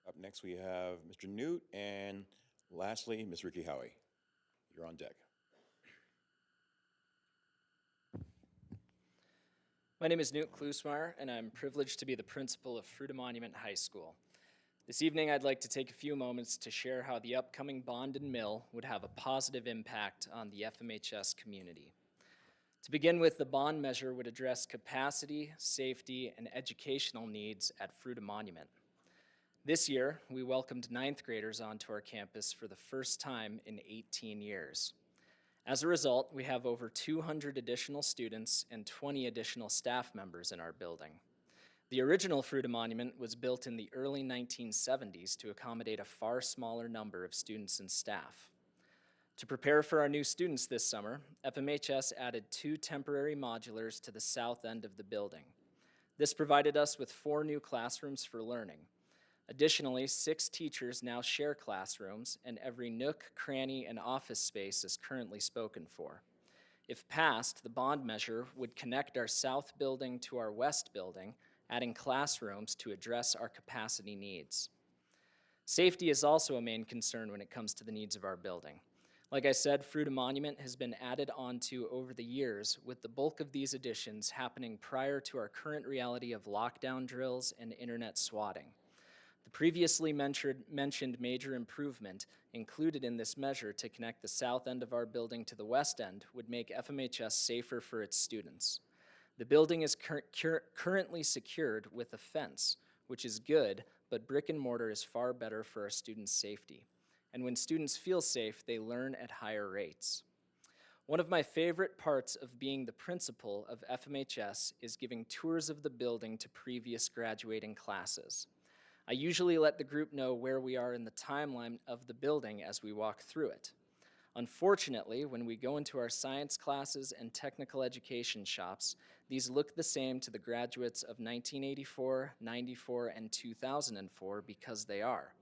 Up next, we have Mr. Newt, and lastly, Ms. Ricky Howie. You're on deck. My name is Newt Klusmeyer, and I'm privileged to be the principal of Fruita Monument High School. This evening, I'd like to take a few moments to share how the upcoming bond and mill would have a positive impact on the FMHS community. To begin with, the bond measure would address capacity, safety, and educational needs at Fruita Monument. This year, we welcomed ninth graders onto our campus for the first time in 18 years. As a result, we have over 200 additional students and 20 additional staff members in our building. The original Fruita Monument was built in the early 1970s to accommodate a far smaller number of students and staff. To prepare for our new students this summer, FMHS added 2 temporary modulars to the south end of the building. This provided us with 4 new classrooms for learning. Additionally, 6 teachers now share classrooms, and every nook, cranny, and office space is currently spoken for. If passed, the bond measure would connect our south building to our west building, adding classrooms to address our capacity needs. Safety is also a main concern when it comes to the needs of our building. Like I said, Fruita Monument has been added onto over the years, with the bulk of these additions happening prior to our current reality of lockdown drills and internet swatting. The previously mentioned major improvement included in this measure to connect the south end of our building to the west end would make FMHS safer for its students. The building is currently secured with a fence, which is good, but brick and mortar is far better for our students' safety. And when students feel safe, they learn at higher rates. One of my favorite parts of being the principal of FMHS is giving tours of the building to previous graduating classes. I usually let the group know where we are in the timeline of the building as we walk through it. Unfortunately, when we go into our science classes and technical education shops, these look the same to the graduates of 1984, 94, and 2004 because they are.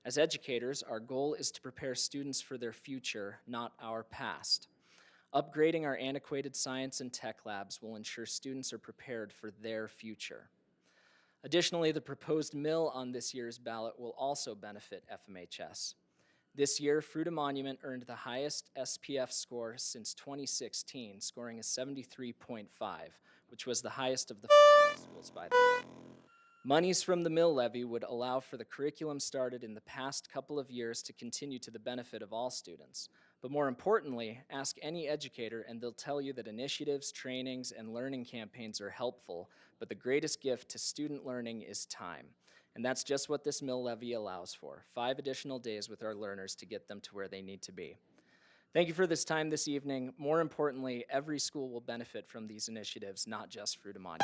As educators, our goal is to prepare students for their future, not our past. Upgrading our antiquated science and tech labs will ensure students are prepared for their future. Additionally, the proposed mill on this year's ballot will also benefit FMHS. This year, Fruita Monument earned the highest SPF score since 2016, scoring a 73.5, which was the highest of the schools by the way. Monies from the mill levy would allow for the curriculum started in the past couple of years to continue to the benefit of all students. But more importantly, ask any educator and they'll tell you that initiatives, trainings, and learning campaigns are helpful, but the greatest gift to student learning is time. And that's just what this mill levy allows for, 5 additional days with our learners to get them to where they need to be. Thank you for this time this evening. More importantly, every school will benefit from these initiatives, not just Fruita Monument.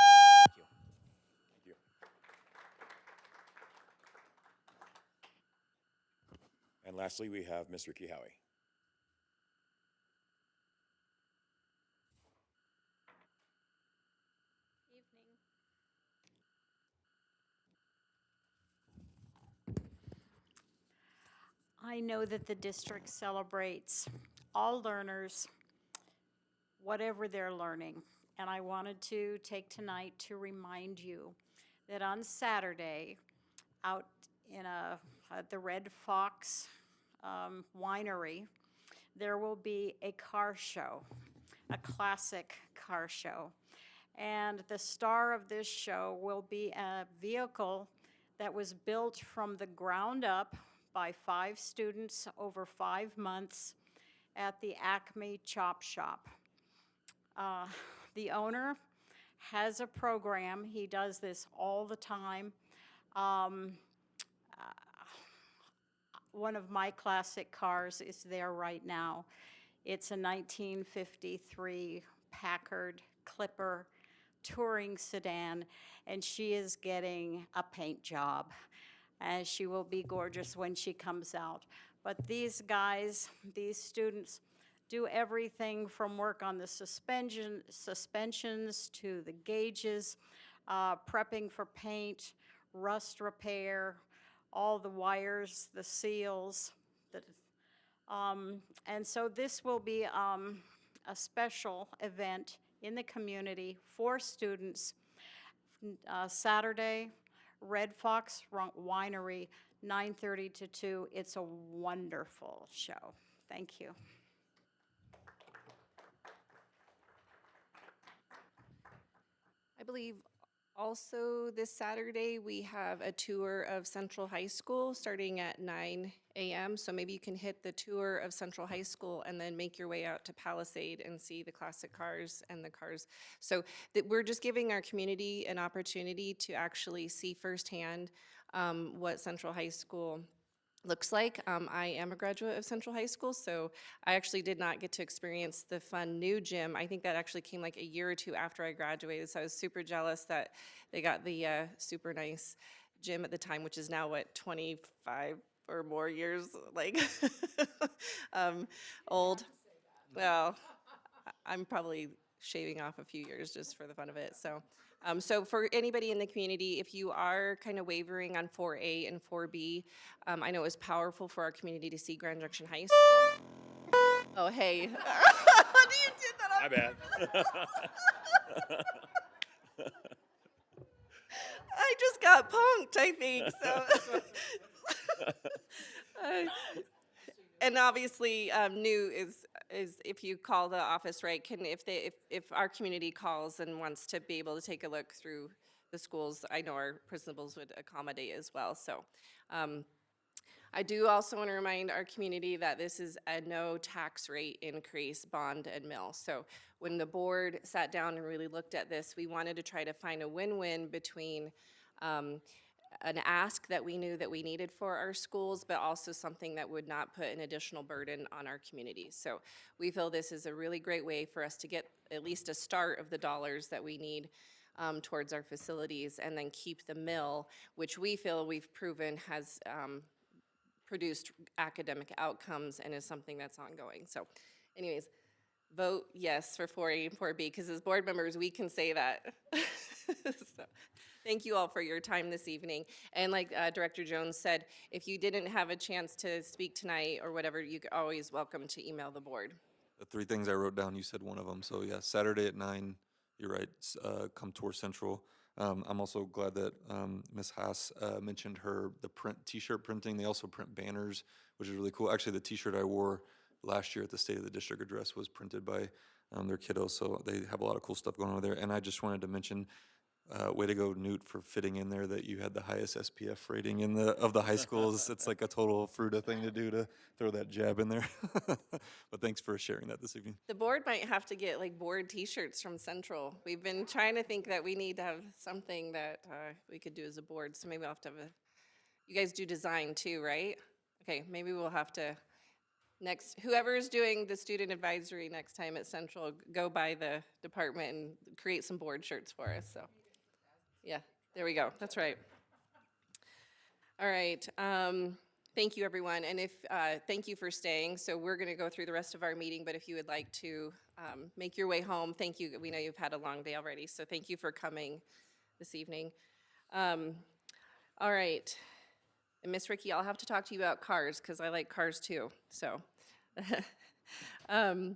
Thank you. Thank you. And lastly, we have Ms. Ricky Howie. I know that the district celebrates all learners, whatever they're learning. And I wanted to take tonight to remind you that on Saturday, out at the Red Fox Winery, there will be a car show, a classic car show. And the star of this show will be a vehicle that was built from the ground up by 5 students over 5 months at the Acme Chop Shop. The owner has a program. He does this all the time. One of my classic cars is there right now. It's a 1953 Packard Clipper touring sedan, and she is getting a paint job. And she will be gorgeous when she comes out. But these guys, these students, do everything from work on the suspensions to the gauges, prepping for paint, rust repair, all the wires, the seals. And so this will be a special event in the community for students. Saturday, Red Fox Winery, 9:30 to 2. It's a wonderful show. Thank you. I believe also this Saturday, we have a tour of Central High School starting at 9 a.m. So maybe you can hit the tour of Central High School and then make your way out to Palisade and see the classic cars and the cars. So we're just giving our community an opportunity to actually see firsthand what Central High School looks like. I am a graduate of Central High School, so I actually did not get to experience the fun new gym. I think that actually came like a year or 2 after I graduated, so I was super jealous that they got the super nice gym at the time, which is now, what, 25 or more years, like, old. Well, I'm probably shaving off a few years just for the fun of it, so. So for anybody in the community, if you are kind of wavering on 4A and 4B, I know it was powerful for our community to see Grand Junction High School. Oh, hey. You did that on My bad. I just got punked, I think, so. And obviously, new is if you call the office, right, if our community calls and wants to be able to take a look through the schools, I know our principals would accommodate as well. So I do also want to remind our community that this is a no tax rate increase, bond and mill. So when the board sat down and really looked at this, we wanted to try to find a win-win between an ask that we knew that we needed for our schools, but also something that would not put an additional burden on our communities. So we feel this is a really great way for us to get at least a start of the dollars that we need towards our facilities, and then keep the mill, which we feel we've proven has produced academic outcomes and is something that's ongoing. So anyways, vote yes for 4A and 4B, because as board members, we can say that. So, thank you all for your time this evening. And like Director Jones said, if you didn't have a chance to speak tonight or whatever, you're always welcome to email the board. The 3 things I wrote down, you said one of them. So yeah, Saturday at 9, you're right, come tour Central. I'm also glad that Ms. Haas mentioned the print t-shirt printing. They also print banners, which is really cool. Actually, the t-shirt I wore last year at the State of the District Address was printed by their kiddos, so they have a lot of cool stuff going on there. And I just wanted to mention, way to go, Newt, for fitting in there that you had the highest SPF rating of the high schools. It's like a total Fruta thing to do, to throw that jab in there. But thanks for sharing that this evening. The board might have to get like board t-shirts from Central. We've been trying to think that we need to have something that we could do as a board, so maybe we'll have to have you guys do design too, right? Okay, maybe we'll have to, whoever's doing the student advisory next time at Central, go by the department and create some board shirts for us, so. Yeah, there we go, that's right. All right, thank you, everyone, and thank you for staying. So we're gonna go through the rest of our meeting, but if you would like to make your way home, thank you. We know you've had a long day already, so thank you for coming this evening. All right, and Miss Ricky, I'll have to talk to you about cars, because I like cars too, so. All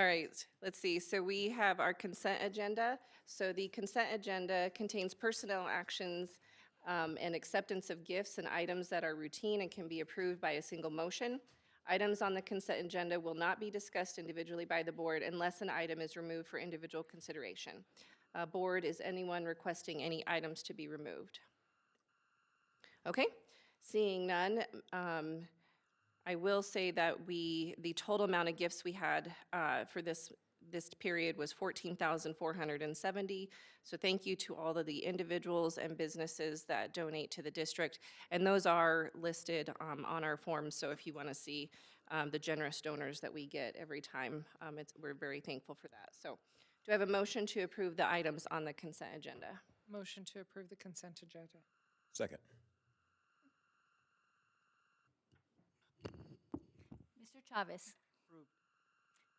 right, let's see. So we have our consent agenda. So the consent agenda contains personnel actions and acceptance of gifts and items that are routine and can be approved by a single motion. Items on the consent agenda will not be discussed individually by the board unless an item is removed for individual consideration. Board, is anyone requesting any items to be removed? Okay, seeing none. I will say that the total amount of gifts we had for this period was 14,470. So thank you to all of the individuals and businesses that donate to the district. And those are listed on our forms. So if you want to see the generous donors that we get every time, we're very thankful for that. So do I have a motion to approve the items on the consent agenda? Motion to approve the consent agenda. Second. Mr. Chavez.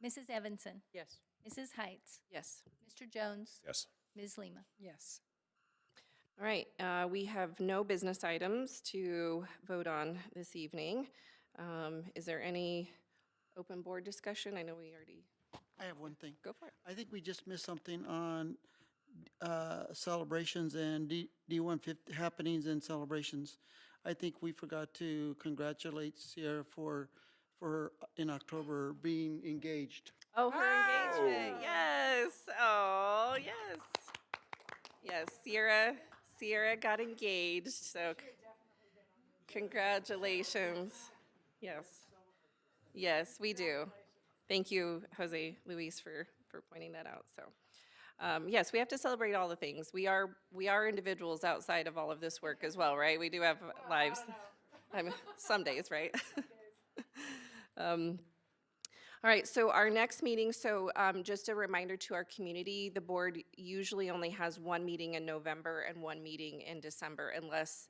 Mrs. Evanson. Yes. Mrs. Heights. Yes. Mr. Jones. Yes. Ms. Lima. Yes. All right, we have no business items to vote on this evening. Is there any open board discussion? I know we already. I have one thing. Go for it. I think we just missed something on celebrations and D150 happenings and celebrations. I think we forgot to congratulate Sierra for in October being engaged. Oh, her engagement, yes. Oh, yes. Yes, Sierra got engaged, so congratulations. Yes. Yes, we do. Thank you, Jose Luis, for pointing that out, so. Yes, we have to celebrate all the things. We are individuals outside of all of this work as well, right? We do have lives. Some days, right? All right, so our next meeting, just a reminder to our community, the board usually only has one meeting in November and one meeting in December unless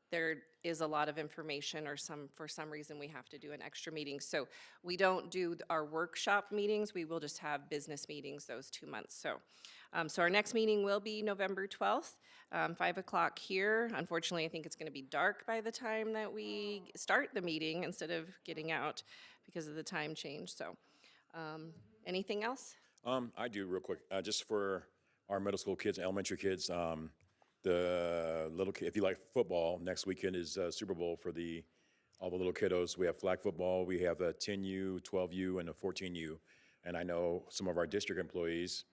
there is a lot of information or for some reason we have to do an extra meeting. So we don't do our workshop meetings, we will just have business meetings those 2 months. So our next meeting will be November 12th, 5 o'clock here. Unfortunately, I think it's gonna be dark by the time that we start the meeting instead of getting out because of the time change, so. Anything else? I do real quick, just for our middle school kids and elementary kids, the little kid, if you like football, next weekend is Super Bowl for all the little kiddos. We have flag football, we have a 10U, 12U, and a 14U. And I know some of our district employees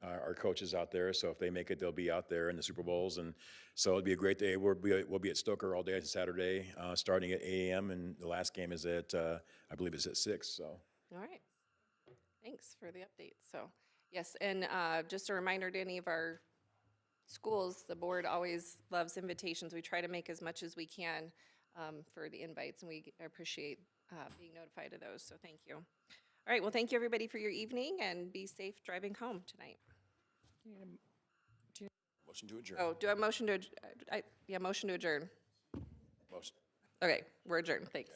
are coaches out there, so if they make it, they'll be out there in the Super Bowls. And so it'll be a great day. We'll be at Stoker all day on Saturday, starting at 8 a.m. And the last game is at, I believe it's at 6, so. All right. Thanks for the update. So, yes, and just a reminder to any of our schools, the board always loves invitations. We try to make as much as we can for the invites, and we appreciate being notified of those, so thank you. All right, well, thank you, everybody, for your evening, and be safe driving home tonight. Do you need a Motion to adjourn. Oh, do I motion to, yeah, motion to adjourn. Motion. Okay, we're adjourned, thanks.